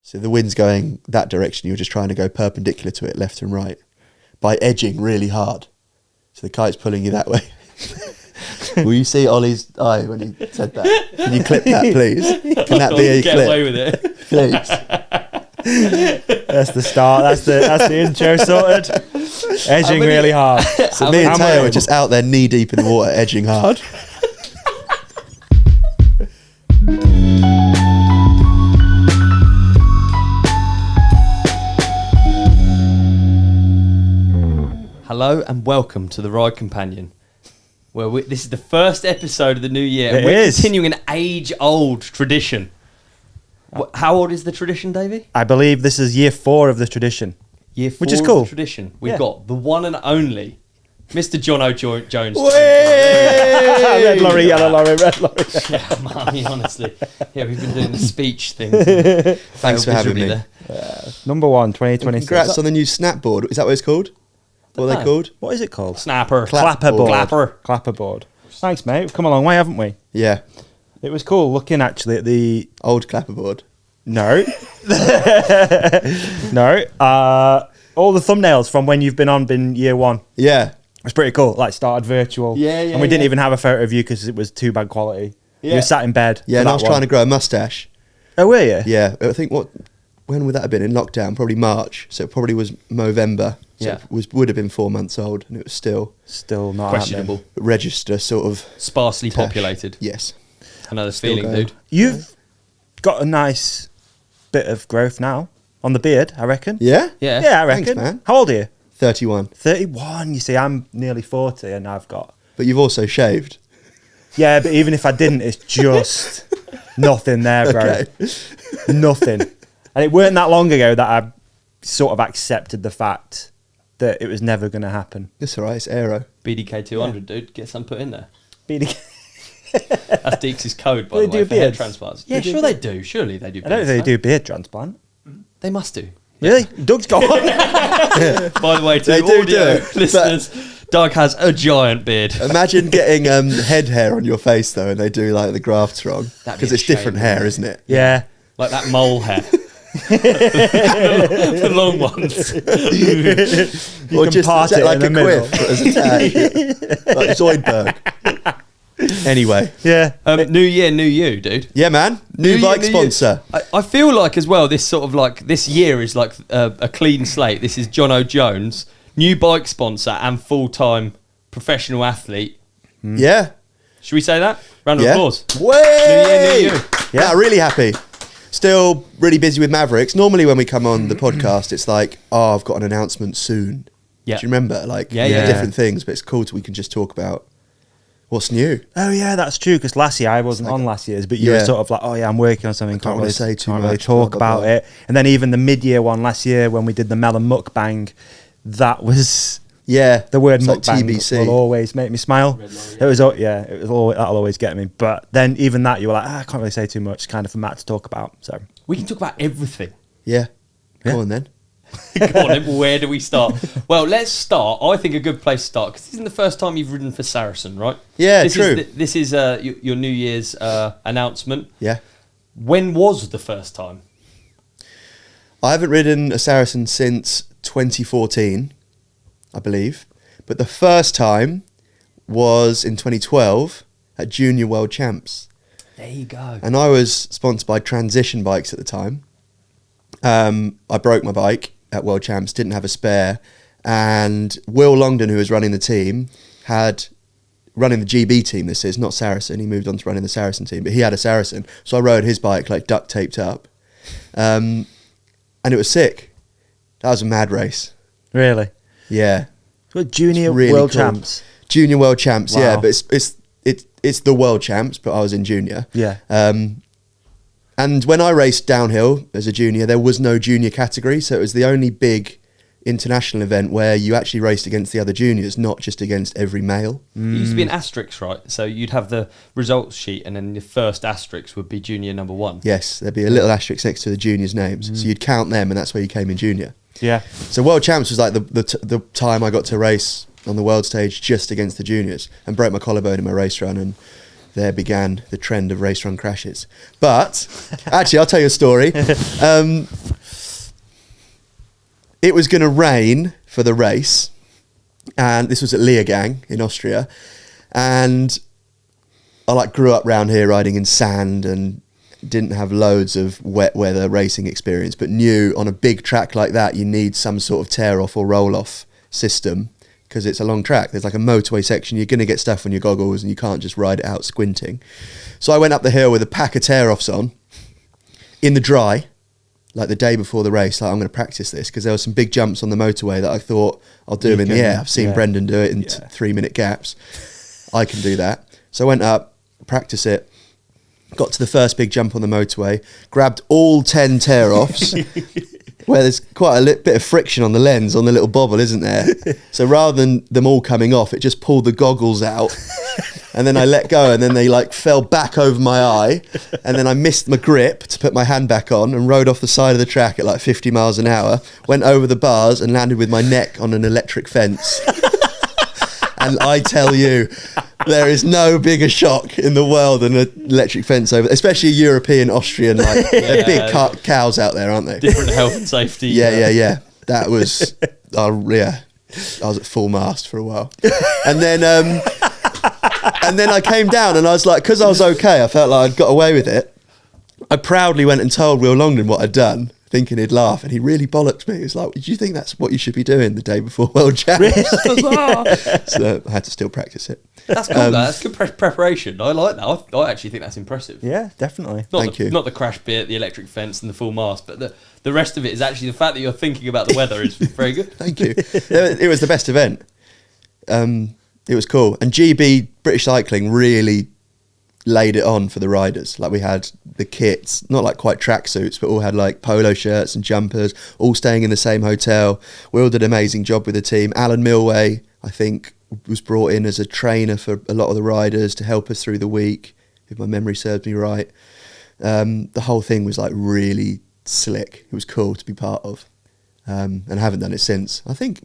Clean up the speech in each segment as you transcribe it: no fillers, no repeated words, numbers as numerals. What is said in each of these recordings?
So the wind's going that direction, you're just trying to go perpendicular to it, left and right, by edging really hard. So the kite's pulling you that way. Will you see Ollie's eye when he said that? Can you clip that, please? Can that be a Get clip? away with it. Please. That's the start. That's the intro sorted. Edging really hard. So me and Teo are just out there knee deep in the water, edging hard. Hello and welcome to the Ride Companion, where this is the first episode of the new year. And we're continuing an age-old tradition. How old is the tradition, Davey? I believe this is year 4 of the tradition. Year 4 which is of cool. the tradition. We've got the one and only Mr. Jono Jones. Red lorry, yellow lorry, red lorry. Yeah, mummy, honestly. Yeah, we've been doing the speech thing. Thanks for having me. Number 1, 2026. Congrats on the new snapboard. Is that what it's called? What are they called? What is it called? Snapper. Clapperboard. Clapperboard. Thanks, mate. We've come a long way, haven't we? Yeah. It was cool looking actually at the... Old clapperboard. No. No. All the thumbnails from when you've been year 1. Yeah. It's pretty cool. Like started virtual. Yeah. And we didn't even have a photo of you because it was too bad quality. Yeah. You were sat in bed. Yeah, and I was trying to grow a mustache. Oh, were you? Yeah. I think when would that have been? In lockdown? Probably March. So it probably was Movember. So Yeah. it would have been 4 months old, and it was still not questionable. happening. Register sort of Sparsely tash. populated. Yes. I know the Still feeling, going. dude. You've got a nice bit of growth now on the beard, I reckon. Yeah? Yeah. Yeah, I reckon. Thanks, man. How old are you? 31. 31. You see, I'm nearly 40 and I've got... But you've also shaved. Yeah, but even if I didn't, it's just nothing there, bro. Okay. Nothing. And it weren't that long ago that I sort of accepted the fact that it was never going to happen. It's all right. It's aero. BDK 200, dude. Get some put in there. BDK. That's Deeks' code, by Do the they way, do for hair beards? transplants. Do Yeah, they do sure they beards? do. Surely they do I don't think beards, they do beard transplant. They must do. Really? Doug's got one. By the way, to They do audio it, but- listeners, Doug has a giant beard. Imagine getting head hair on your face, though, and they do like the grafts wrong. That'd be Because a it's different shame, hair, wouldn't isn't it? Yeah. Like that mole hair. The long ones. You Or can just part is that it like in a the middle. quiff as a tag. Like Zoidberg. Anyway. Yeah. New year, new you, dude. Yeah, man. New Year, bike new you. sponsor. I feel like as well, this sort of like, this year is like a clean slate. This is Jono Jones, new bike sponsor and full-time professional athlete. Yeah. Should we say that? Round of Yeah. applause. Way! New year, new you. Yeah, really happy. Still really busy with Mavrix. Normally when we come on the podcast, it's like, oh, I've got an announcement soon. Yeah. Do you remember? Like, Yeah. different things, but it's cool that we can just talk about what's new. Oh, yeah, that's true. Because last year I wasn't on last year's, but you were Yeah. sort of like, oh, yeah, I'm working on something. Can't really say too can't really much, talk blah, blah, about blah. it. And then even the mid-year one last year when we did the melon mukbang, that was... Yeah. The word it's like mukbang TBC. will always make me smile. It was, always, that'll always get me. But then even that, you were like, I can't really say too much, kind of for Matt to talk about. So We can talk about everything. Yeah. Yeah. Go on then. Go on, then, where do we start? Well, let's start. I think a good place to start, because this isn't the first time you've ridden for Saracen, right? Yeah, this true. This is your New Year's announcement. Yeah. When was the first time? I haven't ridden a Saracen since 2014, I believe. But the first time was in 2012 at Junior World Champs. There you go. And I was sponsored by Transition Bikes at the time. I broke my bike at World Champs, didn't have a spare. And Will Longdon, who was running the team, running the GB team, this is, not Saracen. He moved on to running the Saracen team, but he had a Saracen. So I rode his bike like duct taped up. And it was sick. That was a mad race. really, Yeah. what junior really world cool. champs. Junior World Champs, yeah. Wow. But it's the World Champs, but I was in junior. Yeah. And when I raced downhill as a junior, there was no junior category. So it was the only big international event where you actually raced against the other juniors, not just against every male. It used to be an asterisk, right? So you'd have the results sheet, and then the first asterisk would be junior number 1. Yes, there'd be a little asterisk next to the juniors' names. So you'd count them, and that's where you came in junior. Yeah. So World Champs was like the time I got to race on the world stage just against the juniors, and broke my collarbone in my race run, and there began the trend of race run crashes. But actually, I'll tell you a story. it was going to rain for the race, and this was at Leogang in Austria, and I like grew up round here riding in sand and didn't have loads of wet weather racing experience, but knew on a big track like that you need some sort of tear off or roll off system because it's a long track. There's like a motorway section, you're going to get stuff on your goggles and you can't just ride it out squinting. So I went up the hill with a pack of tear offs on in the dry, like the day before the race. Like, I'm going to practice this because there were some big jumps on the motorway that I thought I'll do them in the air. I've seen Brendan do it in 3-minute gaps. I can do that. So I went up, practice it, got to the first big jump on the motorway, grabbed all 10 tear-offs, where there's quite a bit of friction on the lens, on the little bobble, isn't there? So rather than them all coming off, it just pulled the goggles out, and then I let go, and then they like fell back over my eye, and then I missed my grip to put my hand back on and rode off the side of the track at like 50 miles an hour, went over the bars and landed with my neck on an electric fence. And I tell you, there is no bigger shock in the world than an electric fence over, especially a European, Austrian, like they're big cows out there, aren't they? Different health and safety. Yeah. That was, I was at full mast for a while, and then I came down and I was like, because I was okay, I felt like I'd got away with it. I proudly went and told Will Longden what I'd done, thinking he'd laugh, and he really bollocked me. He was like, do you think that's what you should be doing the day before World Champs? Really? So I had to still practice it. That's cool, that's good preparation. I like that. I actually think that's impressive. Yeah, definitely. Thank you. Not the crash bit, the electric fence and the full mast, but the rest of it is actually the fact that you're thinking about the weather is very good. Thank you. It was the best event. It was cool. And GB, British Cycling, really laid it on for the riders. Like, we had the kits, not like quite tracksuits, but all had like polo shirts and jumpers, all staying in the same hotel. Will did an amazing job with the team. Alan Milway, I think, was brought in as a trainer for a lot of the riders to help us through the week, if my memory serves me right. The whole thing was like really slick. It was cool to be part of, and I haven't done it since. I think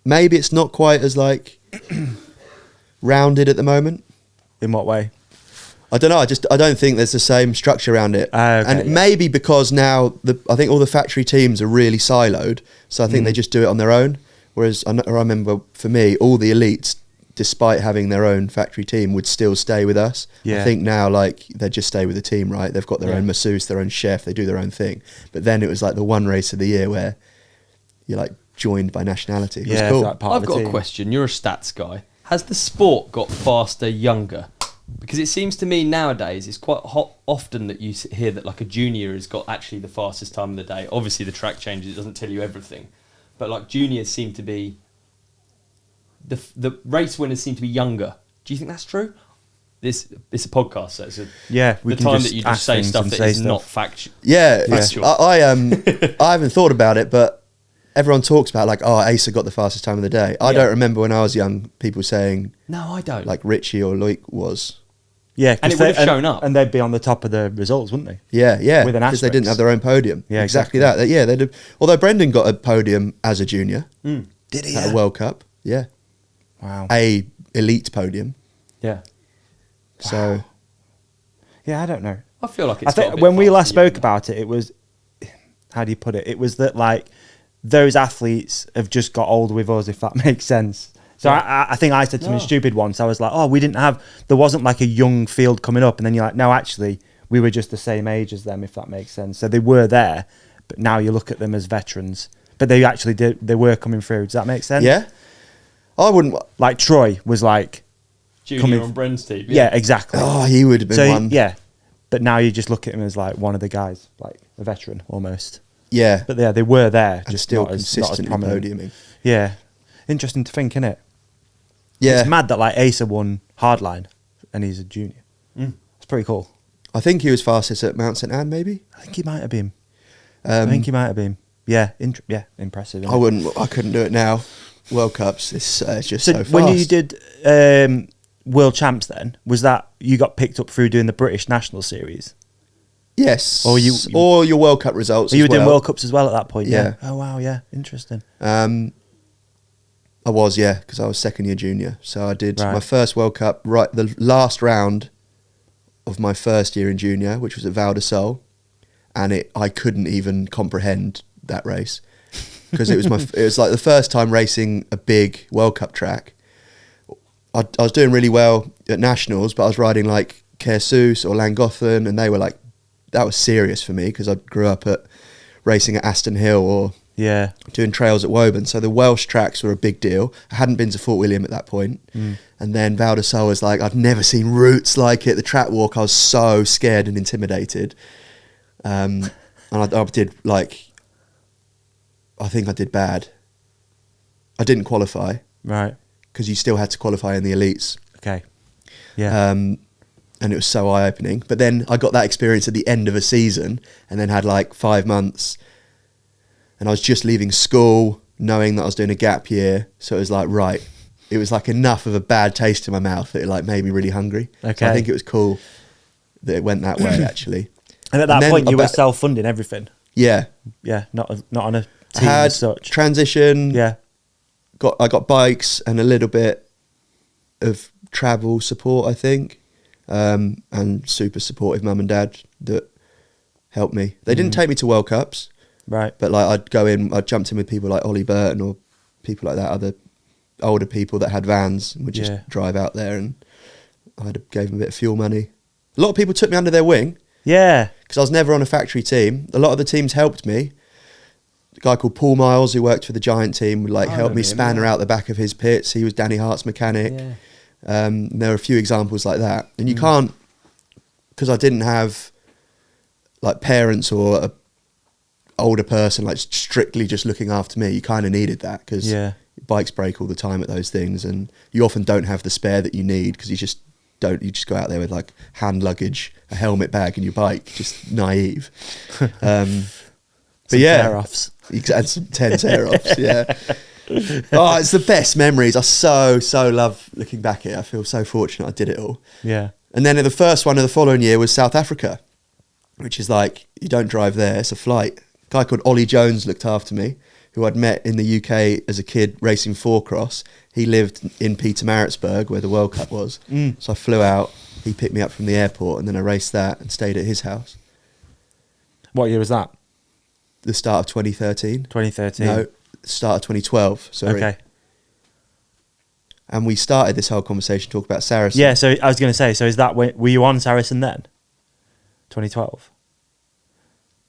maybe it's not quite as like rounded at the moment. In what way? I don't know. I don't think there's the same structure around it, and maybe because now I think all the factory teams are really siloed, so I think they just do it on their own. Whereas I remember, for me, all the elites, despite having their own factory team, would still stay with us. Yeah. I think now, like, they just stay with the team, right? They've got their own masseuse, their own chef, they do their own thing. But then it was like the one race of the year where you're like joined by nationality. It was cool. Like I've got a question. You're a stats guy. Has the sport got faster younger? Because it seems to me nowadays it's quite often that you hear that like a junior has got actually the fastest time of the day. Obviously the track changes, it doesn't tell you everything. But like juniors seem to be, the race winners seem to be younger. Do you think that's true? It's a podcast, so it's the time that you just say stuff that is not factual. Yeah, I haven't thought about it, but everyone talks about like, oh, Asa got the fastest time of the day. I don't remember when I was young people saying, no, I don't. Like Richie or Loic was. Yeah, and it would have shown up, and they'd be on the top of the results, wouldn't they? Yeah, with an because they didn't have their own podium. Yeah, exactly that. Yeah, they'd have, although Brendan got a podium as a junior, did he? At a World Cup? Yeah, wow, a elite podium. Yeah, so yeah, I don't know. I feel like it's. I think when we last spoke about it, it was, how do you put it? It was that like those athletes have just got old with us, if that makes sense. So I think I said something stupid once. I was like, oh, there wasn't like a young field coming up. And then you're like, no, actually, we were just the same age as them, if that makes sense. So they were there, but now you look at them as veterans. But they actually they were coming through. Does that make sense? Yeah. I wouldn't. Like Troy was like... Junior on Bren's team. Yeah, exactly. Oh, he would have been one. Yeah. But now you just look at him as like one of the guys, like a veteran almost. Yeah. But yeah, they were there. And just still not consistently as prominent. podiuming. Yeah. Interesting to think, innit? Yeah. It's mad that like Asa won Hardline and he's a junior. It's pretty cool. I think he was fastest at Mount St Anne, maybe. I think he might have been. Yeah, impressive. I couldn't do it now. World Cups, it's just so fast. When you did World Champs, then was that you got picked up through doing the British National Series? Yes. Or your World Cup results. You were doing World Cups as well at that point. Yeah. Oh wow. Yeah. Interesting. I was, because I was second year junior. So I did my first World Cup, the last round of my first year in junior, which was at Val de Sol, and I couldn't even comprehend that race. because it was like the first time racing a big World Cup track. I was doing really well at nationals, but I was riding like Kersus or Llangollen, and they were like, that was serious for me because I grew up at racing at Aston Hill or doing trails at Woburn. So the Welsh tracks were a big deal. I hadn't been to Fort William at that point. And then Val d'Isole was like, I'd never seen routes like it. The track walk, I was so scared and intimidated. And I did like, I think I did bad. I didn't qualify. Right. Because you still had to qualify in the elites. Okay. Yeah. And it was so eye-opening. But then I got that experience at the end of a season and then had like 5 months. And I was just leaving school, knowing that I was doing a gap year. So it was like, right. It was like enough of a bad taste in my mouth that it like made me really hungry. Okay. So I think it was cool that it went that way, actually. And at that point, you were self-funding everything. Yeah. Yeah, not on a team I had as such. transition. Yeah. I got bikes and a little bit of travel support, I think, and super supportive mum and dad that helped me. They didn't take me to World Cups, right? But like I'd jumped in with people like Ollie Burton or people like that, other older people that had vans and would just drive out there, and gave them a bit of fuel money. A lot of people took me under their wing. Yeah, because I was never on a factory team. A lot of the teams helped me. A guy called Paul Miles, who worked for the Giant team, would like help me spanner out the back of his pits. He was Danny Hart's mechanic. Yeah. There are a few examples like that, and you can't, because I didn't have like parents or a older person like strictly just looking after me. You kind of needed that because bikes break all the time at those things, and you often don't have the spare that you need because you just go out there with like hand luggage, a helmet bag, and your bike, just naive. But tear-offs. You had some 10 tear-offs, Oh, it's the best memories. I so love looking back at it. I feel so fortunate I did it all. Yeah. And then the first one of the following year was South Africa, which is like, you don't drive there, it's a flight. A guy called Ollie Jones looked after me, who I'd met in the UK as a kid racing four-cross. He lived in Pietermaritzburg, where the World Cup was. So I flew out, he picked me up from the airport, and then I raced that and stayed at his house. What year was that? The start of 2013. 2013? No, start of 2012, sorry. Okay. And we started this whole conversation talking about Saracen. Yeah, so I was going to say, so is that were you on Saracen then? 2012?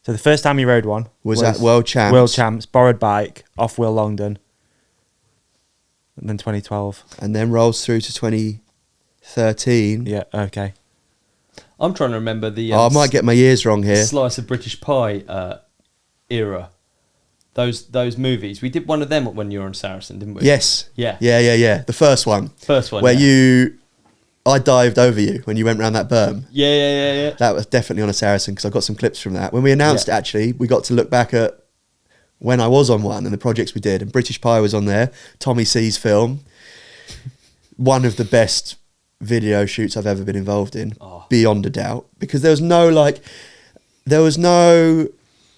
So the first time you rode one was at World Champs. World Champs, borrowed bike, off Huel Longdon. And then 2012. And then rolls through to 2013. Yeah, okay. I'm trying to remember the... I might get my years wrong here. Slice of British Pie era. Those movies. We did one of them when you were on Saracen, didn't we? Yes. Yeah. Yeah. The first one. Where I dived over you when you went round that berm. Yeah. That was definitely on a Saracen because I got some clips from that. When we announced it, actually, we got to look back at when I was on one and the projects we did, and British Pie was on there. Tommy C's film. One of the best video shoots I've ever been involved in, beyond a doubt, because there was no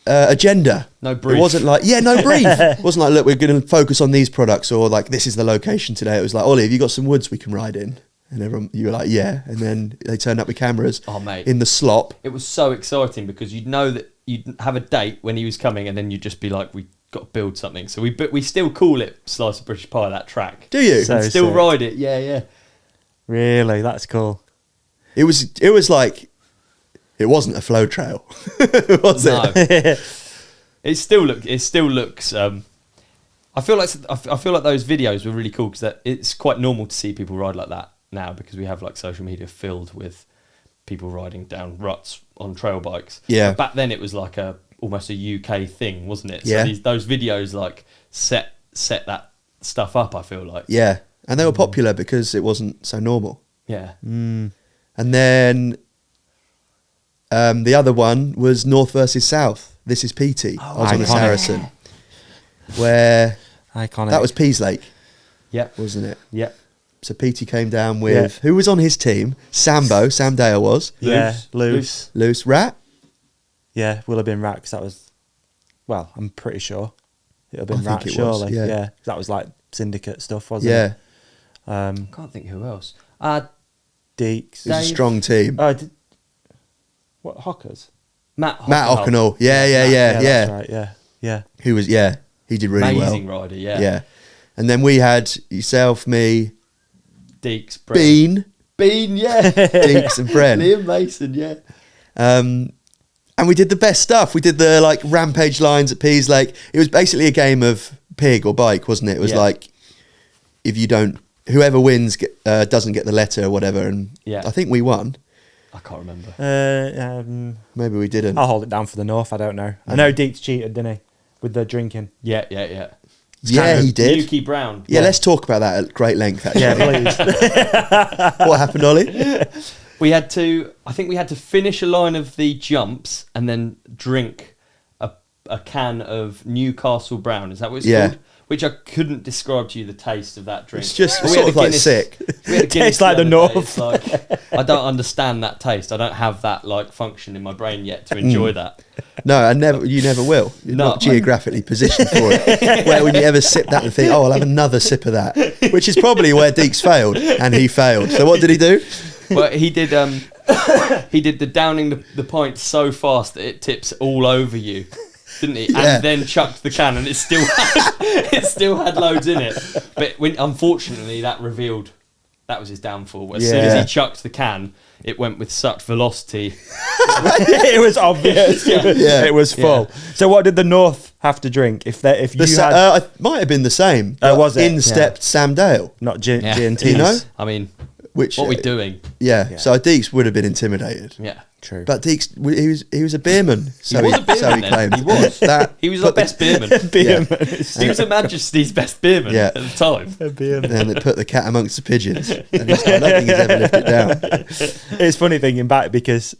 agenda. No brief. It wasn't like, no brief. It wasn't like, look, we're going to focus on these products, or like, this is the location today. It was like, Ollie, have you got some woods we can ride in? And everyone, you were like, yeah. And then they turned up with cameras in the slop. It was so exciting because you'd know that you'd have a date when he was coming, and then you'd just be like, we got to build something. So we still call it Slice of British Pie, that track. Do you? So still sick. Ride it, yeah. Really, that's cool. It was like, it wasn't a flow trail, was it? No. It still looks. I feel like those videos were really cool because it's quite normal to see people ride like that now, because we have like social media filled with people riding down ruts on trail bikes. Yeah. But back then it was like almost a UK thing, wasn't it? Yeah. So those videos like set that stuff up, I feel like. Yeah. And they were popular because it wasn't so normal. Yeah. And then the other one was North versus South. This is Peaty. I was on a Saracen. Where iconic. That was Peaslake. Yeah. Wasn't it? Yeah. So Peaty came down with who was on his team? Sam Dale was. Loose. Rat? Yeah, will have been Rat, because that was, well, I'm pretty sure it'll have been I Rat, think it surely. was, yeah. That was like syndicate stuff, wasn't it? I can't think who else. Deeks. It was a strong team. What, Hockers? Matt Ocknall. Yeah. That's right, yeah. Who was, He did really Amazing well. rider, yeah. Yeah. And then we had yourself, me, Deeks, Brent. Bean, yeah. Deeks and Brent. Liam Mason, yeah. And we did the best stuff. We did the like rampage lines at Peas Lake. It was basically a game of pig or bike, wasn't it? It was like, if you don't, whoever wins doesn't get the letter or whatever. And I think we won. I can't remember. Maybe we didn't. I'll hold it down for the North. I don't know. I know Deeks cheated, didn't he, with the drinking? Yeah. Yeah, he did. Yuki Brown. Yeah, let's talk about that at great length, actually. Yeah, please. What happened, Ollie? I think we had to finish a line of the jumps and then drink a can of Newcastle Brown. Is that what it's called? Which I couldn't describe to you the taste of that drink. It's just sort of like sick. It tastes like the North. I don't understand that taste. I don't have that like function in my brain yet to enjoy that. No, you never will. You're not geographically positioned for it. Where when you ever sip that and think, oh, I'll have another sip of that, which is probably where Deeks failed, and he failed. So what did he do? Well, he did. He did the downing the pint so fast that it tips all over you, didn't he? Yeah. And then chucked the can, and it still had loads in it. But unfortunately, that revealed that was his downfall. As soon as he chucked the can, it went with such velocity. It was obvious. It was full. Yeah. So what did the North have to drink? If you had, it might have been the same. Was it? In stepped Sam Dale. Not G&T. You know? I mean, what are we doing? Yeah. So Deeks would have been intimidated. Yeah. True. But Deeks, he was a beerman. So he was a beerman so he then. claimed. He was. He was the best beerman. He was Her Majesty's best beerman at the time. And they put the cat amongst the pigeons. And I don't think he's ever lifted it down. It's funny thinking back because,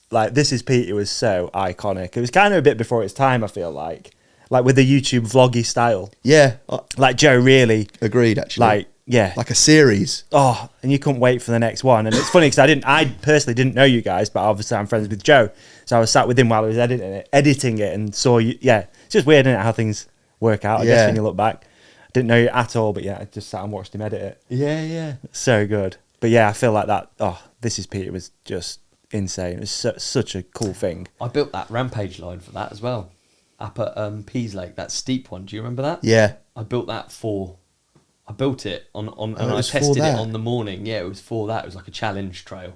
like, This Is Peaty was so iconic. It was kind of a bit before its time, I feel like with the YouTube vloggy style. Yeah. Like Joe really agreed, actually. Like a series. Oh, and you couldn't wait for the next one. And it's funny because I personally didn't know you guys, but obviously I'm friends with Joe. So I was sat with him while he was editing it and saw you. Yeah, it's just weird, isn't it, how things work out, I guess, when you look back. I didn't know you at all, but I just sat and watched him edit it. Yeah. So good. But yeah, I feel like that, This Is Peaty was just insane. It was such a cool thing. I built that rampage line for that as well. Up at Peas Lake, that steep one. Do you remember that? Yeah. I built it on and I tested it on the morning. Yeah, it was for that. It was like a challenge trail.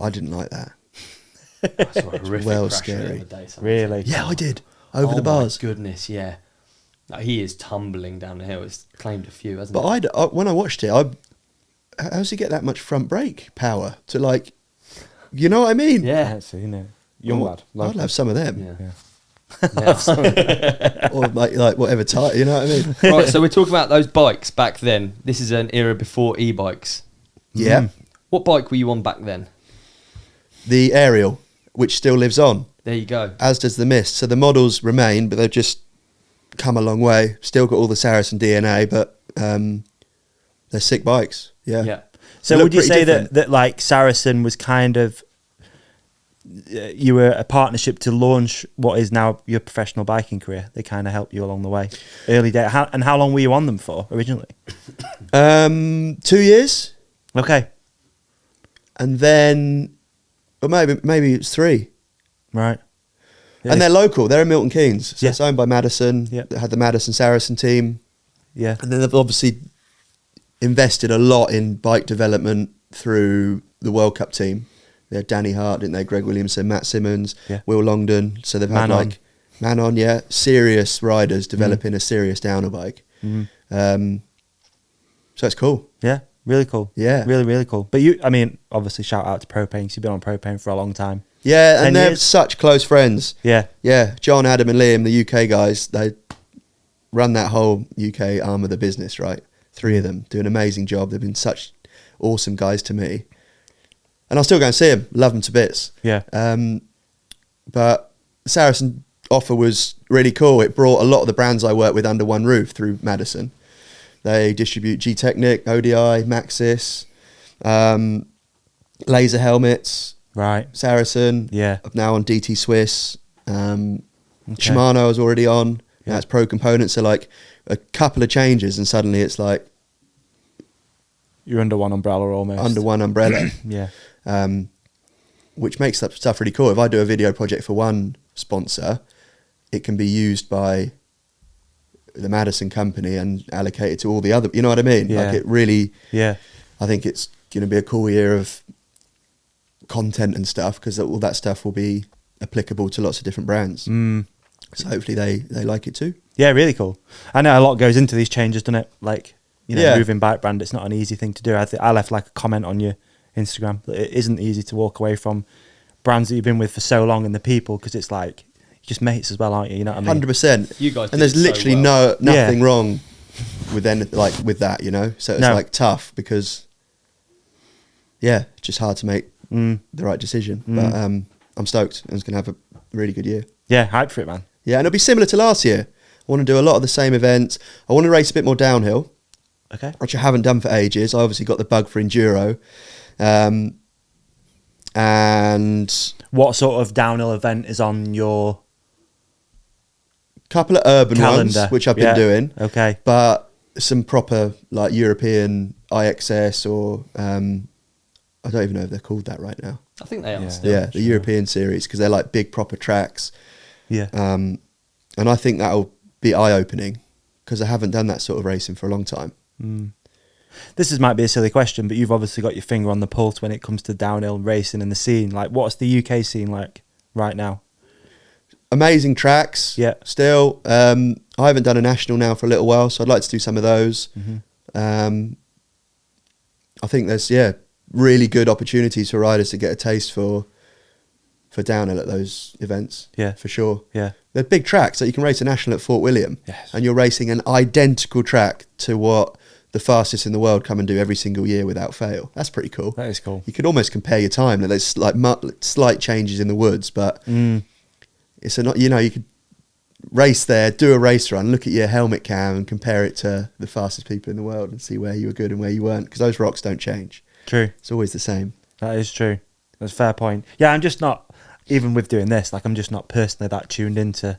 I didn't like that. I saw a horrific crash scary. the other day. Really? Yeah, I did. Over the bars. Oh my goodness, yeah. Like, he is tumbling down the hill. It's claimed a few, hasn't it? But when I watched it, how does he get that much front brake power to like, you know what I mean? Yeah. That's it, young lad. I'd have some of them. Yeah. Or like whatever type, you know what I mean? Right, so we're talking about those bikes back then. This is an era before e-bikes. Yeah. What bike were you on back then? The Aerial, which still lives on. There you go. As does the Mist. So the models remain, but they've just come a long way. Still got all the Saracen DNA, but they're sick bikes. Yeah. So would you say that like Saracen was kind of, you were a partnership to launch what is now your professional biking career? They kind of helped you along the way, early day. How long were you on them for originally? 2 years. Okay. And then, or maybe it's 3. Right. And they're local. They're in Milton Keynes. So Yeah. it's owned by Madison. Yeah. They had the Madison Saracen team. Yeah. And then they've obviously invested a lot in bike development through the World Cup team. They had Danny Hart, didn't they? Greg Williamson, Matt Simmons, Will Longdon. So they've had Manon, serious riders developing a serious downer bike. So it's cool. Yeah, really cool. Yeah. Really, really cool. But obviously shout out to Propane, 'cause you've been on Propane for a long time. Yeah, and they're such close friends. Yeah. Yeah, John, Adam and Liam, the UK guys, they run that whole UK arm of the business, right? 3 of them do an amazing job. They've been such awesome guys to me. And I'll still go and see them. Love them to bits. Yeah. But the Saracen offer was really cool. It brought a lot of the brands I work with under one roof through Madison. They distribute G-Technic, ODI, Maxxis, laser helmets. Right. Saracen. Yeah. I'm now on DT Swiss. Shimano I was already on. Yeah. Now it's Pro Components. So like a couple of changes and suddenly it's like you're under one umbrella almost. under one umbrella. Yeah. Which makes that stuff really cool. If I do a video project for one sponsor, it can be used by the Madison company and allocate it to all the other, you know what I mean? Yeah. Like it really, Yeah. I think it's going to be a cool year of content and stuff, because all that stuff will be applicable to lots of different brands. So hopefully they like it too. Yeah, really cool. I know a lot goes into these changes, doesn't it? Like, you know, Yeah. moving bike brand, it's not an easy thing to do. I left like a comment on your Instagram that it isn't easy to walk away from brands that you've been with for so long and the people, because it's like you're just mates as well, aren't you? You know what I mean? 100%. You guys and there's did so literally well. nothing wrong with with that, you know. So it's No. like tough because it's just hard to make the right decision. But I'm stoked. I was going to have a really good year. Yeah, hype for it, man. Yeah, and it'll be similar to last year. I want to do a lot of the same events. I want to race a bit more downhill, Okay. which I haven't done for ages. I obviously got the bug for enduro. And What sort of downhill event is on your couple of urban calendar? ones, which I've Yeah. been doing. Okay. But some proper like European IXS or I don't even know if they're called that right now. I think they are Yeah. still. Yeah, the European series, because they're like big proper tracks. Yeah. And I think that'll be eye-opening, because I haven't done that sort of racing for a long time. This might be a silly question, but you've obviously got your finger on the pulse when it comes to downhill racing and the scene. Like, what's the UK scene like right now? Amazing tracks. Yeah. Still, I haven't done a national now for a little while, so I'd like to do some of those. I think there's really good opportunities for riders to get a taste for downhill at those events. Yeah. For sure. Yeah. They're big tracks. So you can race a national at Fort William, Yes. and you're racing an identical track to what the fastest in the world come and do every single year without fail. That's pretty cool. That is cool. You could almost compare your time. There's like slight changes in the woods, but it's you could race there, do a race run, look at your helmet cam and compare it to the fastest people in the world and see where you were good and where you weren't, because those rocks don't change. True. It's always the same. That is true. That's a fair point. Yeah, I'm just not, even with doing this, like I'm just not personally that tuned into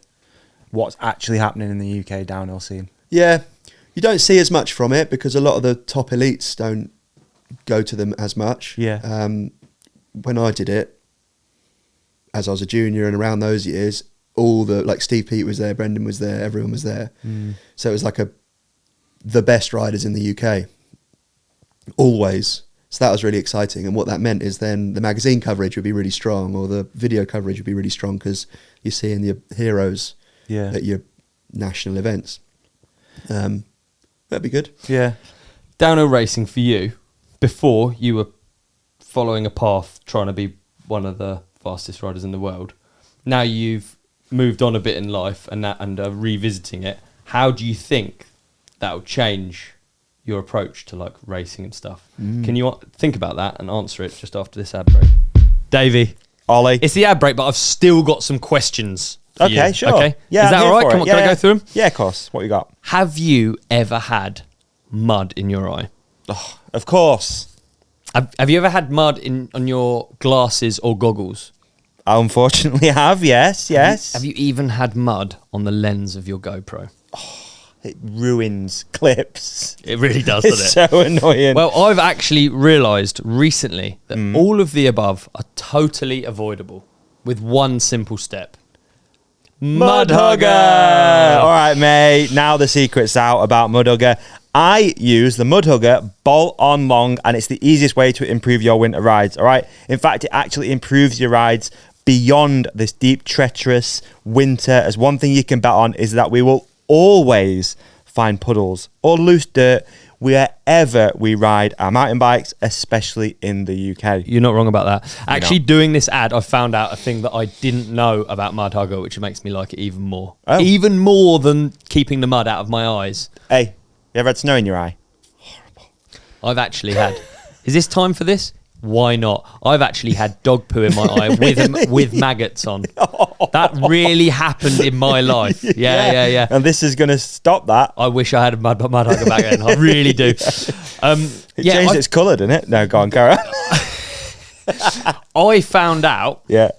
what's actually happening in the UK downhill scene. Yeah, you don't see as much from it because a lot of the top elites don't go to them as much. Yeah. When I did it, as I was a junior and around those years, all the, like Steve Peaty was there, Brendan was there, everyone was there. So it was like the best riders in the UK, always. So that was really exciting. And what that meant is then the magazine coverage would be really strong, or the video coverage would be really strong, because you're seeing your heroes at your national events. That'd be good. Yeah. Downhill racing for you, before you were following a path trying to be one of the fastest riders in the world. Now you've moved on a bit in life and are revisiting it. How do you think that'll change your approach to like racing and stuff? Can you think about that and answer it just after this ad break? Davey. Ollie. It's the ad break, but I've still got some questions for Okay, you. sure. Okay? Yeah, Is that I'm all here right? for Come it. on, Yeah, can I yeah. go through them? Yeah, of course. What you got? Have you ever had mud in your eye? Oh, of course. Have you ever had mud on your glasses or goggles? I unfortunately have, yes. Have you even had mud on the lens of your GoPro? It ruins clips. It really does, doesn't It's it? so annoying. Well, I've actually realised recently that all of the above are totally avoidable with one simple step. Mudhugger! All right, mate. Now the secret's out about Mudhugger. I use the Mudhugger bolt-on long, and it's the easiest way to improve your winter rides, all right? In fact, it actually improves your rides beyond this deep, treacherous winter, as one thing you can bet on is that we will always find puddles or loose dirt wherever we ride our mountain bikes, especially in the UK. You're not wrong about that. Actually, doing this ad, I found out a thing that I didn't know about Mudhugger, which makes me like it even more. Oh. Even more than keeping the mud out of my eyes. Hey, you ever had snow in your eye? I've actually had... Is this time for this? Why not? I've actually had dog poo in my eye with maggots on. That really happened in my life. Yeah. And this is going to stop that. I wish I had a Mudhugger back then. I really do. It changed its colour, didn't it? No, go on, carry on. I found out Yeah.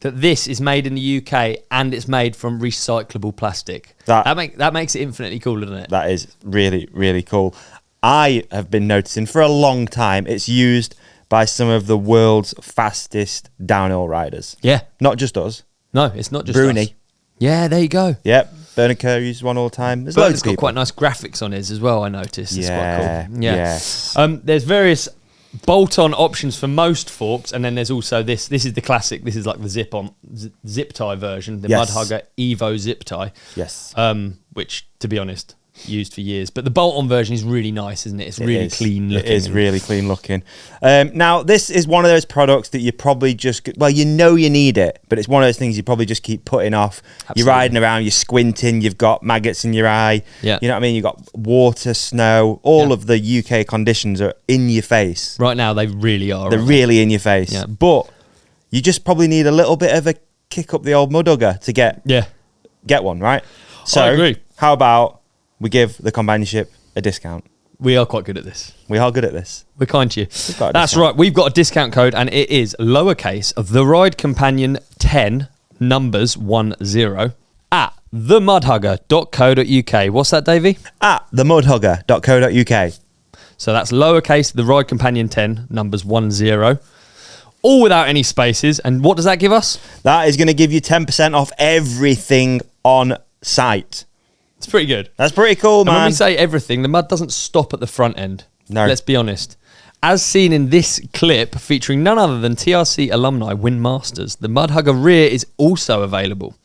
that this is made in the UK and it's made from recyclable plastic. That makes it infinitely cooler, doesn't it? That is really, really cool. I have been noticing for a long time it's used by some of the world's fastest downhill riders. Yeah. Not just us. No, it's not just Bruni. us. Yeah, there you go. Yep. Bernard Kerr uses one all the time. There's Bernard's loads of got people. quite nice graphics on his as well, I noticed. It's quite cool. Yeah. Yes. There's various bolt-on options for most forks, and then there's also this. This is the classic. This is like the zip tie version, the Yes. Mudhugger Evo zip tie. Yes. Which, to be honest, used for years. But the bolt-on version is really nice, isn't it? It's really clean looking. It is really clean looking. Now, this is one of those products that you probably just, you need it, but it's one of those things you probably just keep putting off. Absolutely. You're riding around, you're squinting, you've got maggots in your eye. Yeah. You know what I mean? You've got water, snow, all of the UK conditions are in your face. Right now, they really are. They're really in your face. Yeah. But you just probably need a little bit of a kick up the old Mudhugger to get one, right? So, I agree. How about we give the companionship a discount? We are quite good at this. We are good at this. We're kind to you. got a That's discount. right. We've got a discount code, and it is lowercase the Ride Companion 10 numbers 10 at themudhugger.co.uk. What's that, Davey? At themudhugger.co.uk. So that's lowercase the Ride Companion 10 numbers 10, all without any spaces. And what does that give us? That is going to give you 10% off everything on site. It's pretty good. That's pretty cool, And when man. we say everything, the mud doesn't stop at the front end. No. Let's be honest. As seen in this clip featuring none other than TRC alumni Win Masters, the Mudhugger rear is also available.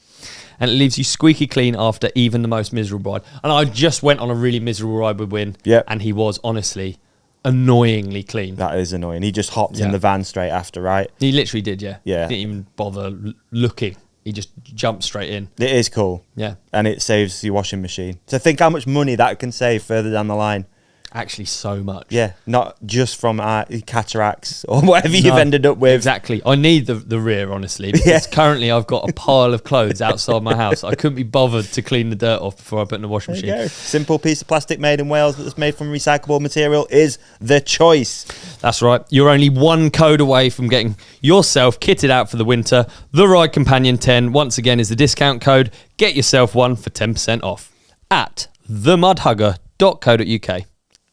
And it leaves you squeaky clean after even the most miserable ride. And I just went on a really miserable ride with Win. Yep. And he was honestly annoyingly clean. That is annoying. He just hopped Yeah. in the van straight after, right? He literally did, yeah. Yeah. Didn't even bother looking. He just jumped straight in. It is cool. Yeah. And it saves your washing machine. So think how much money that can save further down the line. Actually, so much. Yeah, not just from cataracts or whatever you've No, ended up with. Exactly. I need the rear, honestly, because currently I've got a pile of clothes outside my house. I couldn't be bothered to clean the dirt off before I put it in the washing There you machine. go. Simple piece of plastic made in Wales that's made from recyclable material is the choice. That's right. You're only one code away from getting yourself kitted out for the winter. The Ride Companion 10, once again, is the discount code. Get yourself one for 10% off at themudhugger.co.uk.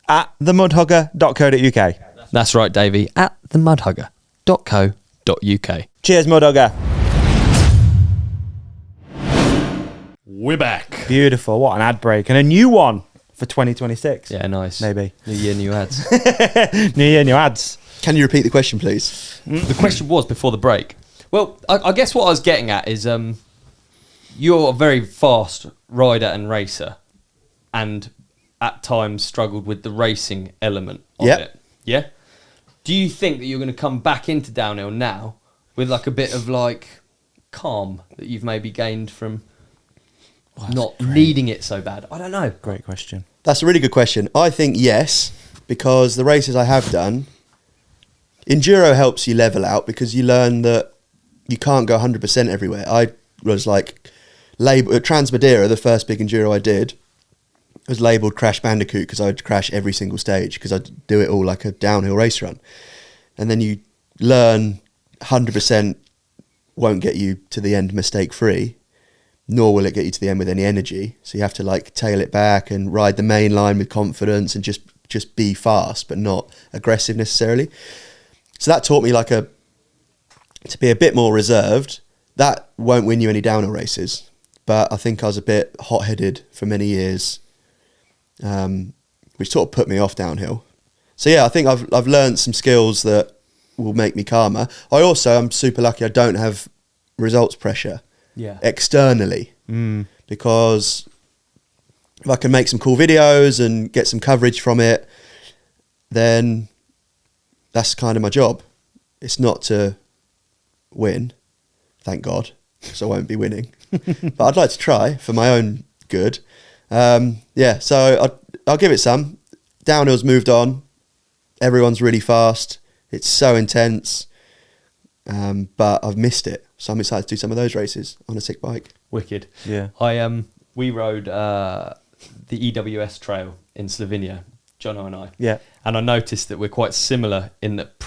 At themudhugger.co.uk. That's right, Davey. At themudhugger.co.uk. Cheers, Mudhugger. We're back. Beautiful. What an ad break. And a new one for 2026. Yeah, nice. Maybe. New year, new ads. New year, new ads. Can you repeat the question, please? The question was before the break. Well, I guess what I was getting at is you're a very fast rider and racer, and at times struggled with the racing element of Yep. it. Yeah? Do you think that you're going to come back into downhill now with like a bit of like calm that you've maybe gained from not needing it so bad? I don't know. Great question. That's a really good question. I think yes, because the races I have done, enduro helps you level out because you learn that you can't go 100% everywhere. I was like, Trans Madeira, the first big enduro I did, was labelled Crash Bandicoot because I'd crash every single stage because I'd do it all like a downhill race run. And then you learn 100% won't get you to the end mistake free, nor will it get you to the end with any energy. So you have to like tail it back and ride the main line with confidence and just be fast but not aggressive necessarily. So that taught me to be a bit more reserved. That won't win you any downhill races, but I think I was a bit hot-headed for many years, which sort of put me off downhill. So yeah, I think I've learned some skills that will make me calmer. I'm super lucky I don't have results pressure externally, because if I can make some cool videos and get some coverage from it, then that's kind of my job. It's not to win, thank God, so I won't be winning. But I'd like to try for my own good. So I'll give it some. Downhill's moved on. Everyone's really fast. It's so intense. But I've missed it. So I'm excited to do some of those races on a sick bike. Wicked. Yeah. We rode the EWS trail in Slovenia, Jono and I. Yeah. And I noticed that we're quite similar in that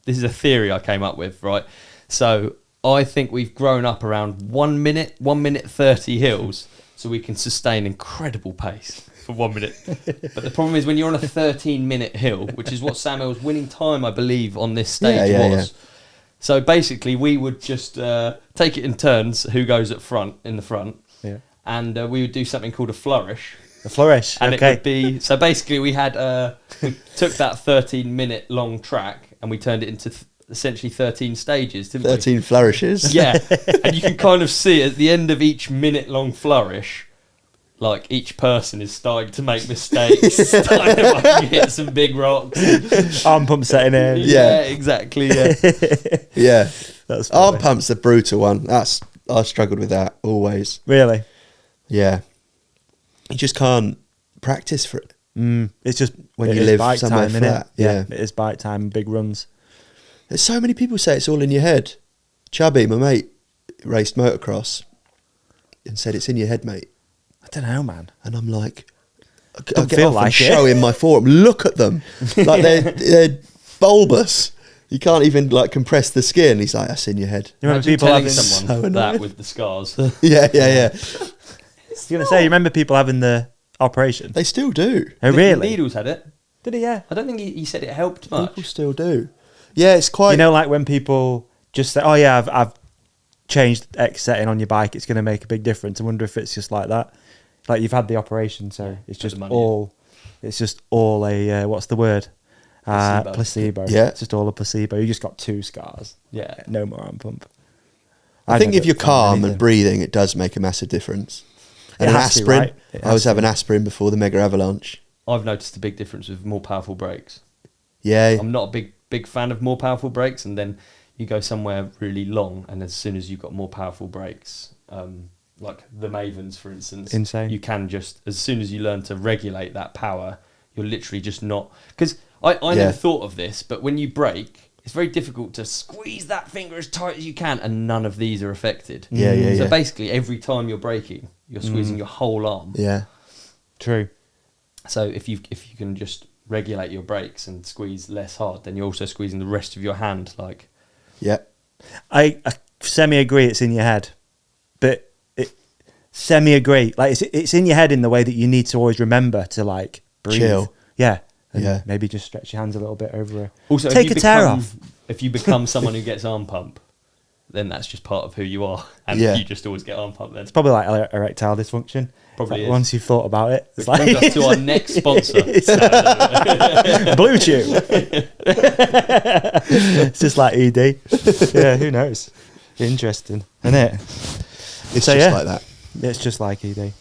this is a theory I came up with, right? So I think we've grown up around 1 minute 30 hills, so we can sustain incredible pace for 1 minute. But the problem is when you're on a 13-minute hill, which is what Samuel's winning time, I believe, on this stage was. Yeah. So basically we would just take it in turns, who goes in the front. Yeah. and we would do something called a flourish. A flourish. And okay. it would be, so basically we had, we took that 13-minute long track and we turned it into essentially 13 stages, didn't 13 flourishes. Yeah. And you can kind of see at the end of each minute-long flourish, like each person is starting to make mistakes, starting to like, hit some big rocks. Arm pump setting in. Yeah, exactly. Yeah. Yeah. That's Arm funny. pump's the brutal one. I struggled with that always. Really? Yeah. You just can't practice for it. It's just When it you is live bike somewhere time, flat, innit? yeah. It is bike time, big runs. There's so many people say it's all in your head. Chubby, my mate, raced motocross and said it's in your head, mate. I don't know, man. And I'm like, I Don't get feel off like and it. show in my forum. Look at them, like they're bulbous. You can't even like compress the skin. He's like, that's in your head. You remember Imagine people telling having... someone so that annoying. with the scars. Yeah. I was going to say, you remember people having the operation? They still do. Oh, really? Needles had it. Did he? Yeah. I don't think he said it helped much. People still do. Yeah, it's quite. You know, like when people just say, "Oh yeah, I've changed X setting on your bike. It's going to make a big difference." I wonder if it's just like that. Like you've had the operation, so it's put just the money all. It's just all a what's the word? Placebo. Placebo. Yeah. It's just all a placebo. You just got 2 scars. Yeah. No more arm pump. I think never if you're found calm anything. and breathing, it does make a massive difference. And It an has to, aspirin. right? It I has was to. having aspirin before the mega avalanche. I've noticed a big difference with more powerful brakes. Yeah. I'm not a big fan of more powerful brakes, and then you go somewhere really long, and as soon as you've got more powerful brakes, like the Mavens, for instance, Insane. you can just, as soon as you learn to regulate that power, you're literally just not... Because I never thought of this, but when you brake, it's very difficult to squeeze that finger as tight as you can, and none of these are affected. Yeah. So basically, every time you're braking, you're squeezing your whole arm. Yeah. True. So if you can just regulate your brakes and squeeze less hard, then you're also squeezing the rest of your hand. Like, Yeah. I semi-agree it's in your head, but semi-agree. Like it's in your head in the way that you need to always remember to like breathe. Chill. Yeah. And Yeah. maybe just stretch your hands a little bit over it. also, Take a tear off. If you become someone who gets arm pump, then that's just part of who you are, and Yeah. you just always get arm pump. Then It's probably like erectile dysfunction. Probably It's like is. once you've thought about it. It's which brings like us to our next sponsor. Blue Chew. It's just like ED. Yeah, who knows? Interesting, isn't it? It's So, just yeah. like that. It's just like ED.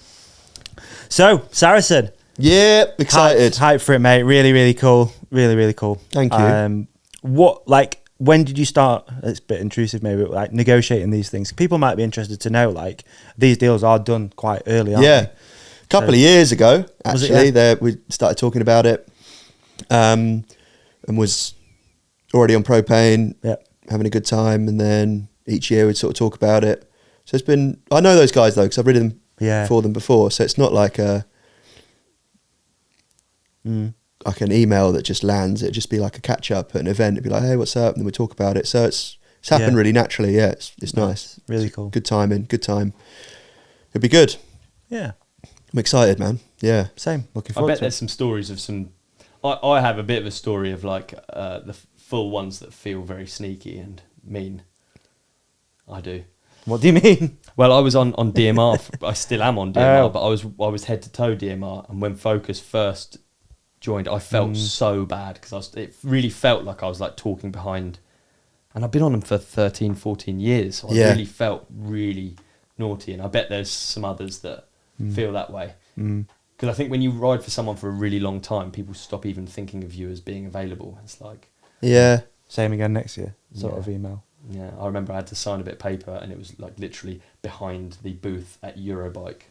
So, Saracen. Yeah. Excited. Hype for it, mate. Really, really cool. Really, really cool. Thank you. When did you start? It's a bit intrusive, maybe. But like negotiating these things. People might be interested to know. Like these deals are done quite early, aren't Yeah. they? A couple of years ago, Was it, actually, yeah? there we started talking about it, and was already on propane, Yeah. having a good time, and then each year we'd sort of talk about it. So it's been. I know those guys though because I've ridden Yeah. for them before. So it's not like like an email that just lands. It'd just be like a catch up at an event. It'd be like, hey, what's up? And then we talk about it. So it's happened Yeah. really naturally. Yeah, it's nice. Really It's cool. Good timing. Good time. It'd be good. Yeah. I'm excited, man. Yeah. Same. Looking I forward bet to there's it. some stories of some. I have a bit of a story of like the full ones that feel very sneaky and mean. I do. What do you mean? Well, I was on DMR. I still am on DMR, Oh. but I was head to toe DMR, and when Focus first joined, I felt so bad because it really felt like I was like talking behind, and I've been on them for 13, 14 years, so I Yeah. really felt really naughty, and I bet there's some others that feel that way. Because I think when you ride for someone for a really long time, people stop even thinking of you as being available. It's like, Yeah. Same again next year. Sort Yeah. of email. yeah, I remember I had to sign a bit of paper, and it was like literally behind the booth at Eurobike,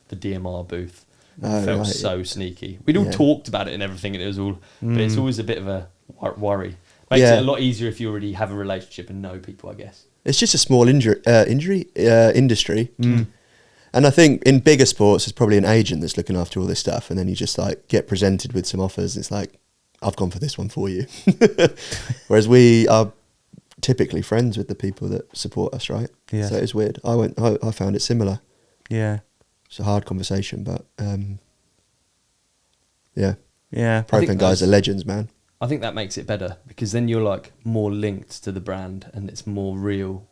the DMR booth. Oh, It felt right. so sneaky. We'd all Yeah. talked about it and everything, and it was all, but it's always a bit of a worry. Makes Yeah. it a lot easier if you already have a relationship and know people, I guess. It's just a small industry. And I think in bigger sports, there's probably an agent that's looking after all this stuff. And then you just like get presented with some offers. It's like, I've gone for this one for you. Whereas we are typically friends with the people that support us, right? Yeah. So it's weird. I found it similar. Yeah. It's a hard conversation, but yeah. Yeah. I think Propane guys that's- are legends, man. I think that makes it better because then you're like more linked to the brand and it's more real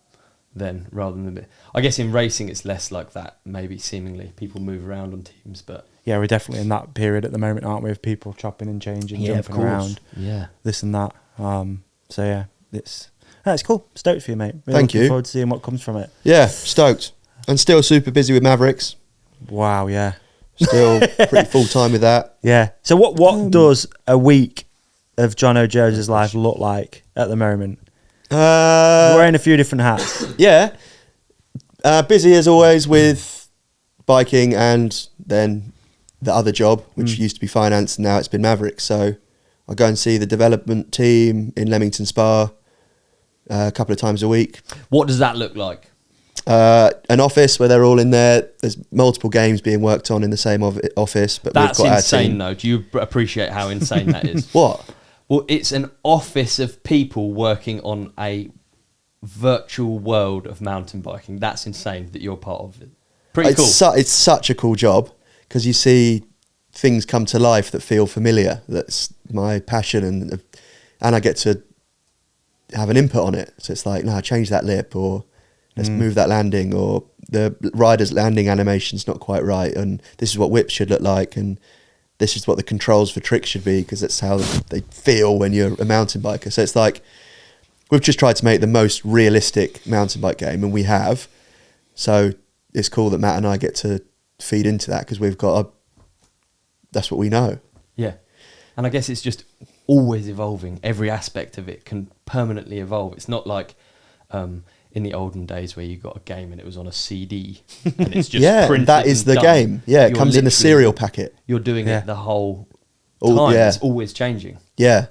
then, rather than I guess in racing it's less like that. Maybe seemingly people move around on teams, but yeah, we're definitely in that period at the moment, aren't we? Of people chopping and changing, jumping around, this and that. So yeah, it's cool. Stoked for you, mate. Really Thank you. Looking forward to seeing what comes from it. Yeah, stoked. And still super busy with Mavrix. Wow, yeah. Still pretty full time with that. Yeah. So what does a week of Jono Jones' life look like at the moment? Wearing a few different hats. Yeah. Busy as always with biking and then the other job, which used to be finance, and now it's been Mavrix. So I go and see the development team in Leamington Spa a couple of times a week. What does that look like? An office where they're all in there. There's multiple games being worked on in the same office. But that's we've got insane, though. Do you appreciate how insane that is? What? Well, it's an office of people working on a virtual world of mountain biking. That's insane that you're part of it. Pretty cool. It's such a cool job because you see things come to life that feel familiar. That's my passion, and I get to have an input on it. So it's like, no, change that lip, or let's move that landing, or the rider's landing animation's not quite right, and this is what whips should look like, and this is what the controls for tricks should be, because that's how they feel when you're a mountain biker. So it's like, we've just tried to make the most realistic mountain bike game, and we have. So it's cool that Matt and I get to feed into that, because we've got that's what we know. Yeah. And I guess it's just always evolving. Every aspect of it can permanently evolve. It's not like in the olden days where you got a game and it was on a CD and it's just printed. That is the done. game. Yeah, it comes in a cereal packet. You're doing it the whole time. It's always changing. Yeah.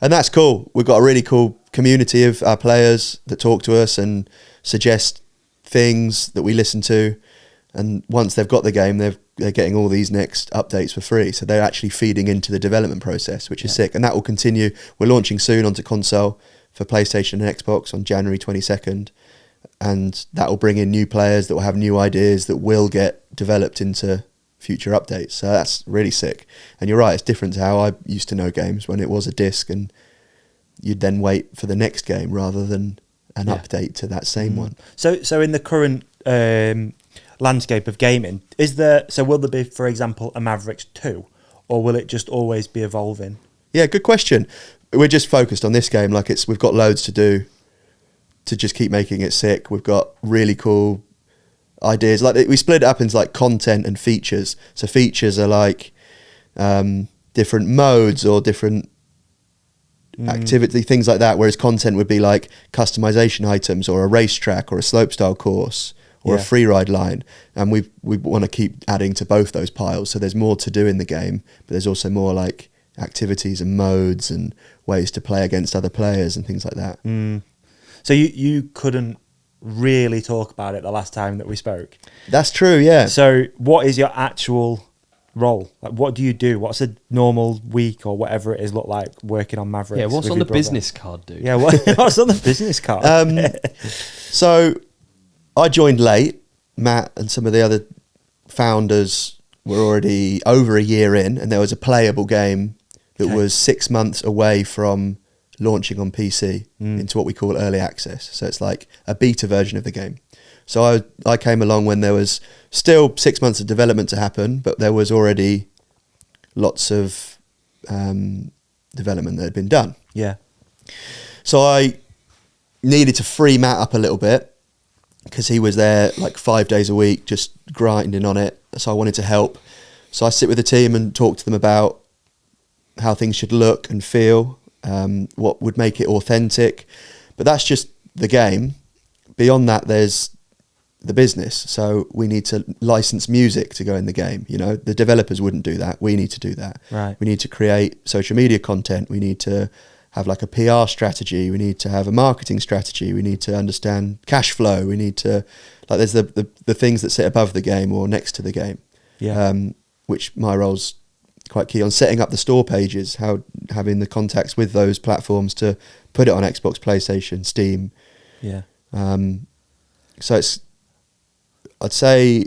And that's cool. We've got a really cool community of our players that talk to us and suggest things that we listen to. And once they've got the game, they're getting all these next updates for free. So they're actually feeding into the development process, which is sick. And that will continue. We're launching soon onto console for PlayStation and Xbox on January 22nd. And that will bring in new players that will have new ideas that will get developed into future updates. So that's really sick. And you're right, it's different to how I used to know games, when it was a disc and you'd then wait for the next game rather than an update to that same one. So in the current landscape of gaming, will there be, for example, a Mavrix 2, or will it just always be evolving? Yeah, good question. We're just focused on this game. Like, we've got loads to do to just keep making it sick. We've got really cool ideas. Like, we split it up into like content and features. So features are like different modes or different activity, things like that. Whereas content would be like customization items, or a racetrack, or a slopestyle course, or a free ride line. And we want to keep adding to both those piles. So there's more to do in the game, but there's also more like activities and modes and ways to play against other players and things like that. So you couldn't really talk about it the last time that we spoke. That's true, yeah. So what is your actual role? Like, what do you do? What's a normal week or whatever it is look like working on Mavrix? Yeah, what's on the business card, dude? Yeah, what's on the business card? So I joined late. Matt and some of the other founders were already over a year in, and there was a playable game that was 6 months away from launching on PC into what we call early access. So it's like a beta version of the game. So I came along when there was still 6 months of development to happen, but there was already lots of development that had been done. Yeah. So I needed to free Matt up a little bit, because he was there like 5 days a week just grinding on it. So I wanted to help. So I sit with the team and talk to them about how things should look and feel, what would make it authentic. But that's just the game. Beyond that, there's the business. So we need to license music to go in the game. You know, the developers wouldn't do that. We need to do that. Right. We need to create social media content. We need to have like a PR strategy. We need to have a marketing strategy. We need to understand cash flow. We need to, like, there's the things that sit above the game or next to the game. Yeah. Which my role's quite key on, setting up the store pages, having the contacts with those platforms to put it on Xbox, PlayStation, Steam. Yeah. So I'd say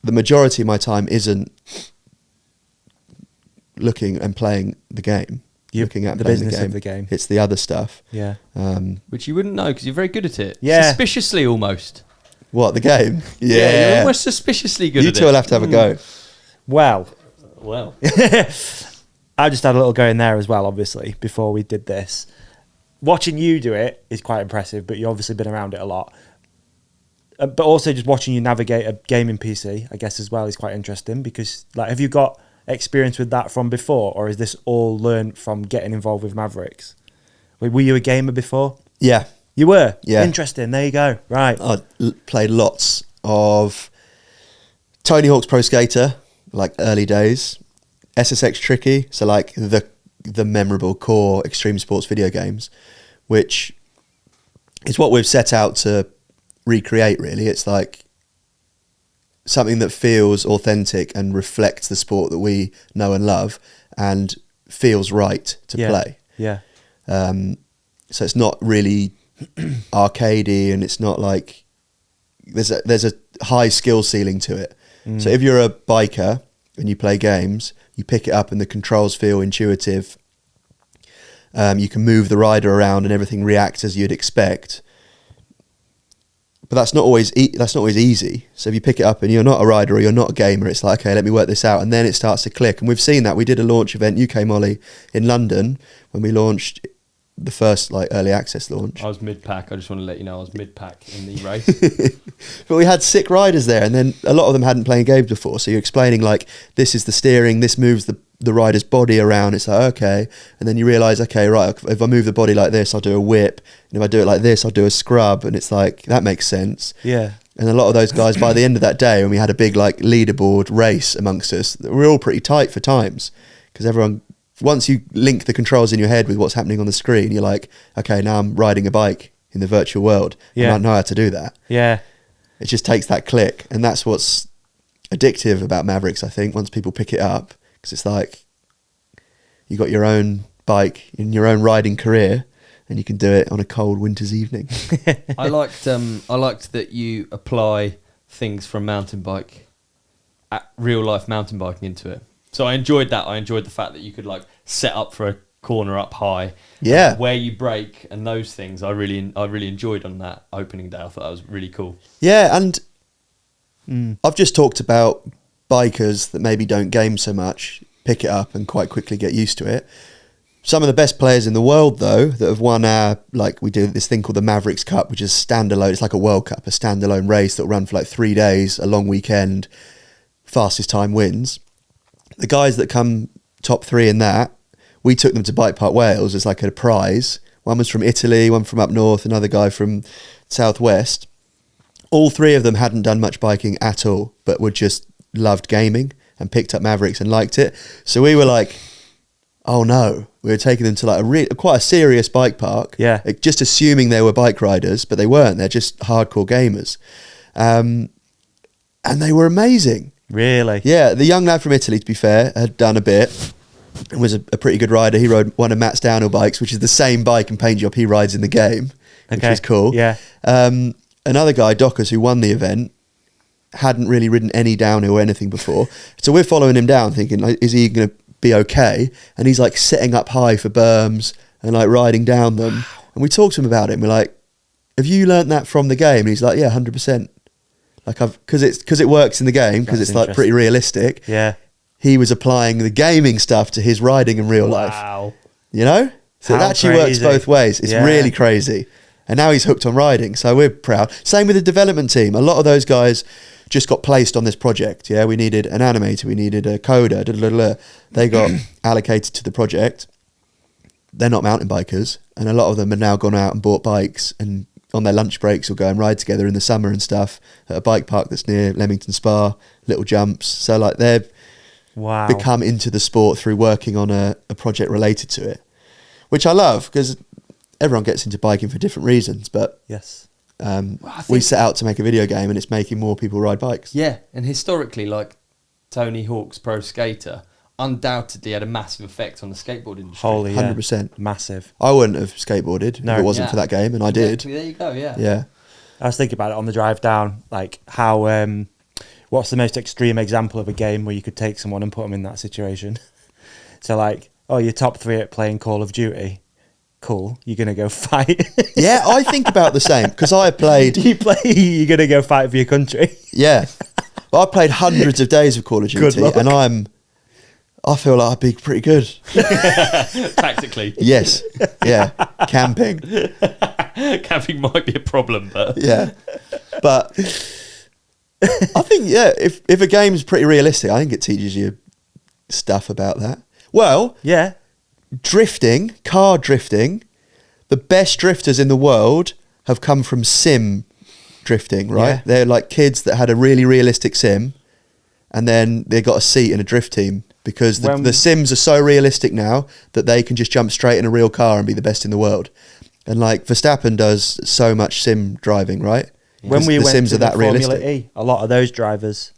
the majority of my time isn't looking and playing the game. looking at the playing business of the game. It's the other stuff. Yeah. Which you wouldn't know because you're very good at it. Yeah. Suspiciously almost. What, the game? You're almost suspiciously good You at two it. will have to have a go. Well, I just had a little go in there as well, obviously, before we did this. Watching you do it is quite impressive, but you've obviously been around it a lot. But also just watching you navigate a gaming PC, I guess, as well, is quite interesting because, like, have you got experience with that from before, or is this all learned from getting involved with Mavrix? Were you a gamer before? Yeah. You were? Yeah. Interesting. There you go. Right. I played lots of Tony Hawk's Pro Skater, like early days. SSX Tricky, so like the memorable core extreme sports video games, which is what we've set out to recreate, really. It's like something that feels authentic and reflects the sport that we know and love and feels right to play. Yeah. So it's not really arcadey, and it's not like there's a high skill ceiling to it. So if you're a biker and you play games, you pick it up and the controls feel intuitive. You can move the rider around and everything reacts as you'd expect. But that's not always easy. So if you pick it up and you're not a rider or you're not a gamer, it's like, okay, let me work this out, and then it starts to click. And we've seen that. We did a launch event, UK Molly, in London when we launched the first like early access launch. I was mid-pack. I just want to let you know I was mid-pack in the race. But we had sick riders there, and then a lot of them hadn't played games before. So you're explaining like, this is the steering, this moves the rider's body around. It's like, okay. And then you realise, okay, right, if I move the body like this, I'll do a whip. And if I do it like this, I'll do a scrub. And it's like, that makes sense. Yeah. And a lot of those guys, by the end of that day, when we had a big like leaderboard race amongst us, we were all pretty tight for times. Because everyone, once you link the controls in your head with what's happening on the screen, you're like, okay, now I'm riding a bike in the virtual world. Yeah. And I know how to do that. Yeah. It just takes that click. And that's what's addictive about Mavrix, I think, once people pick it up. Because it's like, you got your own bike in your own riding career, and you can do it on a cold winter's evening. I liked that you apply things from mountain bike, real life mountain biking into it. So I enjoyed that. I enjoyed the fact that you could like set up for a corner up high, Yeah, where you brake and those things. I really enjoyed on that opening day. I thought that was really cool. yeah, and I've just talked about bikers that maybe don't game so much pick it up and quite quickly get used to it. Some of the best players in the world, though, that have won we do this thing called the Mavrix Cup, which is standalone. It's like a World Cup, a standalone race that'll run for like 3 days, a long weekend, fastest time wins. The guys that come top 3 in that, we took them to Bike Park Wales as like a prize. One was from Italy, one from up north, another guy from southwest. All 3 of them hadn't done much biking at all, but were just loved gaming and picked up Mavrix and liked it. So we were like, oh no, we were taking them to like quite a serious bike park. Yeah. Just assuming they were bike riders, but they weren't. They're just hardcore gamers. And they were amazing. Really? Yeah, the young lad from Italy, to be fair, had done a bit and was a pretty good rider. He rode one of Matt's downhill bikes, which is the same bike and paint job he rides in the game, which is cool. Yeah. Another guy, Dockers, who won the event, hadn't really ridden any downhill or anything before. So we're following him down thinking, like, is he going to be okay? And he's like setting up high for berms and like riding down them. Wow. And we talked to him about it and we're like, have you learnt that from the game? And he's like, yeah, 100%. Like because it works in the game, because it's like pretty realistic. Yeah. He was applying the gaming stuff to his riding in real life. Wow. You know? So it actually works both ways. It's really crazy. And now he's hooked on riding. So we're proud. Same with the development team. A lot of those guys just got placed on this project. Yeah, we needed an animator, we needed a coder. They got allocated to the project. They're not mountain bikers, and a lot of them have now gone out and bought bikes, and on their lunch breaks will go and ride together in the summer and stuff at a bike park that's near Leamington Spa, little jumps. So like they've become into the sport through working on a project related to it, which I love because everyone gets into biking for different reasons, but yes. We set out to make a video game and it's making more people ride bikes. Yeah, and historically, like Tony Hawk's Pro Skater undoubtedly had a massive effect on the skateboard industry. Holy, 100%. Massive. I wouldn't have skateboarded if it wasn't for that game, and I did. There you go, yeah. Yeah. I was thinking about it on the drive down, like how, what's the most extreme example of a game where you could take someone and put them in that situation? So like, oh, you're top 3 at playing Call of Duty. Cool. You're going to go fight. Yeah, I think about the same because I played. You're going to go fight for your country. Yeah. But I played hundreds of days of Call of Duty and I feel like I'd be pretty good. Tactically. Yes. Yeah. Camping. Camping might be a problem, but... Yeah. But I think, yeah, if a game's pretty realistic, I think it teaches you stuff about that. Well... Yeah. Drifting, car drifting, the best drifters in the world have come from sim drifting, right? Yeah. They're like kids that had a really realistic sim and then they got a seat in a drift team because the sims are so realistic now that they can just jump straight in a real car and be the best in the world. And like Verstappen does so much sim driving, right? When we the went sims to are that Formula realistic. E, a lot of those drivers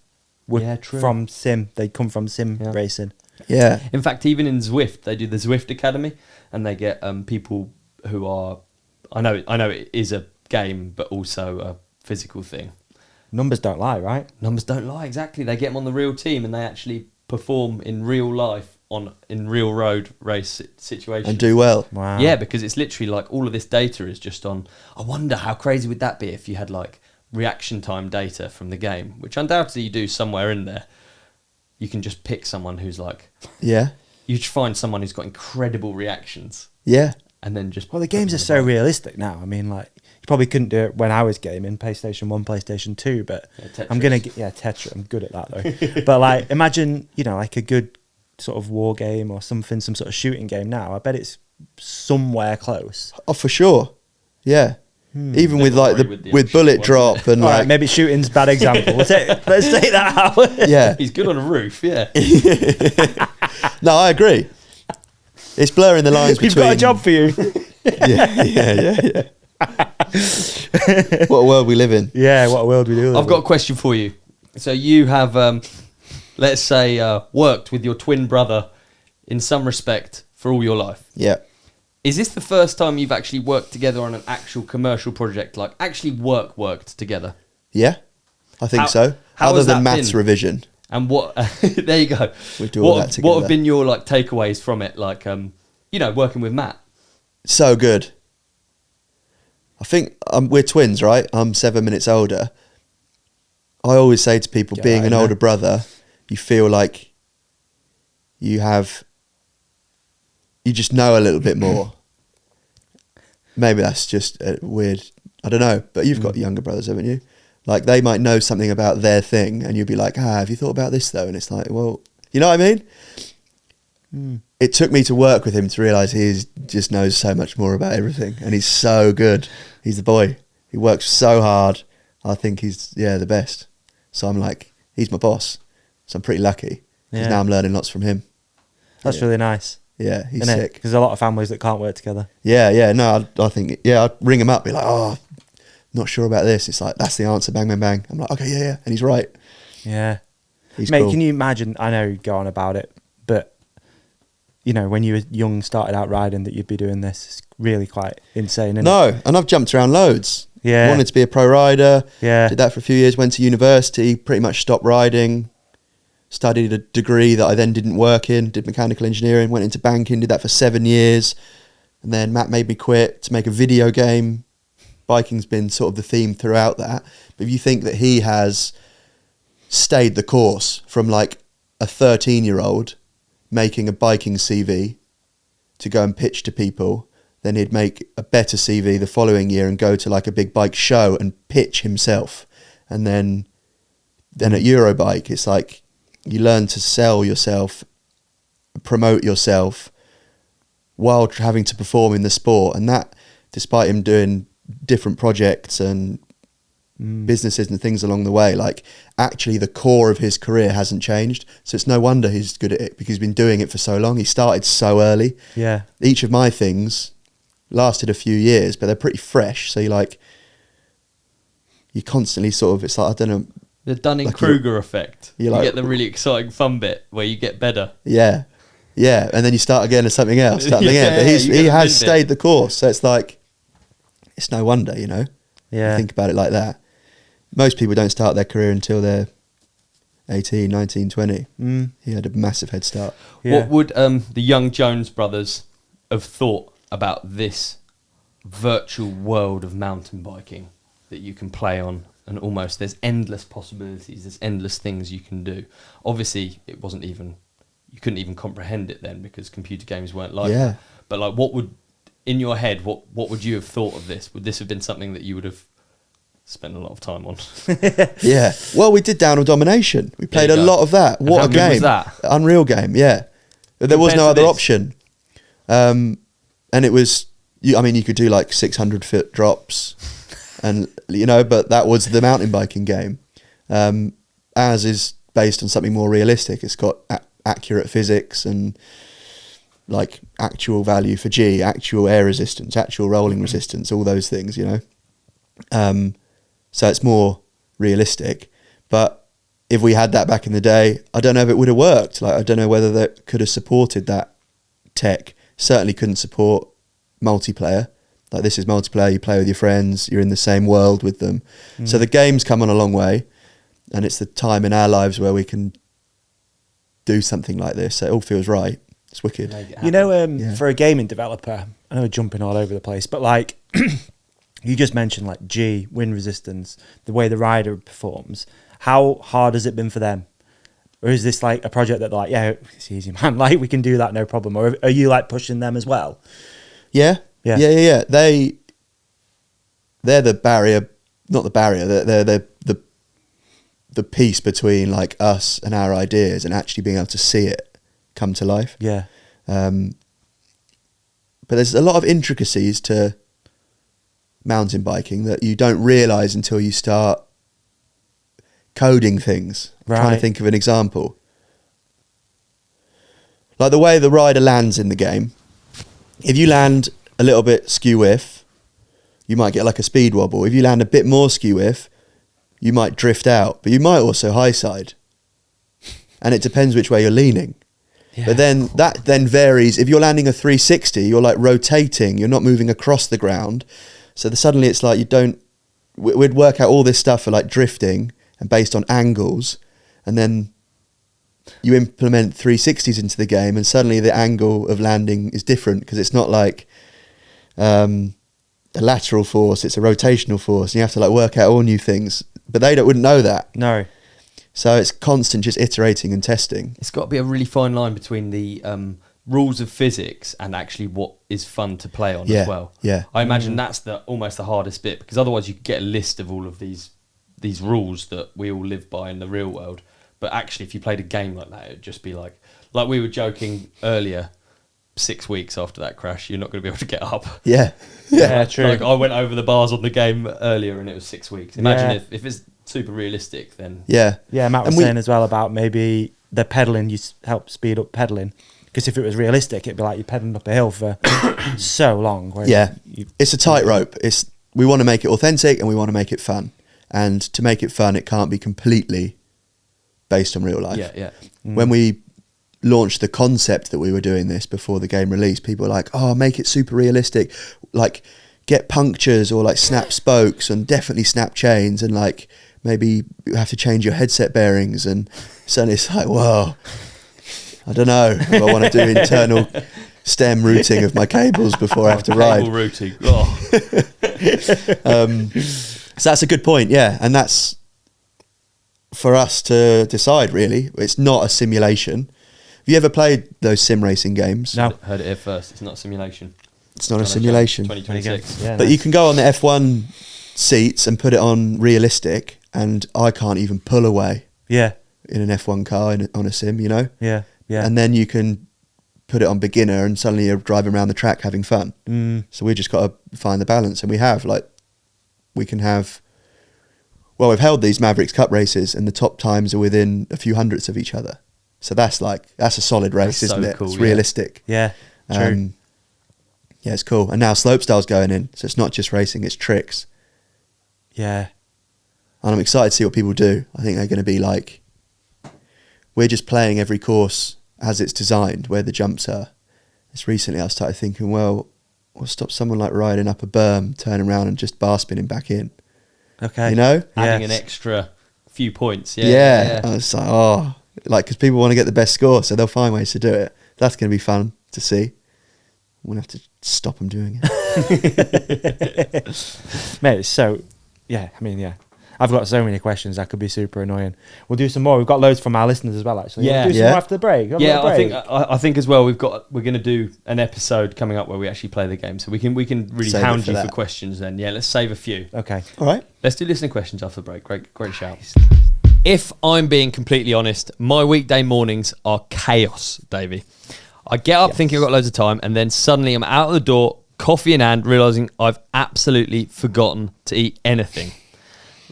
were Yeah, true. from sim. They'd come from sim racing. Yeah. In fact, even in Zwift, they do the Zwift Academy, and they get people who are. I know it is a game, but also a physical thing. Numbers don't lie, right? Numbers don't lie. Exactly. They get them on the real team, and they actually perform in real life in real road race situations And do well. Wow. Yeah, because it's literally like all of this data is just on. I wonder how crazy would that be if you had like reaction time data from the game, which undoubtedly you do somewhere in there. You can just pick someone who's like, Yeah. you just find someone who's got incredible reactions, Yeah. and then just. Well, the games are so realistic now. I mean, like, you probably couldn't do it when I was gaming, PlayStation 1, PlayStation 2, but Tetris. I'm going to get, Tetris, I'm good at that though. But like, imagine, like a good sort of war game or something, some sort of shooting game now. I bet it's somewhere close. Oh, for sure. Yeah. Even with like with bullet drop and All like right, maybe shooting's a bad example. Let's take that out. yeah. He's good on a roof, yeah. No, I agree. It's blurring the lines We've between. got a job for you. Yeah. What a world we live in. Yeah, what a world we do. I've got a question for you. So you have, let's say, worked with your twin brother in some respect for all your life. Yeah. Is this the first time you've actually worked together on an actual commercial project, like actually worked together? Yeah. I think so. how Other has than that maths been? revision. And what? There you go. We do all that What together. have been your like takeaways from it? Like, working with Matt. So good. I think we're twins, right? I'm 7 minutes older. I always say to people, Get being right an in older there. brother, you feel like you just know a little bit more. Maybe that's just weird. I don't know. But you've got younger brothers, haven't you? Like they might know something about their thing and you'll be like, have you thought about this though? And it's like, well, you know what I mean? It took me to work with him to realise he just knows so much more about everything. And he's so good. He's the boy. He works so hard. I think he's, the best. So I'm like, he's my boss. So I'm pretty lucky. Because now I'm learning lots from him. That's really nice. Yeah, he's Isn't it? sick. Because there's a lot of families that can't work together. Yeah. No, I think, I'd ring him up, be like, oh, not sure about this. It's like, that's the answer, bang, bang, bang. I'm like, okay, yeah. And he's right. Yeah. He's Mate, cool. can you imagine, I know you go on about it, but, when you were young, started out riding, that you'd be doing this? It's really quite insane, isn't it? No, and I've jumped around loads. Yeah. Wanted to be a pro rider. Yeah. Did that for a few years, went to university, pretty much stopped riding. Studied a degree that I then didn't work in, did mechanical engineering, went into banking, did that for 7 years. And then Matt made me quit to make a video game. Biking's been sort of the theme throughout that. But if you think that he has stayed the course from like a 13-year-old making a biking CV to go and pitch to people, then he'd make a better CV the following year and go to like a big bike show and pitch himself. And then at Eurobike, it's like you learn to sell yourself, promote yourself while having to perform in the sport. And that, despite him doing different projects and businesses and things along the way, like actually the core of his career hasn't changed. So it's no wonder he's good at it because he's been doing it for so long. He started so early. Yeah. Each of my things lasted a few years, but they're pretty fresh. So you constantly sort of, it's like, I don't know. The Dunning-Kruger effect. you're You like- get the really exciting fun bit where you get better. Yeah. And then you start again as something else. But You he get has a stayed the course. So it's like, it's no wonder, Yeah. You think about it like that. Most people don't start their career until they're 18, 19, 20. He had a massive head start. Yeah. What would the young Jones brothers have thought about this virtual world of mountain biking that you can play on, and almost there's endless possibilities, there's endless things you can do? Obviously, you couldn't even comprehend it then because computer games weren't like that. But like, what would, in your head, what would you have thought of this? Would this have been something that you would have spent a lot of time on? Yeah. Well, we did Downhill Domination. We played a lot of that. And what how a good game. was that? Unreal game, yeah. There was Compared no to other this? option. And it was, you could do like 600-foot drops and, but that was the mountain biking game. Ours is based on something more realistic. It's got accurate physics and like actual value for G, actual air resistance, actual rolling resistance, all those things, So it's more realistic. But if we had that back in the day, I don't know if it would have worked. Like, I don't know whether that could have supported that tech. Certainly couldn't support multiplayer. Like, this is multiplayer, you play with your friends, you're in the same world with them. So the game's come on a long way, and it's the time in our lives where we can do something like this. So it all feels right. It's wicked. For a gaming developer, I know we're jumping all over the place, but like you just mentioned like G, wind resistance, the way the rider performs. How hard has it been for them? Or is this like a project that they're like, yeah, it's easy, man, like we can do that, no problem? Or are you like pushing them as well? Yeah. They're the barrier, not the barrier, they're the piece between like us and our ideas and actually being able to see it come to life. Yeah. But there's a lot of intricacies to mountain biking that you don't realise until you start coding things. I'm trying to think of an example. Like the way the rider lands in the game. If you land a little bit skew whiff, you might get like a speed wobble. If you land a bit more skew whiff, you might drift out, but you might also high side. And it depends which way you're leaning. Yeah. But then that then varies. If you're landing a 360, you're like rotating, you're not moving across the ground. So suddenly it's like we'd work out all this stuff for like drifting and based on angles, and then you implement 360s into the game and suddenly the angle of landing is different because it's not like a lateral force, it's a rotational force, and you have to like work out all new things, but they wouldn't know that. No. So it's constant just iterating and testing. It's got to be a really fine line between the rules of physics and actually what is fun to play on as well. Yeah. I imagine that's almost the hardest bit, because otherwise you get a list of all of these rules that we all live by in the real world. But actually, if you played a game like that, it'd just be like we were joking earlier, 6 weeks after that crash, you're not going to be able to get up. Yeah, true. Like I went over the bars on the game earlier and it was 6 weeks. Imagine if it's super realistic, then... Yeah, Matt was saying as well about maybe the pedalling, you help speed up pedalling. Because if it was realistic, it'd be like you're pedaling up a hill for so long. It's a tightrope. We want to make it authentic and we want to make it fun. And to make it fun, it can't be completely based on real life. Yeah. When we launched the concept that we were doing this before the game release, people were like, oh, make it super realistic. Like, get punctures or like snap spokes and definitely snap chains, and like maybe you have to change your headset bearings. And suddenly it's like, whoa, I don't know if I want to do internal stem routing of my cables before I have to ride. Cable routing. Oh. So that's a good point, yeah. And that's for us to decide, really. It's not a simulation. Have you ever played those sim racing games? No. Heard it here first. It's not a simulation. It's not a simulation. 2026. Yeah, but you can go on the F1 seats and put it on realistic, and I can't even pull away. Yeah. In an F1 car on a sim, Yeah. And then you can put it on beginner, and suddenly you're driving around the track having fun. So we just got to find the balance, and we've held these Mavrix Cup races, and the top times are within a few hundredths of each other. So that's a solid race, That's isn't so it? cool, It's yeah. realistic. Yeah, true. Yeah, it's cool. And now Slopestyle's going in, so it's not just racing, it's tricks. Yeah. And I'm excited to see what people do. I think they're going to be like, we're just playing every course as it's designed, where the jumps are. Just recently I started thinking, well, we'll stop someone like riding up a berm, turning around and just bar spinning back in. Okay. You know? Adding an extra few points. Yeah. I was like, oh, like, because people want to get the best score, so they'll find ways to do it. That's going to be fun to see. We'll have to stop them doing it. Mate, so, yeah, I mean, yeah. I've got so many questions that could be super annoying. We'll do some more. We've got loads from our listeners as well, actually. Yeah. We'll do some more after the break. I think as well. We're going to do an episode coming up where we actually play the game, so we can really Save hound it for you that. for questions. Then, yeah, let's save a few. Okay. All right. Let's do listener questions after the break. Great shout. If I'm being completely honest, my weekday mornings are chaos, Davey. I get up thinking I've got loads of time, and then suddenly I'm out of the door, coffee in hand, realising I've absolutely forgotten to eat anything.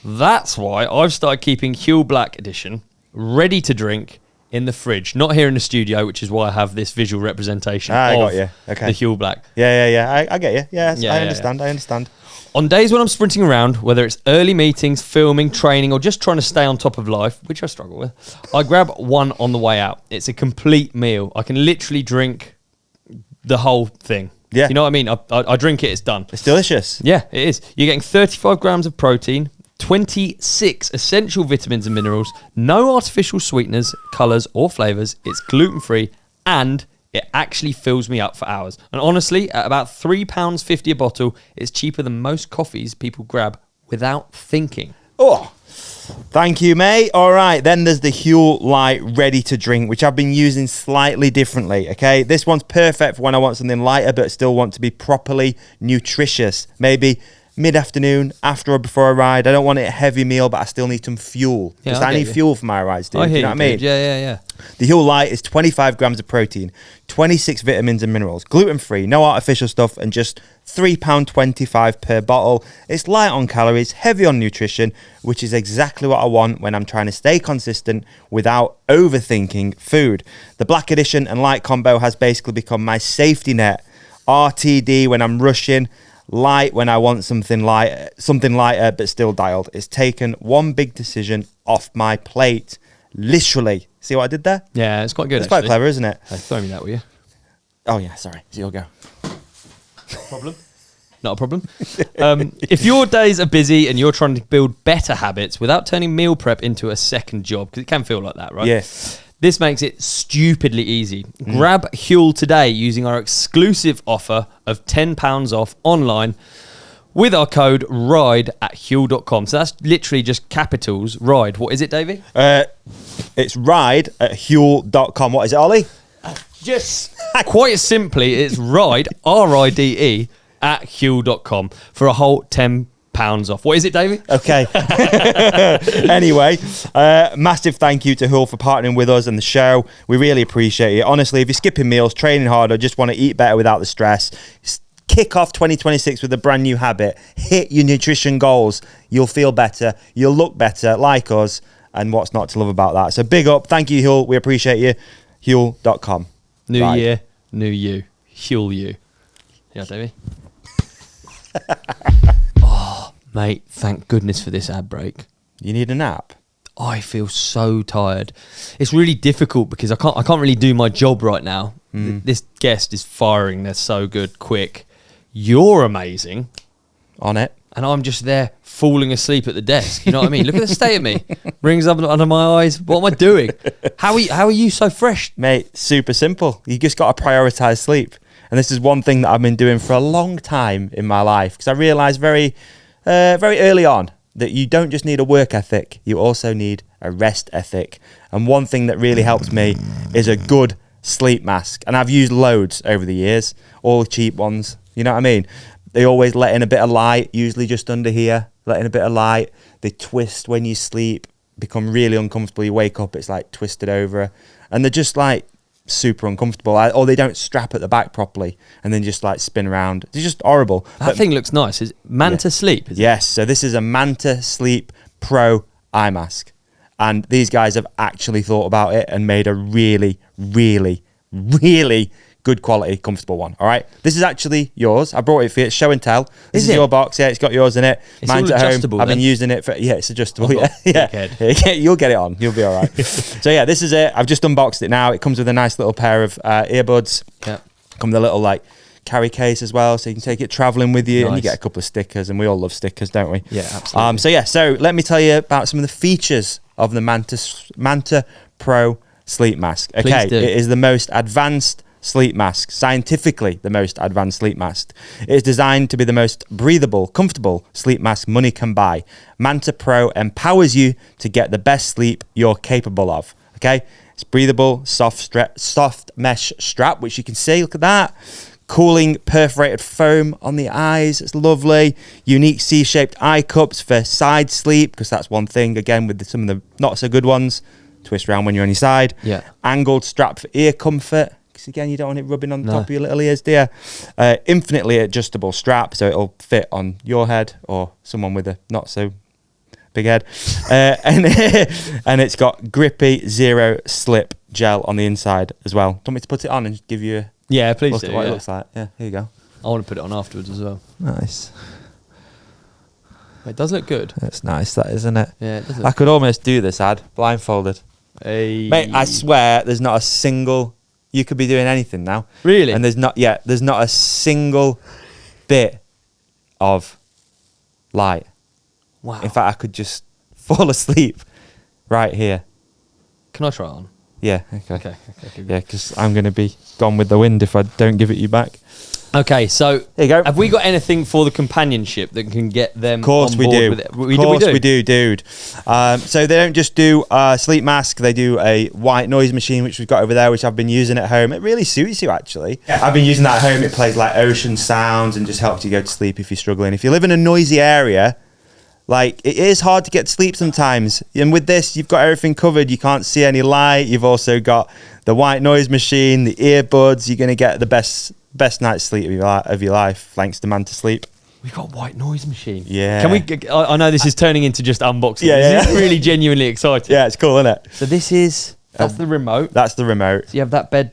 That's why I've started keeping Huel Black Edition ready to drink in the fridge. Not here in the studio, which is why I have this visual representation I of got you. Okay. the Huel Black. Yeah. I get you. Yes, I understand. On days when I'm sprinting around, whether it's early meetings, filming, training, or just trying to stay on top of life, which I struggle with, I grab one on the way out. It's a complete meal. I can literally drink the whole thing. Yeah. You know what I mean? I drink it, it's done. It's delicious. Yeah, it is. You're getting 35 grams of protein, 26 essential vitamins and minerals, no artificial sweeteners, colours or flavours. It's gluten-free and it actually fills me up for hours. And honestly, at about £3.50 a bottle, it's cheaper than most coffees people grab without thinking. Oh, thank you, mate. All right, then there's the Huel Light Ready to Drink, which I've been using slightly differently, okay? This one's perfect for when I want something lighter but still want to be properly nutritious. Maybe mid-afternoon, after or before a ride. I don't want it a heavy meal, but I still need some fuel. Yeah, Because I need fuel for my rides, dude. I hear you know what I mean? dude. Yeah. The Huel Light is 25 grams of protein, 26 vitamins and minerals, gluten-free, no artificial stuff, and just £3.25 per bottle. It's light on calories, heavy on nutrition, which is exactly what I want when I'm trying to stay consistent without overthinking food. The Black Edition and Light combo has basically become my safety net. RTD when I'm rushing, light when I want something lighter but still dialed. It's taken one big decision off my plate. Literally. See what I did there? Yeah, it's quite good. It's quite clever, isn't it? Hey, throw me that, will you? Oh yeah, sorry. It's your go. Problem? Not a problem. If your days are busy and you're trying to build better habits without turning meal prep into a second job, because it can feel like that, right? Yes. This makes it stupidly easy. Grab Huel today using our exclusive offer of £10 off online with our code RIDE at Huel.com. So that's literally just capitals, RIDE. What is it, Davey? It's ride at Huel.com. What is it, Ollie? Just quite simply, it's RIDE, RIDE, at Huel.com for a whole £10 off. What is it, Davey? Okay. Anyway, massive thank you to Huel for partnering with us and the show. We really appreciate it. Honestly, if you're skipping meals, training hard, or just want to eat better without the stress, kick off 2026 with a brand new habit. Hit your nutrition goals. You'll feel better. You'll look better, like us. And what's not to love about that? So big up. Thank you, Huel. We appreciate you. Huel.com. New year, new you. Huel you. Yeah, Davey? Oh, mate, thank goodness for this ad break. You need a nap? I feel so tired. It's really difficult because I can't really do my job right now. This guest is firing. They're so good, quick. You're amazing. On it. And I'm just there falling asleep at the desk. You know what I mean? Look at the state of me. Rings up under my eyes. What am I doing? How are you so fresh? Mate, super simple. You just got to prioritize sleep. And this is one thing that I've been doing for a long time in my life, because I realized very early on that you don't just need a work ethic, you also need a rest ethic. And one thing that really helps me is a good sleep mask. And I've used loads over the years, all cheap ones. You know what I mean? They always let in a bit of light, usually just under here, let in a bit of light. They twist when you sleep, become really uncomfortable. You wake up, it's like twisted over. And they're just like super uncomfortable. Or they don't strap at the back properly and then just like spin around. It's just horrible. That thing looks nice. Is Manta Sleep? Is yes. So this is a Manta Sleep Pro eye mask. And these guys have actually thought about it and made a really, really, really good quality, comfortable one. All right. This is actually yours. I brought it for you. It's show and tell. This is your box. Yeah, it's got yours in it. It's Mine's all at home. adjustable, I've been then? using it for, yeah, it's adjustable. Oh, Yeah. You'll get it on. You'll be all right. So yeah, this is it. I've just unboxed it now. It comes with a nice little pair of earbuds. Yeah. Come with a little like carry case as well, so you can take it traveling with you, and you Nice. get a couple of stickers, and we all love stickers, don't we? Yeah, absolutely. So let me tell you about some of the features of the Manta Pro sleep mask. Okay, Please do. it is the most advanced sleep mask, scientifically the most advanced sleep mask. It is designed to be the most breathable, comfortable sleep mask money can buy. Manta Pro empowers you to get the best sleep you're capable of. Okay, it's breathable, soft mesh strap, which you can see. Look at that. Cooling perforated foam on the eyes. It's lovely. Unique C-shaped eye cups for side sleep, because that's one thing, again, with some of the not so good ones. Twist around when you're on your side. Yeah. Angled strap for ear comfort, because again, you don't want it rubbing on the top of your little ears, do you? Infinitely adjustable strap, so it'll fit on your head or someone with a not so big head. And it's got grippy zero slip gel on the inside as well. Do you want me to put it on and give you a Yeah, please look do. at what Yeah. it looks like? Yeah, here you go. I want to put it on afterwards as well. Nice. It does look good. That's nice, that, isn't it? Yeah, it does I look could almost do this ad blindfolded. Hey. Mate, I swear there's not a single... You could be doing anything now. Really? And there's not a single bit of light. Wow. In fact, I could just fall asleep right here. Can I try it on? Yeah, okay. Okay. Yeah, because I'm going to be gone with the wind if I don't give it you back. Okay, so There you go. have we got anything for the companionship that can get them Of course on we board do. with it? Of course we do, dude. So they don't just do a sleep mask. They do a white noise machine, which we've got over there, which I've been using at home. It really suits you, actually. Yeah. I've been using that at home. It plays like ocean sounds and just helps you go to sleep if you're struggling. If you live in a noisy area, like, it is hard to get to sleep sometimes. And with this, you've got everything covered. You can't see any light. You've also got the white noise machine, the earbuds. You're going to get the best night's sleep of your life, thanks to Manta Sleep. We've got a white noise machine. Yeah. Can we? I know this is turning into just unboxing. Yeah, This is really genuinely exciting. Yeah, it's cool, isn't it? So this is that's the remote. That's the remote. So you have that bed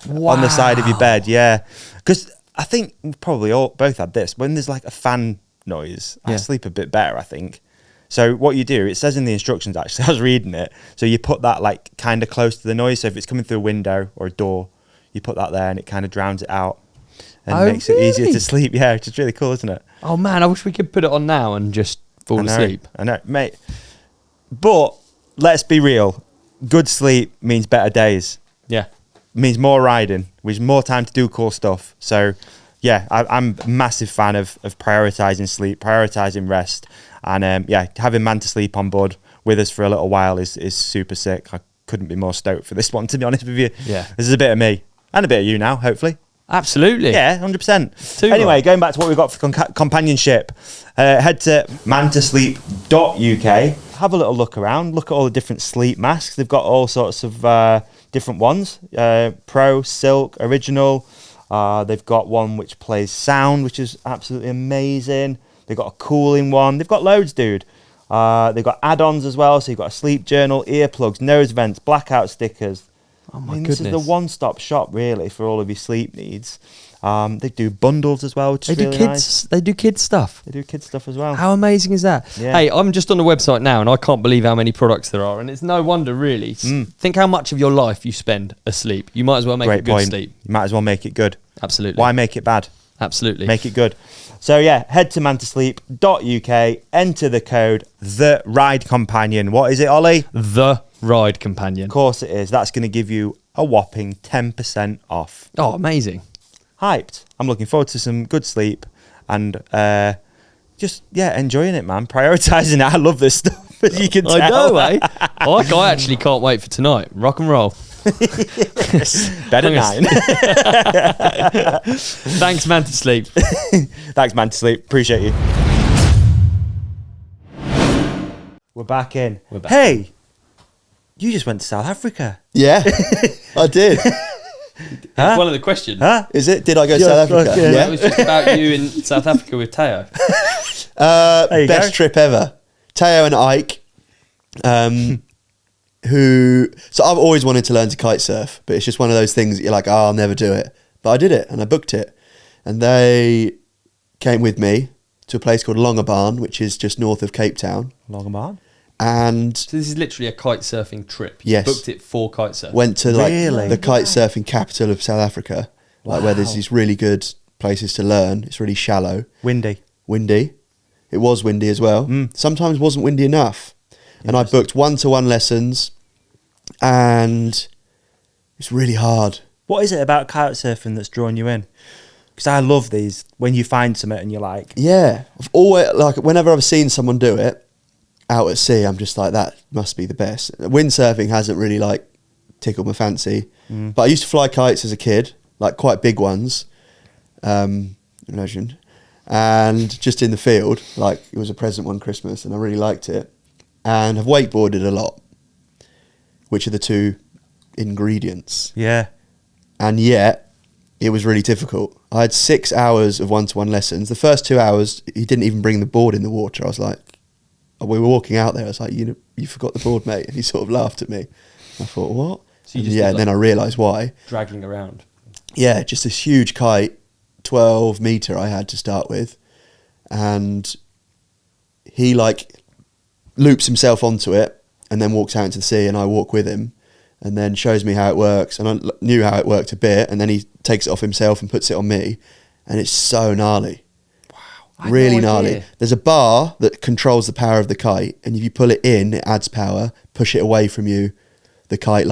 On the side of your bed, yeah. Because I think we probably both had this. When there's like a fan noise, I Yeah. sleep a bit better, I think. So what you do, it says in the instructions, actually, I was reading it. So you put that like kind of close to the noise. So if it's coming through a window or a door, you put that there and it kind of drowns it out and Oh, makes it easier really? to sleep. Yeah, which is really cool, isn't it? Oh man, I wish we could put it on now and just fall I know, asleep. I know, mate. But let's be real. Good sleep means better days. Yeah. Means more riding, which more time to do cool stuff. So, yeah, I'm a massive fan of prioritizing sleep, prioritizing rest, and yeah, having Manta Sleep on board with us for a little while is super sick. I couldn't be more stoked for this one, to be honest with you. Yeah. This is a bit of me and a bit of you now, hopefully. Absolutely. Yeah, 100%. Too Anyway, right. going back to what we've got for companionship, head to mantasleep.uk. Have a little look around. Look at all the different sleep masks. They've got all sorts of different ones. Pro, Silk, Original. They've got one which plays sound, which is absolutely amazing. They've got a cooling one. They've got loads, dude. They've got add-ons as well. So you've got a sleep journal, earplugs, nose vents, blackout stickers. Oh my This is the goodness. one-stop shop, really, for all of your sleep needs. They do bundles as well, which They is do really kids. nice. They do kids stuff. They do kids stuff as well. How amazing is that? Yeah. Hey, I'm just on the website now, and I can't believe how many products there are. And it's no wonder, really. Think how much of your life you spend asleep. You might as well make Great it good point. sleep. You might as well make it good. Absolutely. Why make it bad? Absolutely. Make it good. So yeah, head to mantasleep.uk, enter the code The Ride Companion. What is it, Ollie? The Ride Companion. Of course it is. That's going to give you a whopping 10% off. Oh, amazing. Hyped. I'm looking forward to some good sleep and just, yeah, enjoying it, man. Prioritizing it. I love this stuff, as you can tell. I know, eh? I actually can't wait for tonight. Rock and roll. Bed at 9. Thanks, Manta Sleep. Thanks, man, to sleep. Appreciate you. We're back in. We're back. Hey, you just went to South Africa. Yeah, I did. Huh? One of the questions. Huh? Is it? Did I go to Yeah, South Africa? fucking- It was just about you in South Africa with Teo. There you Best go. trip ever. Teo and Ike, who... So I've always wanted to learn to kite surf, but it's just one of those things that you're like, oh, I'll never do it. But I did it, and I booked it. And they came with me to a place called Longabarn, which is just north of Cape Town. Longabarn. And So this is literally a kite surfing trip. You Yes. booked it for kite surfing. went to like Really? the kite surfing capital of South Africa, like where there's Wow. these really good places to learn. It's really shallow. Windy. It was windy as well. Sometimes wasn't windy enough. And I booked 1-to-1 lessons, and it's really hard. What is it about kite surfing that's drawn you in? Because I love these, when you find something and you're like... Yeah. I've always, like, whenever I've seen someone do it out at sea, I'm just like, that must be the best. Windsurfing hasn't really, like, tickled my fancy. But I used to fly kites as a kid, like quite big ones. Legend. And just in the field, like, it was a present one Christmas, and I really liked it. And have wakeboarded a lot, which are the two ingredients. Yeah. And yet, it was really difficult. I had 6 hours of 1-to-1 lessons. The first 2 hours, he didn't even bring the board in the water. I was like, we were walking out there. I was like, you forgot the board, mate. And he sort of laughed at me. I thought, what? So you just and then I realised why. Dragging around. Yeah, just this huge kite, 12 metre I had to start with. And he, like, loops himself onto it and then walks out into the sea, and I walk with him and then shows me how it works. And I knew how it worked a bit, and then he takes it off himself and puts it on me, and it's so gnarly. Wow. Really gnarly. There's a bar that controls the power of the kite, and if you pull it in, it adds power. Push it away from you, the kite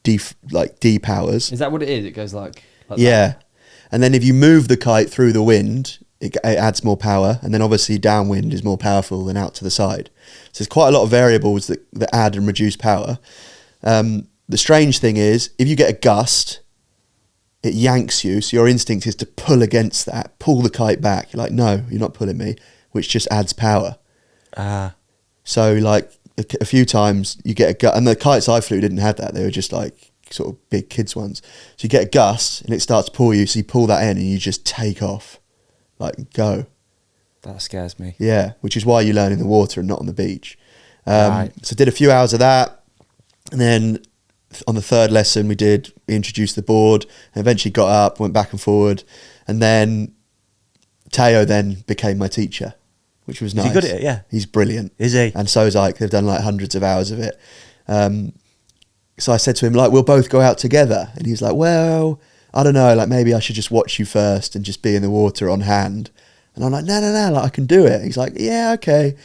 depowers. Is that what it is? It goes like yeah. that? And then if you move the kite through the wind, it adds more power, and then obviously downwind is more powerful than out to the side. So there's quite a lot of variables that add and reduce power. The strange thing is, if you get a gust, it yanks you, so your instinct is to pull against that, pull the kite back. You're like, no, you're not pulling me, which just adds power. So like a few times you get a gust, and the kites I flew didn't have that. They were just like sort of big kids ones. So you get a gust and it starts to pull you, so you pull that in and you just take off, like go. That scares me. Yeah, which is why you learn in the water and not on the beach. Right. So did a few hours of that, and then on the third lesson we introduced the board, and eventually got up, went back and forward, and then Teo then became my teacher, which was nice. Is he good at it? Yeah. He's brilliant. Is he? And so is Ike. They've done like hundreds of hours of it. So I said to him, like, we'll both go out together. And he was like, well, I don't know, like maybe I should just watch you first and just be in the water on hand. And I'm like, no, like I can do it. He's like, yeah, okay.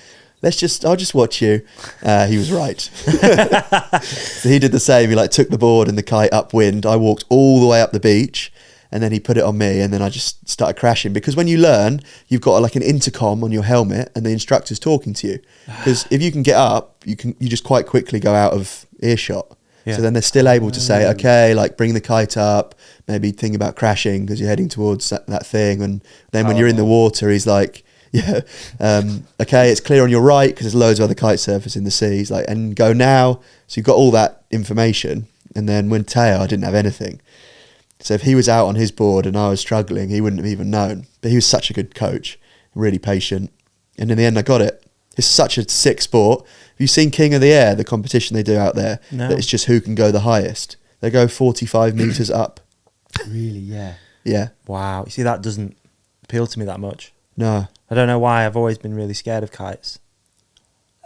I'll just watch you. He was right. So he did the same. He like took the board and the kite upwind. I walked all the way up the beach, and then he put it on me, and then I just started crashing. Because when you learn, you've got like an intercom on your helmet, and the instructor's talking to you. Because if you can get up, you just quite quickly go out of earshot. Yeah. So then they're still able to say, okay, like bring the kite up, maybe think about crashing because you're heading towards that thing. And then when you're in the water, he's like, yeah, okay, it's clear on your right because there's loads of other kite surfers in the sea. He's like, and go now. So you've got all that information. And then when Teo, I didn't have anything. So if he was out on his board and I was struggling, he wouldn't have even known. But he was such a good coach, really patient. And in the end, I got it. It's such a sick sport. Have you seen King of the Air, the competition they do out there? No. That it's just who can go the highest. They go 45 metres up. Really, yeah. Yeah. Wow. You see, that doesn't appeal to me that much. No. I don't know why. I've always been really scared of kites.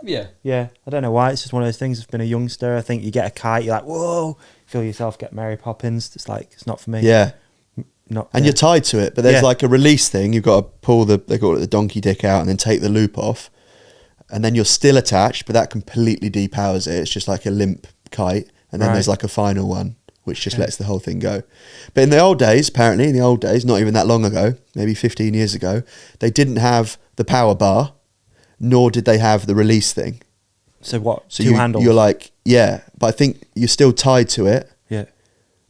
Yeah. Yeah. I don't know why. It's just one of those things. I've been a youngster. I think you get a kite, you're like, whoa, feel yourself get Mary Poppins. It's like, it's not for me. Yeah. And you're tied to it, but there's like a release thing. You've got to pull they call it the donkey dick out and then take the loop off. And then you're still attached, but that completely depowers it. It's just like a limp kite. And then there's like a final one, which just lets the whole thing go. But in the old days, apparently, not even that long ago, maybe 15 years ago, they didn't have the power bar, nor did they have the release thing. So what? So two handles? You're like, yeah, but I think you're still tied to it. Yeah.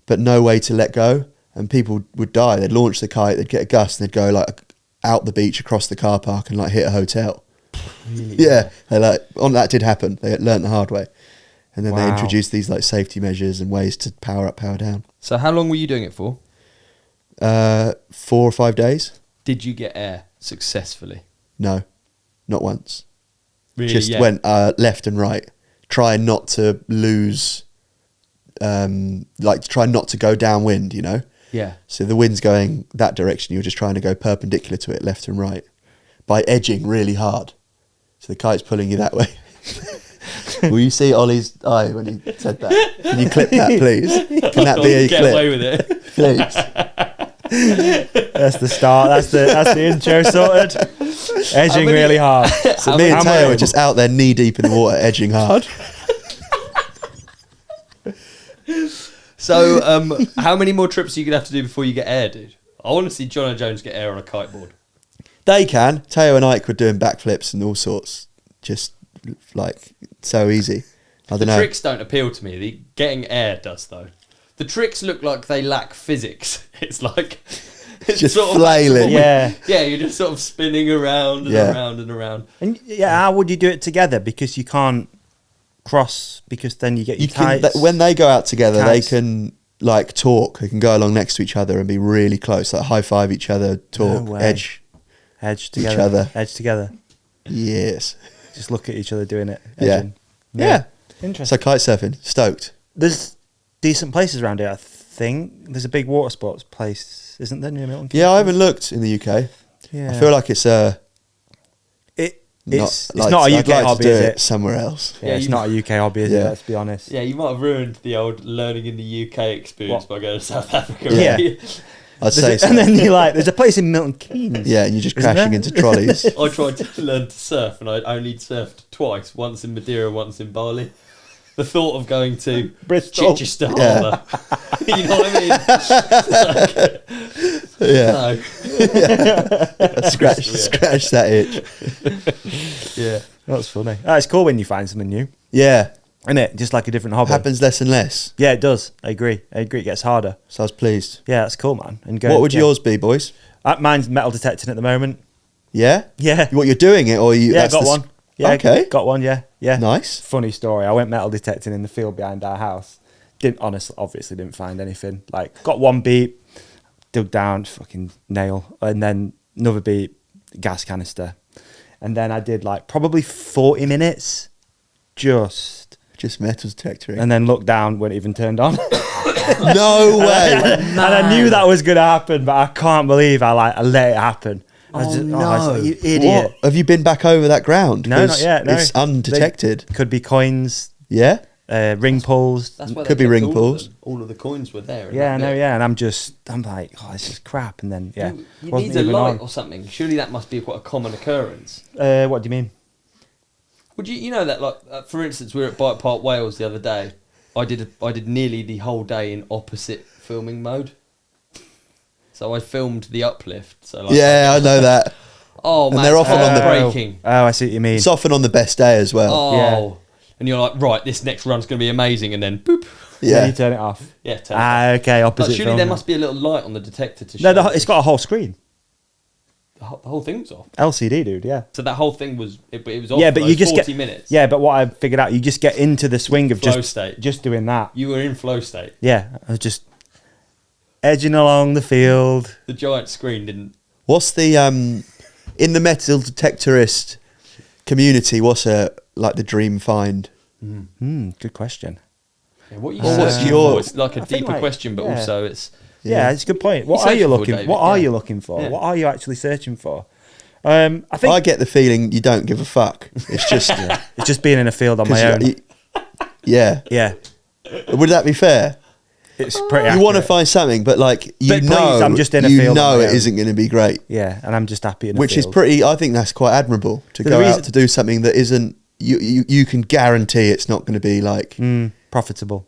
But no way to let go. And people would die. They'd launch the kite, they'd get a gust, and they'd go like out the beach across the car park and like hit a hotel. Really? Yeah. That did happen. They learned the hard way. And then they introduced these like safety measures and ways to power up, power down. So how long were you doing it for? 4 or 5 days. Did you get air successfully? No, not once. Really? Just went left and right. Try not to lose, try not to go downwind, you know? Yeah. So the wind's going that direction. You're just trying to go perpendicular to it, left and right, by edging really hard. So the kite's pulling you that way. Will you see Ollie's eye when he said that? Can you clip that, please? Can that be a Get clip? away with it. Please. That's the start. That's the intro sorted. Edging really hard. So me and Teo are just out there knee deep in the water, edging hard. So, how many more trips are you gonna have to do before you get air, dude? I want to see Jono Jones get air on a kiteboard. They can. Teo and Ike were doing backflips and all sorts. Just like so easy. I don't know. The tricks don't appeal to me. The getting air does though. The tricks look like they lack physics. It's like it's just sort flailing. Yeah. Yeah, you're just sort of spinning around and around and around. And how would you do it together? Because you can't cross. Because then you get your kites. When they go out together, Kites. they can like talk. They can go along next to each other and be really close, like high five each other, talk, No way. edge together. each other. Edge together. Yes. Just look at each other doing it. Yeah. Edging. Yeah. Interesting. So kite surfing, stoked. There's decent places around here, I think. There's a big water sports place, isn't there, near Milton Keynes? Yeah, I haven't looked in the UK. Yeah. I feel like it's It's not a UK hobby, is it? Somewhere else. Yeah, it's not a UK hobby, is it? Yeah. Let's be honest. Yeah, you might have ruined the old learning in the UK experience by going to South Africa. Yeah. Right? I'd say so. And then you're like, there's a place in Milton Keynes. Yeah, and you're just Isn't crashing there? into trolleys. I tried to learn to surf and I only surfed twice, once in Madeira, once in Bali. The thought of going to Bristol. Chichester Yeah. Harbour, you know what I mean? Yeah. No. Scratch that itch. Yeah. That's funny. It's cool when you find something new, Yeah. isn't it? Just like a different hobby. Happens less and less. Yeah, it does. I agree. It gets harder. So I was pleased. Yeah, that's cool, man. And What would yours be, boys? Mine's metal detecting at the moment. Yeah? Yeah. What, you're doing it or you... Yeah, that's got the one. Yeah, Okay. got one. Yeah, yeah. Nice. Funny story. I went metal detecting in the field behind our house. Obviously didn't find anything. Like, got one beep, dug down, fucking nail, and then another beep, gas canister, and then I did like probably 40 minutes, just metal detectoring. and then looked down, weren't even turned on. No way. And I knew that was gonna happen, but I can't believe I let it happen. I was Oh, I was no. like, you idiot. What? Have you been back over that ground? No, not 'Cause yet. No. It's undetected. Could be coins, Yeah? ring pulls. That's why Could they be kept ring all of pulls. them. All of the coins were there. in Yeah, that no, bit. yeah, and I'm like, oh, this is crap, and then yeah, You wasn't need a even light on. or something. Surely that must be quite a common occurrence. What do you mean? Would you know that, like, for instance, we were at Bike Park Wales the other day. I did nearly the whole day in opposite filming mode. So I filmed the uplift. So like, Yeah, I know that. oh And man, they're often on the- breaking. Oh, I see what you mean. It's often on the best day as well. Oh, Yeah. and you're like, right, this next run's going to be amazing, and then boop. Then Yeah. you turn it off. Yeah, turn it off. Okay, But opposite. surely film there now. must be a little light on the detector to show. No, it's got a whole screen. the whole thing's off. LCD, dude. Yeah. So that whole thing was it was off. Yeah, for but those you just 40 get minutes. Yeah, but what I figured out, you just get into the swing of Flow state. just doing that. You were in flow state. Yeah, I was just edging along the field. The giant screen didn't. What's the in the metal detectorist community? What's the dream find? Good question. Yeah, what are you Well, what's searching your- for? It's like a I think, deeper like, question, but yeah. also it's. Yeah, it's a good point. What You're are you searching for, looking? David, What are yeah. you looking for? Yeah. What are you actually searching for? I think I get the feeling you don't give a fuck. It's just it's just being in a field on 'cause my own. yeah. Yeah, Would that be fair? it's pretty. You want to accurate. find something, but like you But please, know, I'm just in a you field on know my it own. isn't going to be great. Yeah, and I'm just happy in a Which is field. pretty. I think that's quite admirable to The go reason- out to do something that isn't. You can guarantee it's not going to be like. profitable.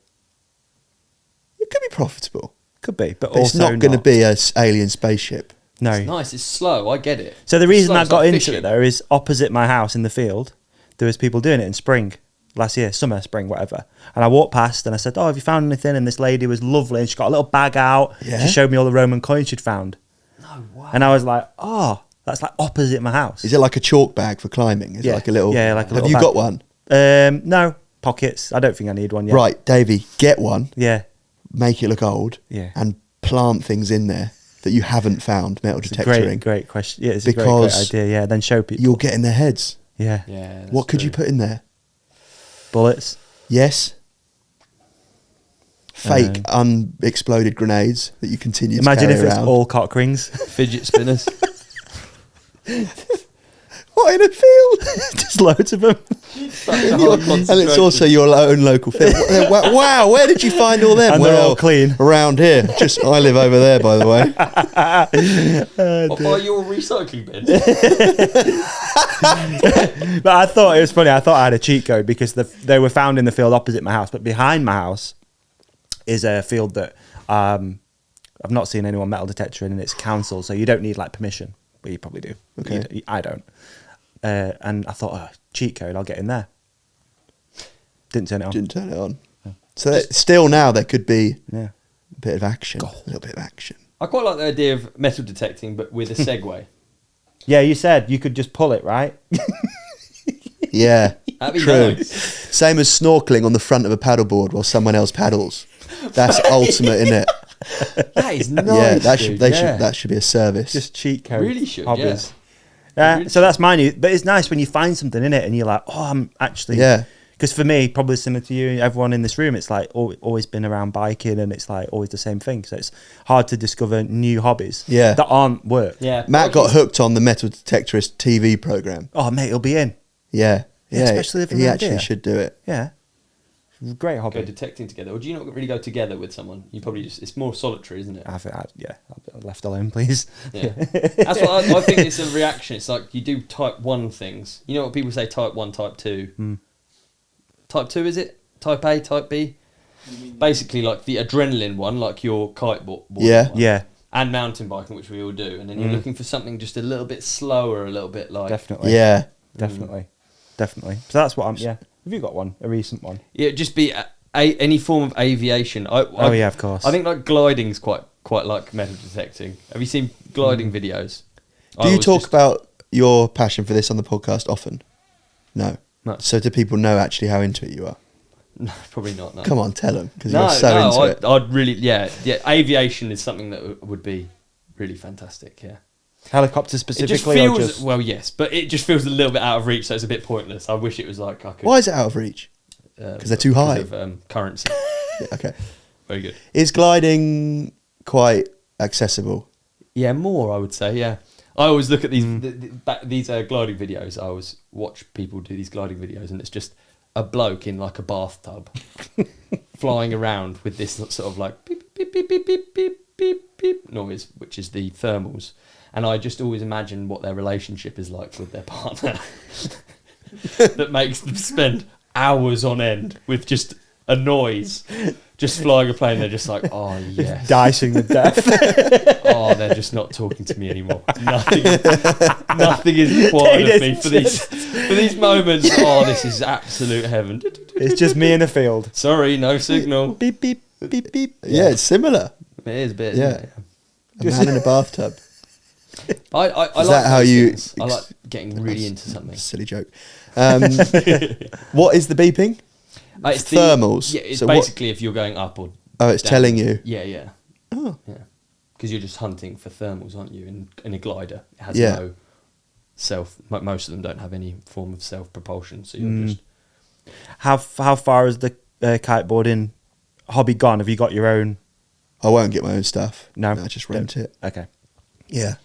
It could be profitable, Could be, but but it's also not going to be a alien spaceship. No. It's nice. It's slow. I get it. So the It's reason slow, I it's got like into fishing. it though is opposite my house in the field, there was people doing it in spring last year, summer, spring, whatever. And I walked past and I said, "Oh, have you found anything?" And this lady was lovely, and she got a little bag out. Yeah? She showed me all the Roman coins she'd found, No, wow. and I was like, "Oh, that's like opposite my house." Is it like a chalk bag for climbing? Is it Yeah. like a little? Yeah, like a Have little you bag. got one? No pockets. I don't think I need one yet. Right, Davey, get one. Yeah. Make it look old. Yeah. And plant things in there that you haven't found metal It's a detectoring. great question. Yeah, it's a great Because idea. Yeah, then show people. You'll get in their heads. Yeah. Yeah. that's What could you true. put in there? Bullets. Yes. Fake unexploded grenades that you continue Imagine to if carry it's around. all cock rings. Fidget spinners. What, in a field? Just loads of them. And it's also your own local field. Wow, where did you find all them? And they're all clean. Around here. Just I live over there, by the way. What by your recycling bin? But I thought it was funny. I thought I had a cheat code because they were found in the field opposite my house. But behind my house is a field that I've not seen anyone metal detector in, and it's council, so you don't need like permission. But you probably do. Okay. I don't. And I thought, oh, cheat code, I'll get in there. Didn't turn it on. So still now there could be Yeah. a bit of action. A little bit of action. I quite like the idea of metal detecting, but with a Segway. Yeah, you said you could just pull it, right? Yeah, That'd be true. nice. Same as snorkeling on the front of a paddleboard while someone else paddles. That's ultimate, isn't it? That is nice. Yeah, dude. that should be a service. Just cheat code. Really should, hobbies. yeah. Yeah, so that's mine. But it's nice when you find something in it and you're like, oh, I'm actually... Yeah. Because for me, probably similar to you, everyone in this room, it's like always been around biking, and it's like always the same thing. So it's hard to discover new hobbies that aren't work. Yeah. Matt got hooked on the Metal Detectorist TV program. Oh, mate, he'll be in. Yeah. especially if he you're actually there. should do it. Yeah. Great hobby. Go detecting together. Or do you not really go together with someone? You probably just... It's more solitary, isn't it? I'll be left alone, please. Yeah. That's what I think it's a reaction. It's like you do type 1 things. You know what people say, type 1, type 2? Type 2, is it? Type A, type B? Basically, like the adrenaline one, like your kiteboard Yeah. one, Yeah. and mountain biking, which we all do. And then you're looking for something just a little bit slower, a little bit like... Definitely. Yeah. Definitely. So that's what I'm... Yeah. Have you got one? A recent one? Yeah, just be any form of aviation. Oh, yeah, of course. I think like gliding's quite like metal detecting. Have you seen gliding videos? Do you talk about your passion for this on the podcast often? No. So do people know actually how into it you are? No, probably not. No. Come on, tell them, because you're so into it. I'd really, yeah. Aviation is something that would be really fantastic. Yeah. Helicopter specifically? It just feels, well, yes, but it just feels a little bit out of reach, so it's a bit pointless. I wish it was like I could. Why is it out of reach? Because they're too high. Because of currency. Yeah, okay. Very good. Is gliding quite accessible? Yeah, more I would say. Yeah, I always look at these these gliding videos. I always watch people do these gliding videos, and it's just a bloke in like a bathtub flying around with this sort of like beep beep beep beep beep beep beep beep noise, which is the thermals. And I just always imagine what their relationship is like with their partner that makes them spend hours on end with just a noise, just flying a plane. They're just like, oh, yes. Dicing the death. Oh, they're just not talking to me anymore. Nothing is required of me for these moments. Oh, this is absolute heaven. It's just me in a field. Sorry, no signal. Beep, beep, beep, beep. Yeah, it's similar. It is a bit. Yeah. A man in a bathtub. I Is like that how you... things. I like getting really into something. Silly joke. What is the beeping? It's thermals. Yeah, it's So basically if you're going up or Oh, it's down. telling you. Yeah. Oh. Yeah. Because you're just hunting for thermals, aren't you? In a glider, it has Yeah. no self. Most of them don't have any form of self propulsion, so you're just. How far has the kiteboarding hobby gone? Have you got your own? I won't get my own stuff. No, I just rent it. Okay. Yeah.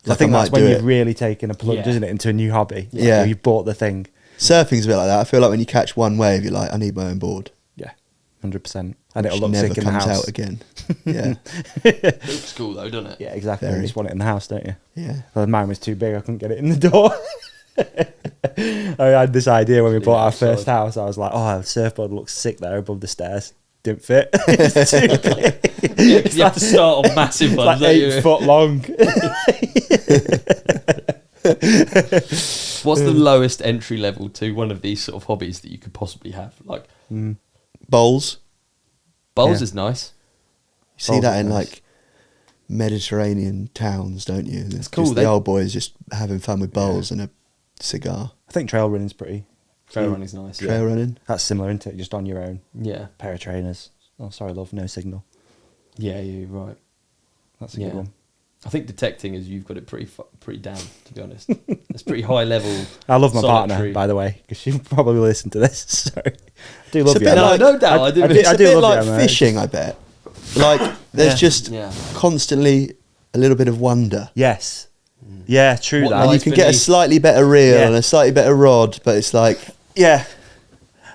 I think that's might when do you've it. really taken a plunge, Yeah. isn't it, into a new hobby? Yeah. You bought the thing. Surfing's a bit like that. I feel like when you catch one wave, you're like, I need my own board. Yeah, 100%. And it'll Which look never sick in the comes house. out again. Yeah. Looks cool though, doesn't it? Yeah, exactly. Very. You just want it in the house, don't you? Yeah. Well, mine was too big. I couldn't get it in the door. I had this idea when we bought our first house. I was like, oh, the surfboard looks sick there above the stairs. Didn't fit. It's too big. Yeah, 'cause you have to start on massive It's ones. like 8 foot long. What's the lowest entry level to one of these sort of hobbies that you could possibly have? Like Bowls. bowls Yeah. is nice. You see Bowls that is in nice. like Mediterranean towns, don't you? It's cool, just they- the old boys just having fun with bowls and a cigar. I think trail running's pretty. Trail running's nice. Trail running. That's similar, isn't it? Just on your own. Yeah. Pair of trainers. Oh, sorry, love. No signal. Yeah, you're right. That's a Yeah. good one. I think detecting is you've got it pretty down, to be honest. It's pretty high level. I love my partner, solitary. by the way, because she'll probably listen to this. So I do love It's a you. bit Emma. like- No doubt, I do. It's I a do bit love like it, Emma. fishing, I bet. Like, there's just Yeah. constantly a little bit of wonder. Yes. Yeah, true What that. And you lies can get a beneath. slightly better reel Yeah. and a slightly better rod, but it's like Yeah.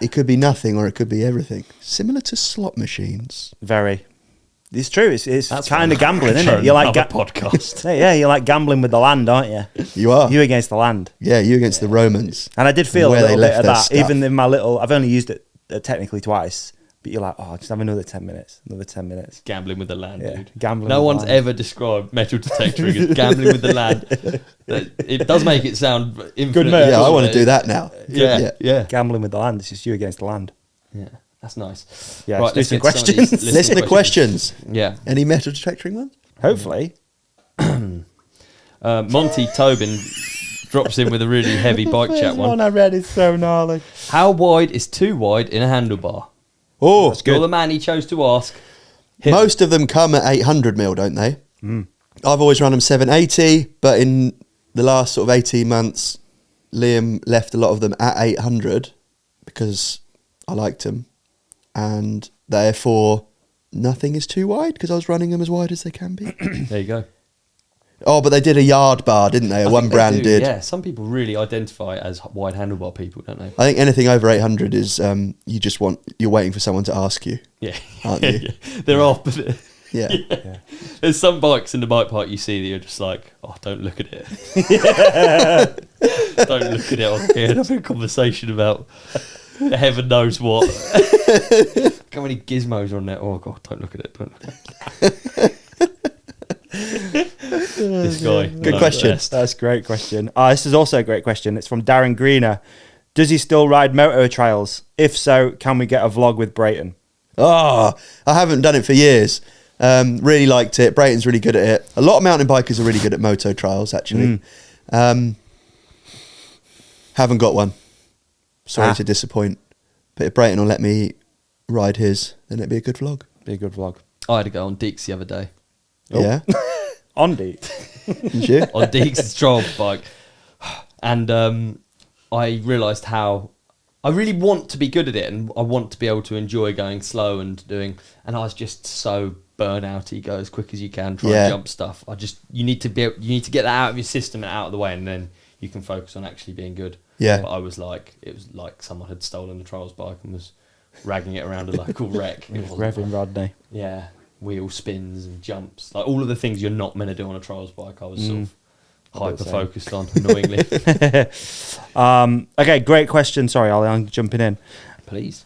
it could be nothing or it could be everything. Similar to slot machines. Very. It's true. It's That's kind of gambling, isn't for it? You're like another podcast. yeah, you're like gambling with the land, aren't you? You are. You against the land. Yeah, you against the Romans. And I did feel a Where they little bit left of their that, stuff. even in my little. I've only used it technically twice, but you're like, oh, just have another 10 minutes, another 10 minutes. Gambling with the land, Yeah, dude. gambling No with the one's land. ever described metal detectoring as gambling with the land. It does make it sound infinitely mate. Yeah, I cooler. want to do that now. Yeah. Gambling with the land. It's just you against the land. Yeah, that's nice. Yeah, right, let's do let's some get to some of these questions. Listen to questions. Yeah. Any metal detectoring ones? Hopefully. Monty Tobin drops in with a really heavy bike chat one. I read is so gnarly. How wide is too wide in a handlebar? Oh, You're the man he chose to ask. Hit me. most of them come at 800 mil, don't they? I've always run them 780, but in the last sort of 18 months, Liam left a lot of them at 800 because I liked them, and therefore nothing is too wide because I was running them as wide as they can be. There you go. Oh, but they did a yard bar, didn't they? I One think they brand do, did. Yeah, some people really identify as wide handlebar people, don't they? I think anything over 800 is you're waiting for someone to ask you. Yeah. Aren't you? They're off, but Yeah. there's some bikes in the bike park you see that you're just like, oh, don't look at it. Don't look at it on here. Having a conversation about heaven knows what. How many gizmos are on there? Oh, God, don't look at it. Don't look at it. This guy. Good question. That's a great question. This is also a great question. It's from Darren Greener. Does he still ride moto trials? If so, can we get a vlog with Brayton? Oh, I haven't done it for years. Really liked it. Brayton's really good at it. A lot of mountain bikers are really good at moto trials, actually. Haven't got one. Sorry to disappoint. But if Brayton will let me ride his, then it'd be a good vlog. Be a good vlog. I had to go on Deeks the other day. Oh. Yeah? On deep. Did you? On Deeks' trial bike. And I realised how I really want to be good at it, and I want to be able to enjoy going slow and doing. And I was just so burnouty. Go as quick as you can, try and jump stuff. You need to get that out of your system and out of the way, and then you can focus on actually being good. Yeah. But it was like someone had stolen the trials bike and was ragging it around a local wreck. It was Reverend Rodney. yeah, wheel spins and jumps, like all of the things you're not meant to do on a trials bike. I was sort of hyper focused on, annoyingly. Okay, great question. Sorry, Ollie, I'm jumping in. Please.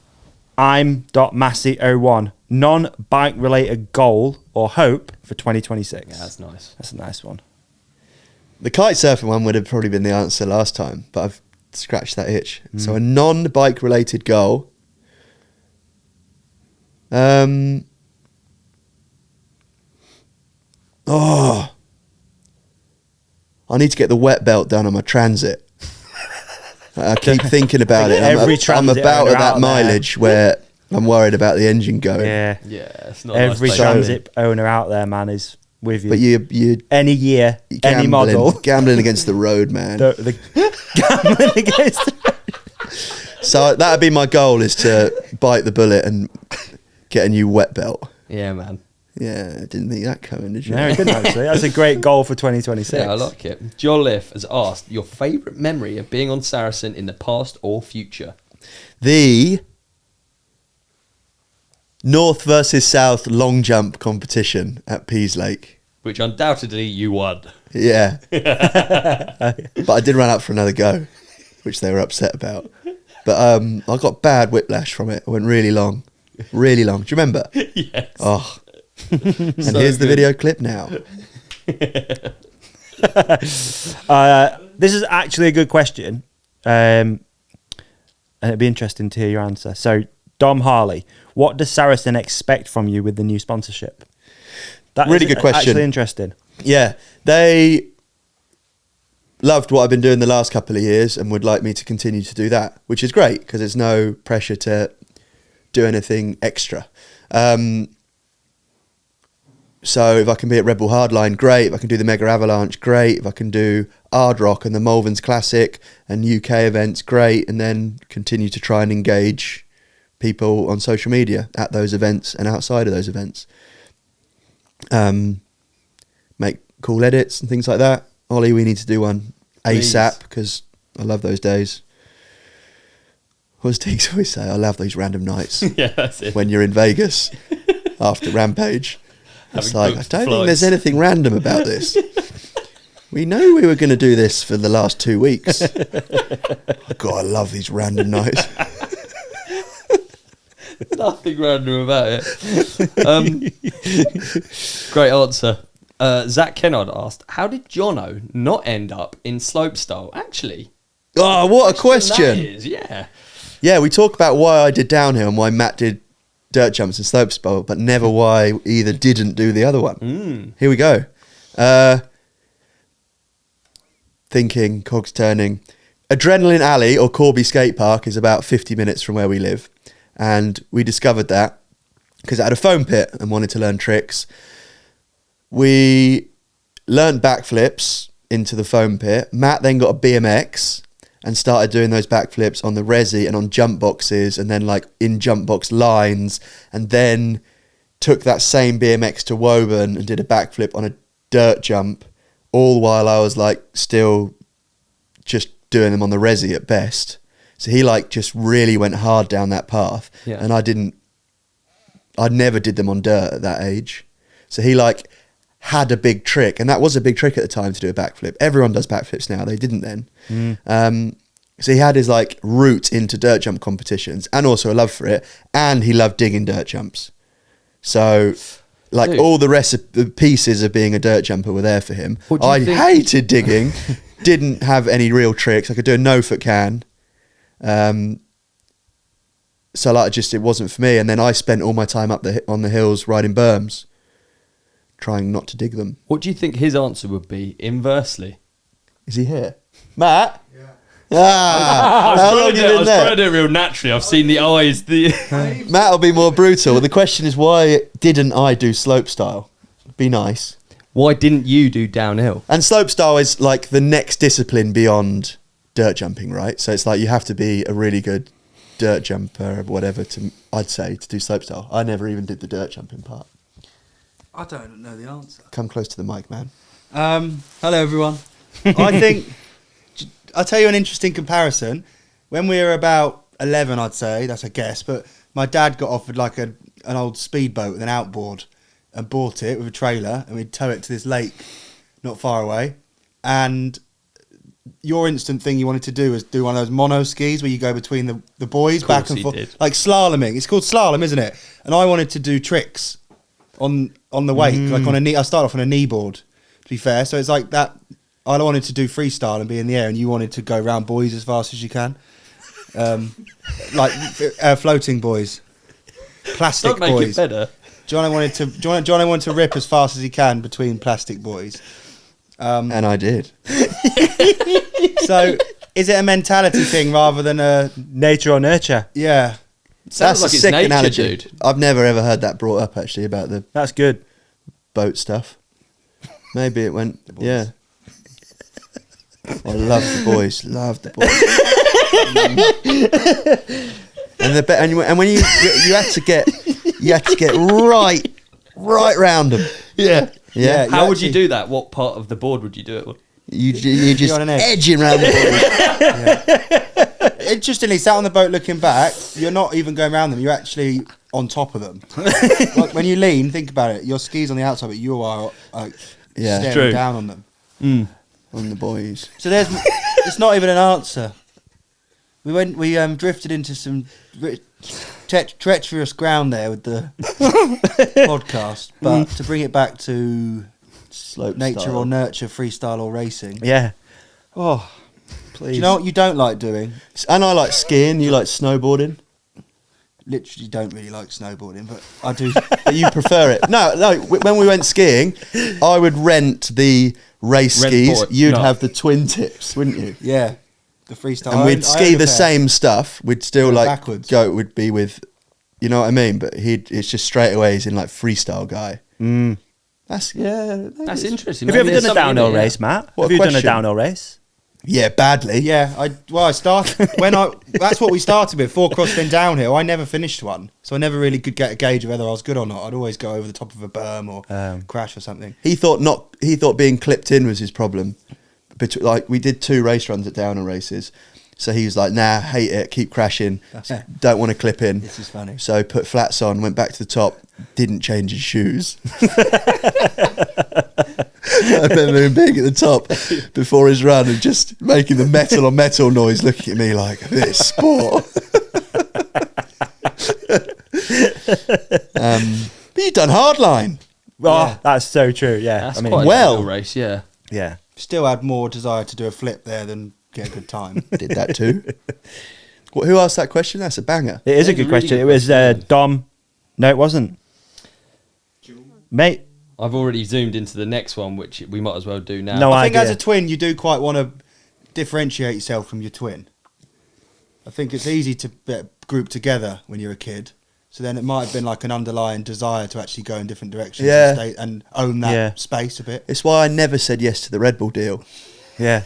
I'm .massey01. Non-bike related goal or hope for 2026. Yeah, that's nice. That's a nice one. The kite surfing one would have probably been the answer last time, but I've scratched that itch. So a non-bike related goal. I need to get the wet belt done on my transit. I keep thinking about it. Every I'm transit about owner at that out there. mileage where I'm worried about the engine going. Yeah. Yeah, it's not Every a nice place. transit owner out there, man, is with you. But you Any year, any model. gambling against the road, man. The gambling against. So that'd be my goal, is to bite the bullet and get a new wet belt. Yeah, man. Yeah, I didn't think that coming, did you? No, it didn't actually. That's a great goal for 2026. Yeah, I like it. Jolliffe has asked your favourite memory of being on Saracen in the past or future. The North versus South long jump competition at Pease Lake. Which undoubtedly you won. Yeah. But I did run up for another go, which they were upset about. But I got bad whiplash from it. I went really long. Really long. Do you remember? Yes. Oh. And So here's the good. video clip now. This is actually a good question. And it'd be interesting to hear your answer. So, Dom Harley, what does Saracen expect from you with the new sponsorship? That Really is good question. Actually interesting. Yeah. They loved what I've been doing the last couple of years and would like me to continue to do that, which is great because there's no pressure to do anything extra. So if I can be at Red Bull Hardline, great. If I can do the Mega Avalanche, great. If I can do Ard Rock and the Malverns Classic and UK events, great. And then continue to try and engage people on social media at those events and outside of those events. Make cool edits and things like that. Ollie, we need to do one Please. ASAP because I love those days. What does Deeks always say? I love those random nights Yeah, that's it. when you're in Vegas after Rampage. It's Having like, I booked don't think flights. there's anything random about this. We know we were going to do this for the last 2 weeks. God, I love these random nights. Nothing random about it. Great answer. Zach Kennard asked, how did Jono not end up in slopestyle? Actually, Oh, what a that question. is, yeah. Yeah, we talk about why I did downhill and why Matt did dirt jumps and slopestyle, but never why either didn't do the other one. Here we go. Thinking, cogs turning. Adrenaline Alley or Corby Skate Park is about 50 minutes from where we live. And we discovered that because I had a foam pit and wanted to learn tricks. We learned backflips into the foam pit. Matt then got a BMX and started doing those backflips on the resi and on jump boxes and then like in jump box lines, and then took that same BMX to Woburn and did a backflip on a dirt jump, all while I was like still just doing them on the resi at best. So he like just really went hard down that path. Yeah. And I never did them on dirt at that age. So he like had a big trick, and that was a big trick at the time to do a backflip. Everyone does backflips now, they didn't then. So he had his like route into dirt jump competitions and also a love for it, and he loved digging dirt jumps. So like Dude. all the pieces of being a dirt jumper were there for him. What do you I think- hated digging, didn't have any real tricks. I could do a no-foot can. So like it wasn't for me. And then I spent all my time up on the hills riding berms, trying not to dig them. What do you think his answer would be inversely? Is he here? Matt? Yeah. Ah, how long you I been was there? trying to do it real naturally. I've seen the eyes. Matt will be more brutal. The question is, why didn't I do slopestyle? Be nice. Why didn't you do downhill? And slopestyle is like the next discipline beyond dirt jumping, right? So it's like you have to be a really good dirt jumper or whatever I'd say to do slopestyle. I never even did the dirt jumping part. I don't know the answer. Come close to the mic, man. Hello, everyone. I think I'll tell you an interesting comparison. When we were about 11, I'd say that's a guess, but my dad got offered like an old speedboat with an outboard and bought it with a trailer, and we'd tow it to this lake not far away. And your instant thing you wanted to do was do one of those mono skis where you go between the boys back and he forth, did. like slaloming. It's called slalom, isn't it? And I wanted to do tricks on the wake, like on a knee. I started off on a knee board, to be fair. So it's like that. I wanted to do freestyle and be in the air, and you wanted to go round boys as fast as you can, like floating boys, plastic Don't make boys. it better. Johnny wanted to rip as fast as he can between plastic boys. And I did. So is it a mentality thing rather than a Nature or nurture. yeah? Sounds That's like a it's sick nature, analogy. dude. I've never ever heard that brought up actually about the That's good. boat stuff. Maybe it went, yeah. I love the boys. Love the boys. and when you had to get right round them. Yeah. Yeah. How would you do that? What part of the board would you do it with? You just on an edge. edging round the boys. Interestingly, sat on the boat looking back, you're not even going around them. You're actually on top of them. Like when you lean, think about it. Your skis on the outside, but you are Yeah. staring True. down on them. On the boys. So it's not even an answer. We drifted into some treacherous ground there with the podcast, but to bring it back to Slope nature style. or nurture, freestyle or racing. Yeah. Oh, Do please. you know what you don't like doing? And I like skiing. You like snowboarding. Literally don't really like snowboarding, but I do. But you prefer it. No. When we went skiing, I would rent the race Rent skis. board. You'd No. have the twin tips, wouldn't you? Yeah, the freestyle. And we'd ski the same stuff. We'd still Go like backwards. go. Would be with, you know what I mean. But it's just straight away. He's in like freestyle guy. That's That's interesting. Have you ever There's done a something in downhill it, yeah. race, Matt? What Have a you done a question. downhill race? Yeah, badly. Yeah, I started when that's what we started with, 4 cross then downhill. I never finished one, so I never really could get a gauge of whether I was good or not. I'd always go over the top of a berm or crash or something. He thought being clipped in was his problem. like we did 2 race runs at Downer races. So he was like, nah, hate it, keep crashing, don't want to clip in. This is funny. So put flats on, went back to the top, didn't change his shoes. I remember him being at the top before his run and just making the metal on metal noise, looking at me like, this sport. But you've done hardline. Oh, that's so true. Yeah, That's I mean, quite well- a little race, yeah. yeah. Still had more desire to do a flip there than get a good time. Did that too. Who asked that question? That's a banger. It is a It's good a really question. good It was question. Dom. No, it wasn't. Mate, I've already zoomed into the next one, which we might as well do now. No I think idea. as a twin, you do quite want to differentiate yourself from your twin. I think it's easy to group together when you're a kid. So then it might have been like an underlying desire to actually go in different directions Yeah. and own that Yeah. space a bit. It's why I never said yes to the Red Bull deal. yeah.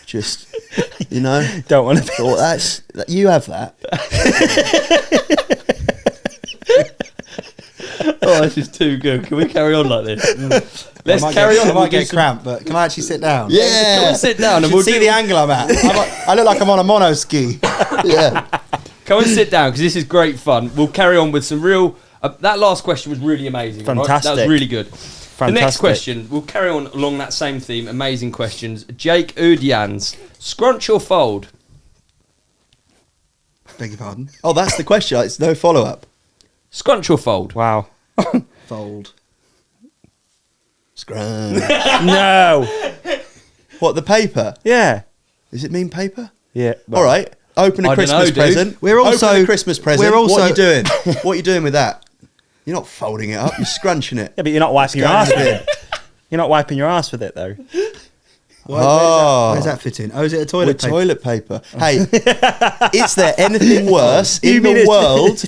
Just, you know, Don't want to. thought you have that. Oh, this is too good. Can we carry on like this? Let's I might carry get, on. I and we'll might do get some- cramped, but can I actually sit down? Yeah. Come on, sit down, You and should we'll see do. the angle I'm at. I look like I'm on a mono ski. Yeah. Come and sit down because this is great fun. We'll carry on with some real. That last question was really amazing. right? That was Fantastic. really good. The next Fantastic. question, we'll carry on along that same theme. Amazing questions. Jake Udyans, scrunch or fold? Beg your pardon. Oh, that's the question. It's no follow up. Scrunch or fold? Wow. Fold. Scrunch. No. What, the paper? Yeah. Does it mean paper? Yeah. All right. Open a I Christmas dunno, dude. present. We're also- Open a Christmas present. we're also- What are you doing? What are you doing with that? You're not folding it up. You're scrunching it. Yeah, but you're not wiping your going ass in with the it. You're not wiping your ass with it though. Oh. Where does that fit in? Oh, is it a toilet With paper? toilet paper. Hey, is there anything worse You in mean the it's- world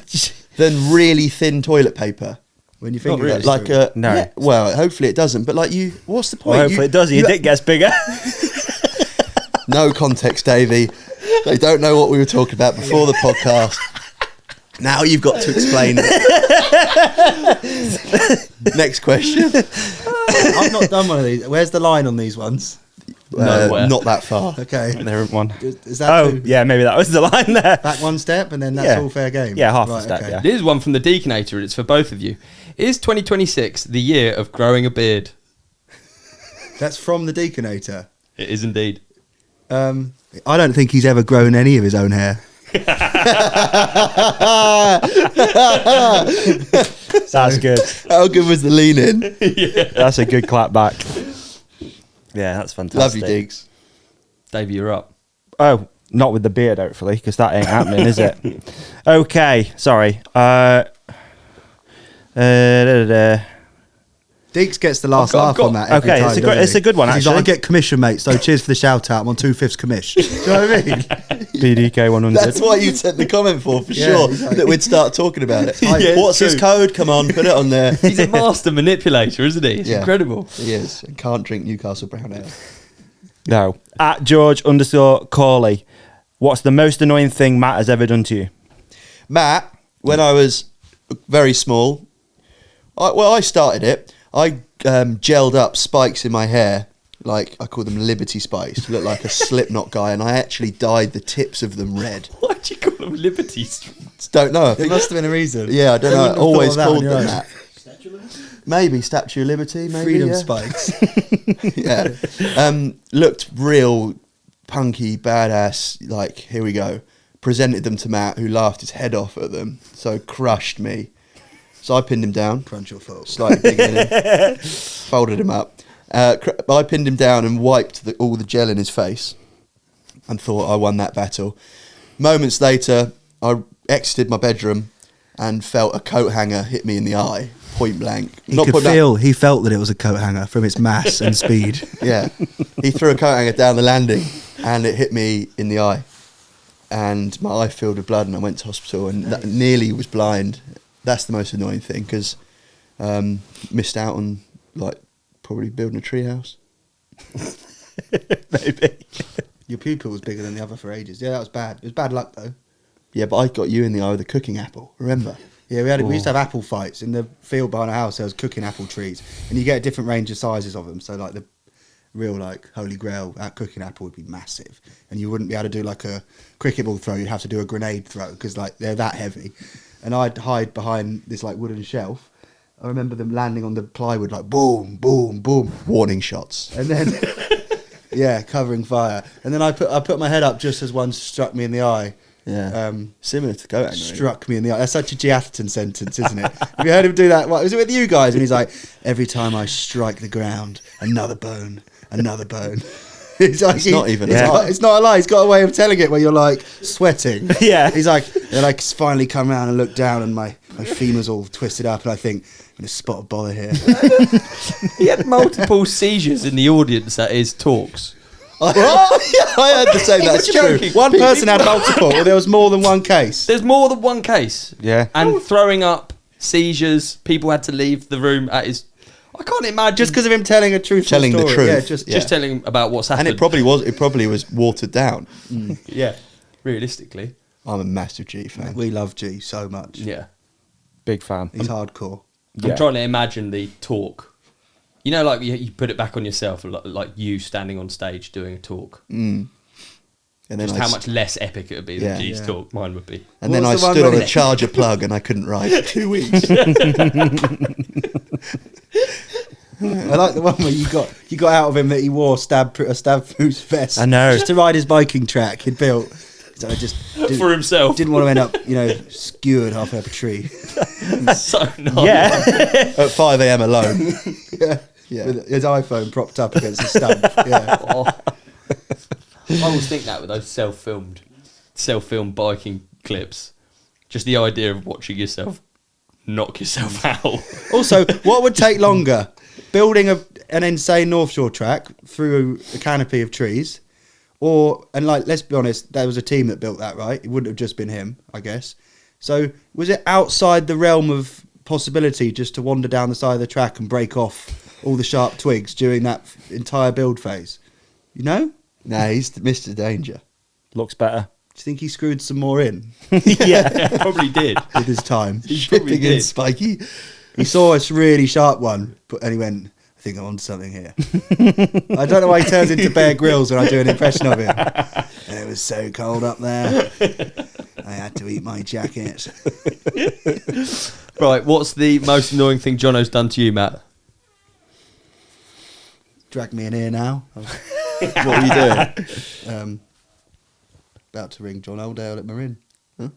than really thin toilet paper? When you think really. about it. Like a No. yeah, well, hopefully it doesn't. But like what's the point? Well, hopefully it does. Your dick gets bigger. No context, Davey. They don't know what we were talking about before the podcast. Now you've got to explain it. Next question. I've not done one of these. Where's the line on these ones? Nowhere. Not that far. Okay. There isn't one. Is that Oh, two? yeah, maybe that was the line there. Back one step and then that's Yeah. all fair game? Yeah, half a step, yeah. This is one from the Deaconator, and it's for both of you. Is 2026 the year of growing a beard? That's from the Deaconator. It is indeed. I don't think he's ever grown any of his own hair. That's good. How good was the lean in? That's a good clap back. Yeah, that's fantastic. Love you, Diggs. Davey, you're up. Oh, not with the beard, hopefully, because that ain't happening, is it? Okay, sorry. Da, da, da. Diggs gets the last I've got- laugh on that. Every Okay, time, it's a doesn't it's he? a good one, He's like, I actually. get commission, mate. So cheers for the shout out. I'm on 2/5 commission. Do you know what I mean? BDK 100. That's what you sent the comment for Yeah, sure. exactly. That we'd start talking about it. Yeah, What's it's his true. code? Come on, put it on there. He's a master manipulator, isn't he? It's Yeah. incredible. He is. And can't drink Newcastle brown ale. No. At George_Corley. What's the most annoying thing Matt has ever done to you? Matt, when I was very small, I started it. I gelled up spikes in my hair, like I call them Liberty spikes, to look like a Slipknot guy, and I actually dyed the tips of them red. Why do you call them liberties? Don't know. I There think, must have been a reason. yeah, I don't They know. I wouldn't have always thought of called that on them your own. that. Maybe Statue of Liberty. Maybe Freedom yeah. spikes. Yeah. Looked real punky, badass. Like, here we go. Presented them to Matt, who laughed his head off at them. So crushed me. So I pinned him down. Crunch your fault. Slightly bigger than him. Folded him up. I pinned him down and wiped all the gel in his face. And thought I won that battle. Moments later, I exited my bedroom and felt a coat hanger hit me in the eye. Point blank. He felt that it was a coat hanger from its mass and speed. Yeah. He threw a coat hanger down the landing and it hit me in the eye. And my eye filled with blood and I went to hospital and that nearly was blind. That's the most annoying thing because missed out on like probably building a treehouse. Maybe. Your pupil was bigger than the other for ages. Yeah, that was bad. It was bad luck though. Yeah, but I got you in the eye with a cooking apple, remember? Yeah, we used to have apple fights in the field behind our house. There was cooking apple trees, and you get a different range of sizes of them. So like real like holy grail cooking apple would be massive, and you wouldn't be able to do like a cricket ball throw. You'd have to do a grenade throw because like they're that heavy. And I'd hide behind this like wooden shelf. I remember them landing on the plywood like boom, boom, boom, Warning shots. and then yeah, covering fire. And then I put my head up just as one struck me in the eye. Yeah. Similar to goat angry. Struck me in the eye. That's such a G. Atherton sentence, isn't it? Have you heard him do that? What, was it with you guys? And he's like, every time I strike the ground, another bone, another bone. It's not even it's a lie. It's not a lie. He's got a way of telling it where you're like sweating. Yeah. He's like, then I finally come around and look down, and my femur's all twisted up, and I think, I'm going to spot a bother here. He had multiple seizures in the audience at his talks. I heard the same. That's true. joking. One person had multiple, or there was more than one case. There's more than one case. Yeah. And throwing up, seizures, people had to leave the room at his... I can't imagine... Just because of him telling a truthful Telling the story. truth. Yeah, Just telling about what's happened. And it probably was watered down. Yeah, realistically. I'm a massive G fan. We love G so much. Yeah. Big fan. He's hardcore. Yeah. I'm trying to imagine the talk. You know, like you put it back on yourself, like you standing on stage doing a talk. And then Just how much less epic it would be than Yeah. G's Yeah. talk. Mine would be. And What then I was the one stood on where a he- charger plug and I couldn't ride for 2 weeks. I like the one where you got out of him that he wore a stab proof vest. I know. Just to ride his biking track he'd built. So I just For himself. didn't want to end up, skewered halfway up a tree. So nice. Yeah. At 5 a.m. alone. Yeah. With his iPhone propped up against the stump. Yeah. Oh. I always think that with those self-filmed biking clips. Just the idea of watching yourself knock yourself out. Also, what would take longer? Building an insane North Shore track through a canopy of trees, let's be honest, there was a team that built that, right? It wouldn't have just been him, I guess. So was it outside the realm of possibility just to wander down the side of the track and break off all the sharp twigs during that entire build phase? You know? Nah, he's Mr. Danger. Looks better. Do you think he screwed some more in Yeah. Probably did. with his time? He probably Shipping in did. spiky. He saw a really sharp one, and he went, I think I'm onto something here. I don't know why he turns into Bear Grylls when I do an impression of him. And it was so cold up there. I had to eat my jacket. Right, what's the most annoying thing Jono's done to you, Matt? Drag me in here now. What were you doing? About to ring John Oldale at Marin. Huh?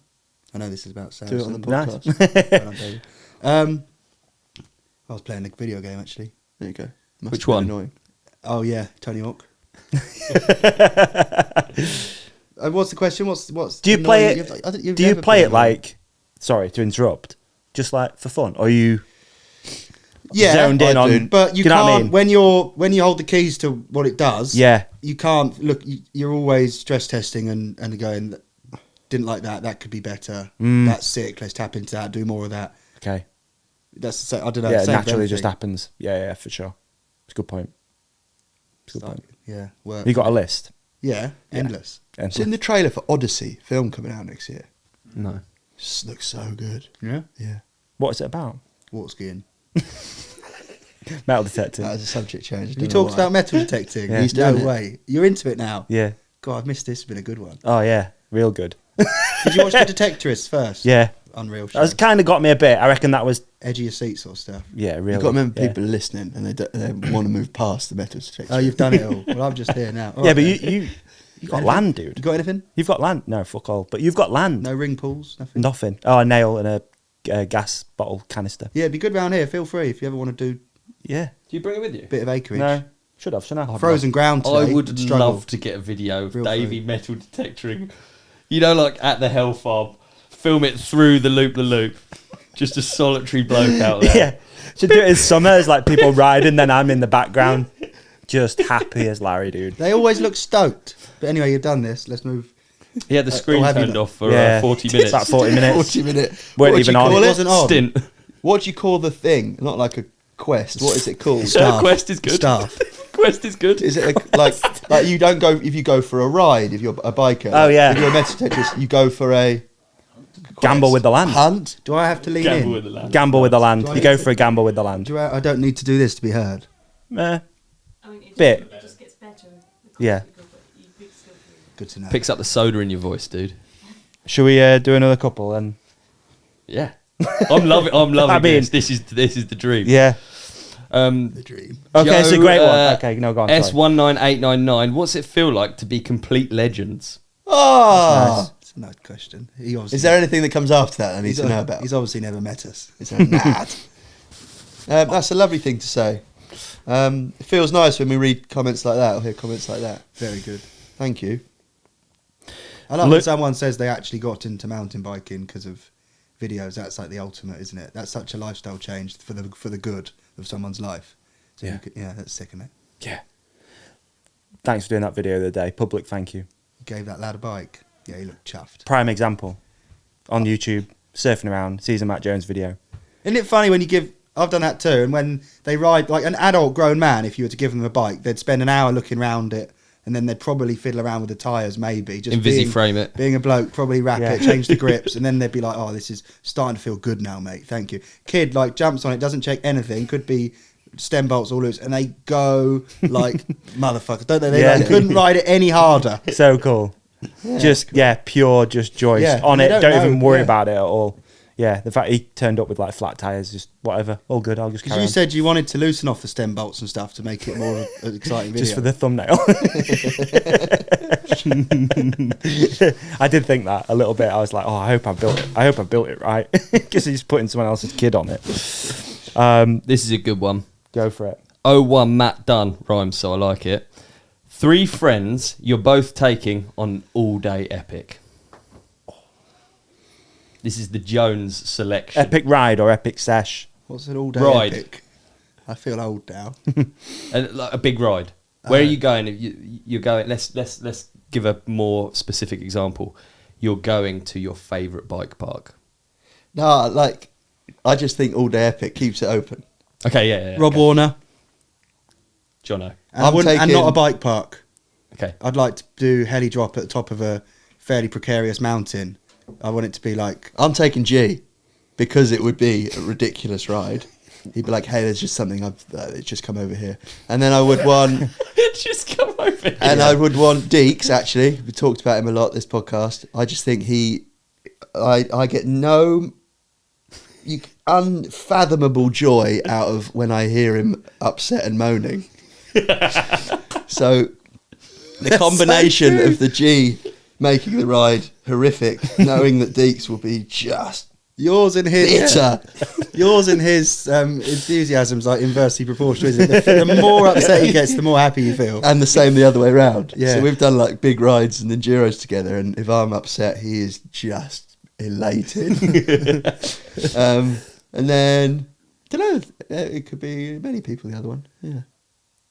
I know this is about Do it Saracen. on the Nice. podcast. Well done, David. I was playing a video game actually. There you go. Must Which have been one? Annoying. Oh yeah, Tony Hawk. What's the question? What's Do you play annoying? it? I think you've Do you never play been it like? Sorry to interrupt. Just like for fun, or are you zoned in I on? do. But you do know can't what I mean? when you hold the keys to what it does. Yeah. You can't look. You're always stress testing and going. Didn't like that. That could be better. That's sick. Let's tap into that. Do more of that. Okay. That's the same, I don't know. Yeah, same for naturally just everything. happens. Yeah, for sure. It's a good point. It's a good point. Yeah. Work. You got a list? Yeah. Endless. And It's in the trailer for Odyssey film coming out next year. No. Just looks so good. Yeah. Yeah. what is it about? Water skiing. Metal detecting. That was a subject change. You talked about metal detecting. Yeah. He's No doing it. way. You're into it now. Yeah. God, I've missed this. It's been a good one. Oh yeah, real good. Did you watch The Detectorists first? Yeah. Unreal show. That's kind of got me a bit. I reckon that was Edge of your seat sort of stuff. really. You've got to remember yeah. people are listening and they want to move past the metal detector. Oh, you've done it all. Well, I'm just here now. All Yeah, right but then. you got Anything? land, You dude. got anything? You've got land. No, fuck all. But you've got land. No ring pulls? Nothing? Nothing. Oh, a nail and a gas bottle canister. Yeah, it'd be good round here. Feel free if you ever want to do Yeah. Do you bring it with you? a bit of acreage. No. Should have, shouldn't I? Frozen ground I today. would struggle. love to get a video of Real Davey food. metal detectoring. You know, like at the Hell Farm, film it through the loop. Just a solitary bloke out there. Yeah. Should do it in summer as like people riding, then I'm in the background, just happy as Larry, dude. They always look stoked. But anyway, you've done this. Let's move. He had the screen have you turned not? off for Yeah. 40 It's minutes. about 40 minutes. 40 minute. Weren't What do even you on. call It it? wasn't on. Stint. What do you call the thing? Not like a quest. What is it called? Staff. Quest is good. Staff. Quest is good. Is it like you don't go if you go for a ride if you're a biker? Oh, yeah. If you're a metal detectorist, you go for a Gamble with the land. hunt. Do I have to lean Gamble in? with the land. Gamble with the land. Do I You need go to- for a gamble with the land. I don't need to do this to be heard. Eh. I mean, bit. It just gets better. Yeah. Good to know. Picks up the soda in your voice, dude. Shall we do another couple then? Yeah. I'm loving I mean- this. This is the dream. Yeah. The dream. Okay, it's a Joe, great one. Okay, no, go on. sorry. S19899. What's it feel like to be complete legends? Oh, It's a nice question. He obviously, is there anything that comes after that I need he's, to know about? He's obviously never met us. Is there mad? That's a lovely thing to say. It feels nice when we read comments like that or hear comments like that. Very good. Thank you. I like Look- when someone says they actually got into mountain biking because of videos. That's like the ultimate, isn't it? That's such a lifestyle change for the good of someone's life. So Yeah. you could, that's sick, isn't it? Yeah. Thanks for doing that video the other day. Public thank you. You gave that lad a bike. Yeah, he looked chuffed. Prime example. On YouTube, surfing around, sees a Matt Jones video. Isn't it funny when you give... I've done that too, and when they ride, like an adult grown man, if you were to give them a bike, they'd spend an hour looking around it, and then they'd probably fiddle around with the tyres, maybe. Just Frame it. Being a bloke, probably wrap Yeah. it, change the grips, and then they'd be like, oh, this is starting to feel good now, mate, thank you. Kid, like, jumps on it, doesn't check anything, could be stem bolts all loose, and they go like motherfuckers, don't they? They Yeah. like, couldn't ride it any harder. So cool. Just, pure, just joy. Yeah, On they it, don't don't even know, worry yeah. about it at all. Yeah, the fact he turned up with like flat tyres, just whatever, all good, I'll just Because carry you on. said you wanted to loosen off the stem bolts and stuff to make it more of an exciting video. Just for the thumbnail. I did think that a little bit. I was like, oh, I hope I built it right. Because he's putting someone else's kid on it. This is a good one. Go for it. 01 Matt Dunn rhymes, so I like it. 3 friends you're both taking on all-day epic. This is the Jones selection. Epic ride or epic sesh? What's an all-day Ride. epic? I feel old now. Like a big ride. Where are you going? You're going. Let's give a more specific example. You're going to your favourite bike park. No, like, I just think all day epic keeps it open. Okay, yeah. Rob okay. Warner. Jono. And not a bike park. Okay. I'd like to do heli drop at the top of a fairly precarious mountain. I want it to be like... I'm taking G because it would be a ridiculous ride. He'd be like, hey, there's just something, it's just come over here. And then I would want... Just come over here. And I would want Deeks, actually. We talked about him a lot this podcast. I just think I get no unfathomable joy out of when I hear him upset and moaning. So the combination of the G making the ride horrific, knowing that Deeks will be just Yours and his... bitter. Yours and his enthusiasm's like inversely proportional, isn't it? The more upset he gets, the more happy you feel. And the same the other way around. Yeah. So we've done like big rides and enduros together, and if I'm upset, he is just elated. And then, don't know, it could be many people, the other one. Yeah.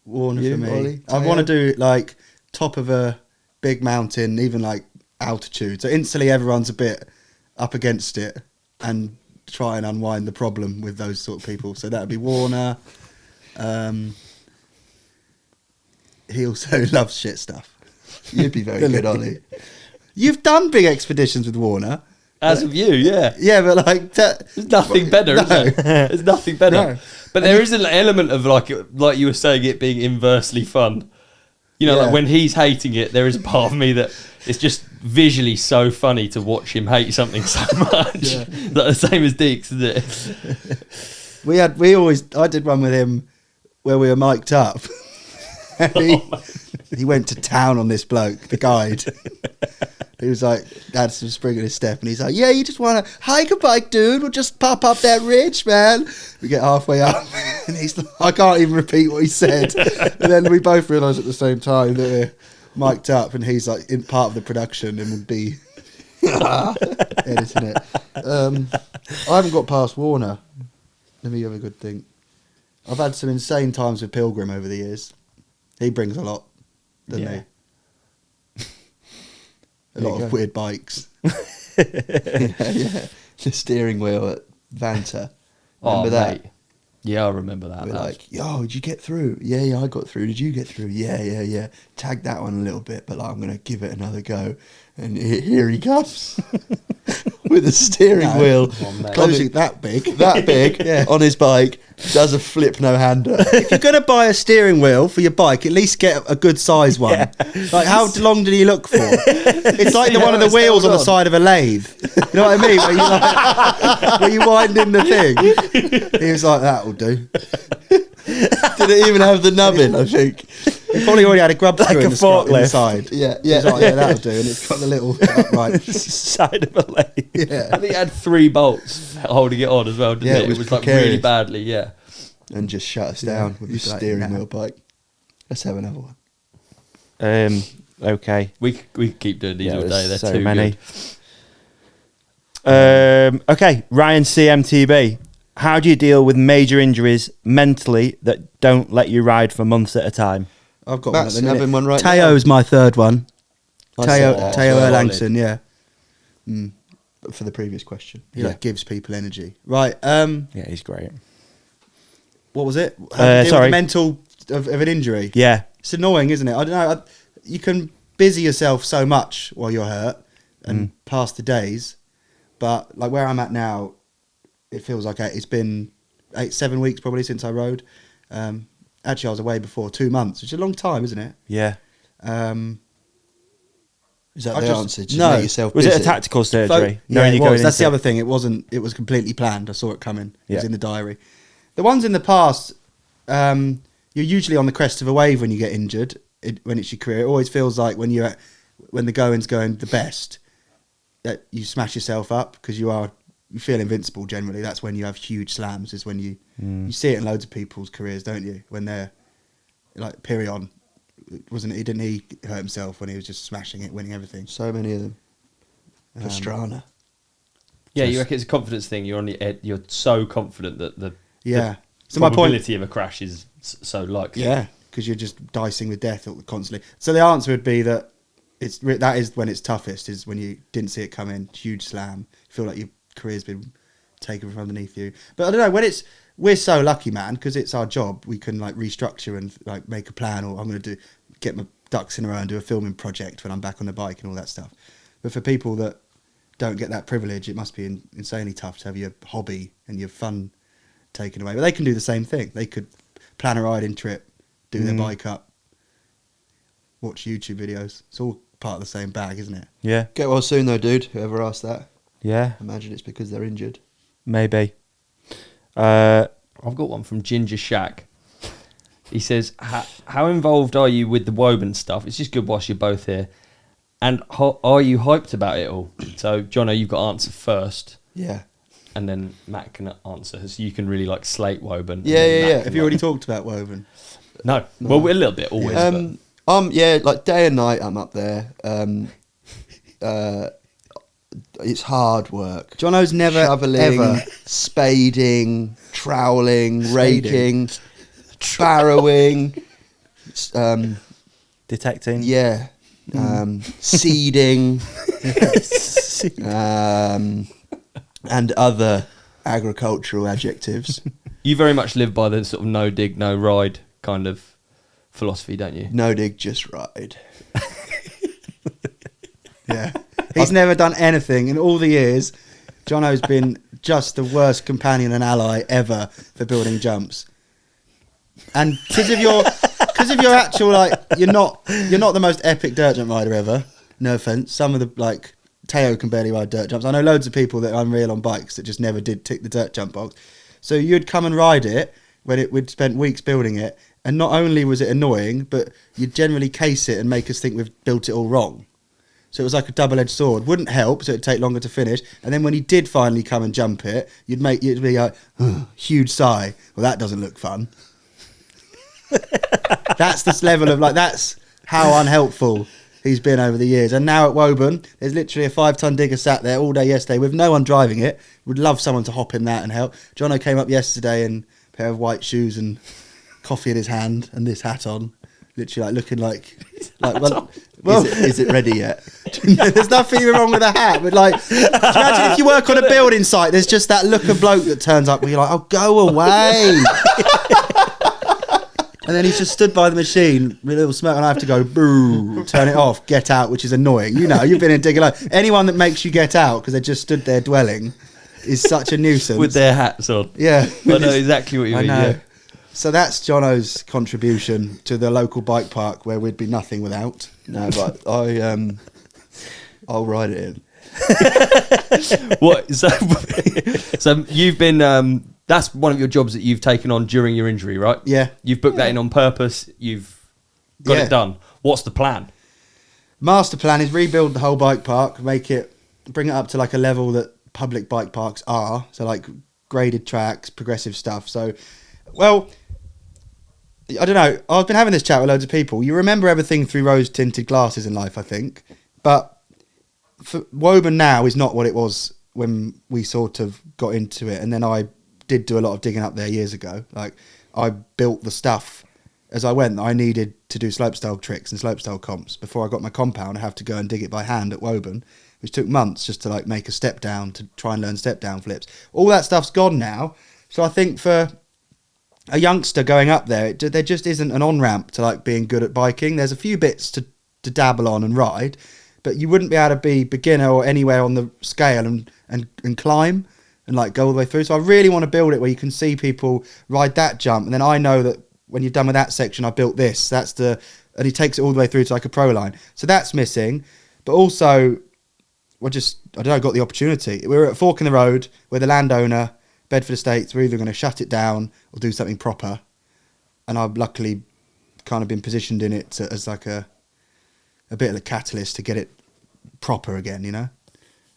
Warner You, for me. Ollie, I want to do like top of a big mountain, even like altitude. So instantly everyone's a bit up against it and try and unwind the problem with those sort of people. So that would be Warner. He also loves shit stuff. You'd be very good, Ollie. You've done big expeditions with Warner. As of you, yeah. Yeah, but like... There's nothing better, is there? There's nothing better. No. But there is an element of like you were saying, it being inversely fun. You know, Yeah. like when he's hating it, there is a part of me that it's just visually so funny to watch him hate something so much. Like the same as Deeks, isn't it? I did one with him where we were mic'd up. And he went to town on this bloke, the guide. He was like, had some spring in his step, and he's like, yeah, you just want to hike a bike, dude? We'll just pop up that ridge, man. We get halfway up, and he's like, I can't even repeat what he said. And then we both realised at the same time that we're mic'd up, and he's like in part of the production and would be editing it. I haven't got past Warner. Let me have a good think. I've had some insane times with Pilgrim over the years. He brings a lot, doesn't he? A lot of weird bikes. yeah. The steering wheel at Banter. Remember that? Mate. Yeah, I remember that. We're That was- like, yo, did you get through? Yeah, I got through. Did you get through? Yeah. Tag that one a little bit, but like, I'm going to give it another go. And here he comes. with a steering wheel Closing that big. Yeah. on his bike, does a flip no-hander. If you're going to buy a steering wheel for your bike, at least get a good size one. Like, how long did he look for? It's like one of the wheels on the side of a lathe. You know what I mean? Where you wind in the thing. He was like, that'll do. Didn't even have the nubbin, I think. He probably already had a grub screw in the forklift. side. Yeah. He was like, yeah, that'll do. And it's got the little upright. Side of a lathe. Yeah. I think it had 3 bolts holding it on as well, didn't Yeah, it? it It was was like precarious. really badly, yeah. And just shut us down with your Just like, steering nah. wheel bike. Let's have another one. Okay. We could keep doing these Yeah, all day. They're there's so too many. good. Okay, Ryan CMTB. How do you deal with major injuries mentally that don't let you ride for months at a time? I've got Matt's one at the having minute. one right Teo's my third one. I Teo said that. Erlangson, yeah. For the previous question. He like gives people energy. Right. Yeah, he's great. What was it? How to deal with sorry. the mental of an injury. Yeah. It's annoying, isn't it? I don't know. You can busy yourself so much while you're hurt and pass the days, but like where I'm at now, it feels like it's been 7 weeks probably since I rode. Actually, I was away before 2 months, which is a long time, isn't it? Yeah. Is that I the just- answer? Just no. make yourself Was it busy? a tactical So, surgery? yeah, Knowing it you're was. going That's the into- other thing. It wasn't. It was completely planned. I saw it coming. It was Yeah. in the diary. The ones in the past, you're usually on the crest of a wave when you get injured. When it's your career, it always feels like when the going's going the best, that you smash yourself up because you feel invincible. Generally, that's when you have huge slams. Is when you see it in loads of people's careers, don't you? When they're like Pirion, wasn't it? Didn't he hurt himself when he was just smashing it, winning everything? So many of them. Pastrana. Yeah, you reckon it's a confidence thing. You're on the ed- You're so confident that the Yeah. so So my point. probability of a crash is so likely. Yeah, because you're just dicing with death constantly. So the answer would be that that is when it's toughest, is when you didn't see it coming, huge slam, feel like your career's been taken from underneath you. But I don't know, we're so lucky, man, because it's our job. We can like restructure and like make a plan, or I'm going to get my ducks in a row and do a filming project when I'm back on the bike and all that stuff. But for people that don't get that privilege, it must be insanely tough to have your hobby and your fun taken away. But they can do the same thing. They could plan a riding trip, do their bike up, watch YouTube videos. It's all part of the same bag, isn't it? Yeah. Get well soon though, dude. Whoever asked that. Yeah. Imagine it's because they're injured. Maybe. I've got one from Ginger Shack. He says, how involved are you with the Woburn stuff? It's just good whilst you're both here. And are you hyped about it all? So, Jono, you've got to answer first. Yeah. And then Matt can answer. So you can really like slate Woburn. and Yeah, then yeah, Matt yeah. can, Have you already talked about Woburn? No. Well, we're a little bit always. but Yeah, like day and night I'm up there. It's hard work. Jono's never, Shoveling, ever... spading, troweling, raking, barrowing, Detecting. yeah, seeding, and other agricultural adjectives. you very much live by the sort of no dig, no ride kind of philosophy, don't you? No dig, just ride. Yeah. He's never done anything in all the years. Jono's been just the worst companion and ally ever for building jumps. And because of your actual like you're not the most epic dirt jump rider ever. No offense. Some of the like Teo can barely ride dirt jumps. I know loads of people that are unreal on bikes that just never did tick the dirt jump box. So you'd come and ride it when we'd spent weeks building it, and not only was it annoying, but you'd generally case it and make us think we've built it all wrong. So it was like a double-edged sword. Wouldn't help, so it'd take longer to finish. And then when he did finally come and jump it, you'd be like, huge sigh. Well, that doesn't look fun. That's this level of like, that's how unhelpful he's been over the years. And now at Woburn, there's literally a 5-ton digger sat there all day yesterday with no one driving it. Would love someone to hop in that and help. Jono came up yesterday in a pair of white shoes and coffee in his hand and this hat on. Literally like looking like well, Is it ready yet? there's nothing wrong with a hat, but like, do you imagine if you work on a building site, there's just that look of bloke that turns up where you're like, oh, go away. And then he's just stood by the machine with a little smirk, and I have to go, boo, turn it off, get out, which is annoying. You know, you've been in digging alone. Anyone that makes you get out because they just stood there dwelling is such a nuisance. With their hats on. Yeah. I know exactly what you mean. Yeah. So that's Jono's contribution to the local bike park where we'd be nothing without. No, but I'll ride it in. What? So you've been. That's one of your jobs that you've taken on during your injury, right? Yeah. You've booked that in on purpose. You've got it done. What's the plan? Master plan is rebuild the whole bike park, bring it up to like a level that public bike parks are. So like graded tracks, progressive stuff. So, well, I don't know. I've been having this chat with loads of people. You remember everything through rose-tinted glasses in life, I think. But Woburn now is not what it was when we sort of got into it. And then I did do a lot of digging up there years ago. Like, I built the stuff as I went that I needed to do slopestyle tricks and slopestyle comps. Before I got my compound, I have to go and dig it by hand at Woburn, which took months just to like make a step down to try and learn step down flips. All that stuff's gone now. So I think for a youngster going up there, there just isn't an on-ramp to like being good at biking. There's a few bits to dabble on and ride, but you wouldn't be able to be beginner or anywhere on the scale and climb and like go all the way through. So I really want to build it where you can see people ride that jump, and then I know that when you're done with that section, I built this. And he takes it all the way through to like a pro line. So that's missing. But also, I don't know, got the opportunity. We were at a fork in the road where the landowner, Bedford Estates, were either going to shut it down or do something proper. And I've luckily kind of been positioned in it as like a bit of a catalyst to get it proper again, you know?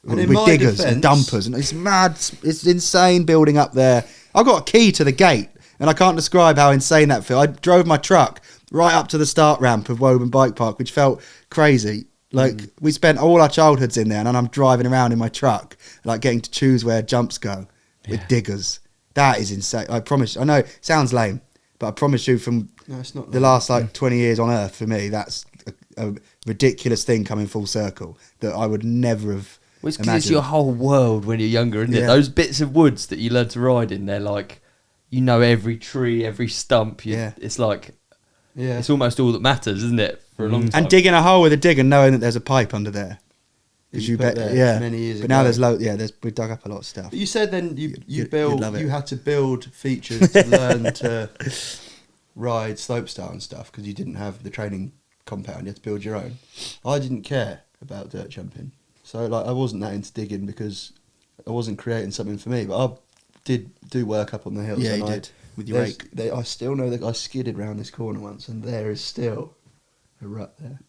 With diggers and dumpers. And it's mad. It's insane building up there. I got a key to the gate, and I can't describe how insane that felt. I drove my truck right up to the start ramp of Woburn Bike Park, which felt crazy. Like, we spent all our childhoods in there, and I'm driving around in my truck, like getting to choose where jumps go with diggers. That is insane. I promise. I know it sounds lame, but I promise you from the last like 20 years on Earth, for me, that's a ridiculous thing coming full circle that I would never have Well, it's because it's your whole world when you're younger, isn't it? Those bits of woods that you learn to ride in, they're like, you know, every tree, every stump. It's like, it's almost all that matters, isn't it? For a long time. And digging a hole with a digger, knowing that there's a pipe under there. Because you bet, many years but ago. now there's we dug up a lot of stuff. But you said then you had to build features to learn to ride slopestyle and stuff because you didn't have the training compound. You had to build your own. I didn't care about dirt jumping, so like I wasn't that into digging because I wasn't creating something for me. But I did do work up on the hills. Yeah, you did with your rake. I still know that I skidded round this corner once, and there is still a rut there.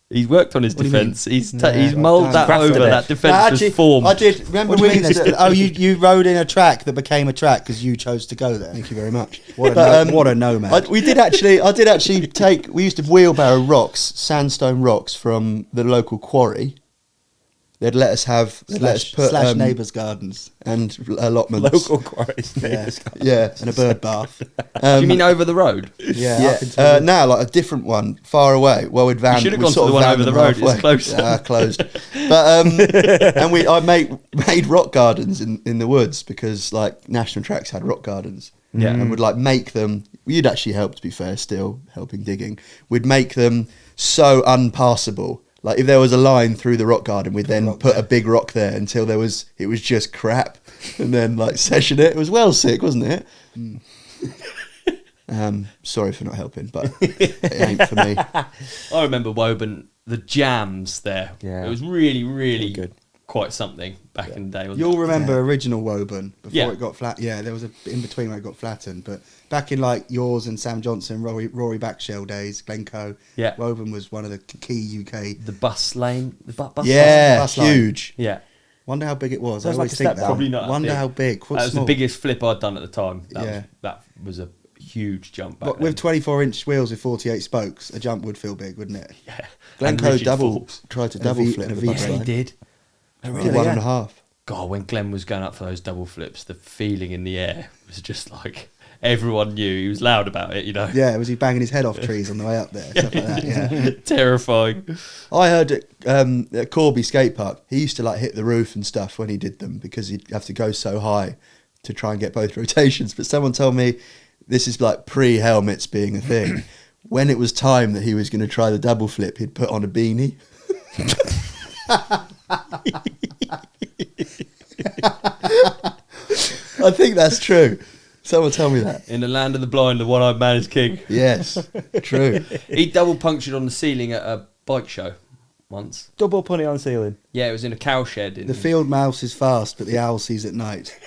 He's worked on his defence. He's moulded that over. That defence was formed. I did. Remember you rode in a track that became a track because you chose to go there. Thank you very much. What a nomad. I did actually take. We used to wheelbarrow rocks, sandstone rocks from the local quarry. They'd let us put neighbours' gardens and allotments. Local quarries. Yeah, and a bird bath. Do you mean over the road? Yeah. Now, like a different one, far away. Well, we'd You should have gone to the one over the road. It's closer. Yeah, closed. But and I made rock gardens in the woods because like national tracks had rock gardens. Yeah. And would like make them. You'd actually help, to be fair. Still helping digging. We'd make them so unpassable. Like if there was a line through the rock garden, we'd then put a big rock there until it was just crap, and then like session it. It was well sick, wasn't it? Sorry for not helping, but it ain't for me. I remember Woburn, the jams there. Yeah. It was really, really good. Quite something back in the day. You'll remember original Woburn before it got flat. Yeah, there was a in between where it got flattened, but back in like yours and Sam Johnson, Rory Backshell days, Glencoe. Yeah, Woburn was one of the key UK. The bus lane, the bus. Bus huge. Line. Yeah. Wonder how big it was. So I always think that. Probably not. Wonder how big. That was the biggest flip I'd done at the time. That was a huge jump back then. With 24-inch wheels with 48 spokes, a jump would feel big, wouldn't it? Yeah. Glencoe tried to double flip. He did. Really? 1.5. God, when Glenn was going up for those double flips, the feeling in the air was just like everyone knew. He was loud about it, you know. Yeah, was he banging his head off trees on the way up there? Stuff like that. Yeah, terrifying. I heard at Corby Skate Park, he used to like hit the roof and stuff when he did them because he'd have to go so high to try and get both rotations. But someone told me this is like pre-helmets being a thing. When it was time that he was going to try the double flip, he'd put on a beanie. I think that's true. Someone tell me that. In the land of the blind, the one-eyed man is king. Yes, true. He double punctured on the ceiling at a bike show once. Double punny on ceiling. Yeah, it was in a cow shed. The field mouse is fast, but the owl sees at night.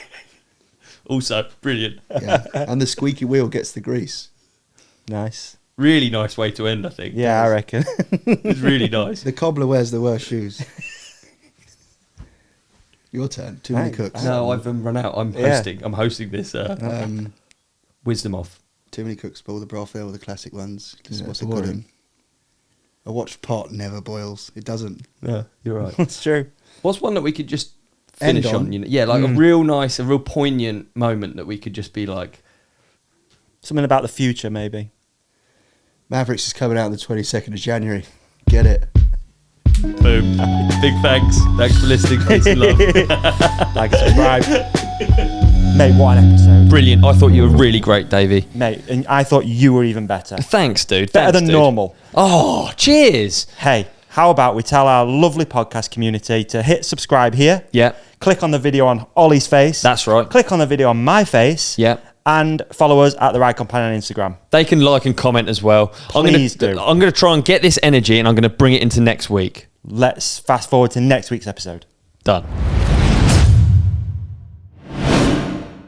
Also, brilliant. Yeah. And the squeaky wheel gets the grease. Nice. Really nice way to end, I think. Yeah, I reckon. It's really nice. The cobbler wears the worst shoes. Your turn. Too many cooks. No, I've run out. I'm hosting. I'm hosting this wisdom off. Too many cooks boil the broth. They're all the classic ones. Just Yeah, what's a boring. good one? A watched pot never boils. It doesn't. Yeah, you're right. It's true. What's one that we could just finish End on? on? You know? Yeah, like a real nice, a real poignant moment that we could just be like, Something about the future, maybe. Mavrix is coming out on the 22nd of January. Get it. boom. Big thanks. Thanks for listening. Peace and love. Like, subscribe. Mate, what an episode. Brilliant. I thought you were really great, Davey. Mate, and I thought you were even better. Thanks, dude. Better Thanks, than dude. normal. Oh, cheers. Hey, how about we tell our lovely podcast community to hit subscribe here. Yeah. Click on the video on Ollie's face. That's right. Click on the video on my face. Yeah. And follow us at The Ride Companion on Instagram. They can like and comment as well. Please do. I'm going to try and get this energy and I'm going to bring it into next week. Let's fast forward to next week's episode. Done.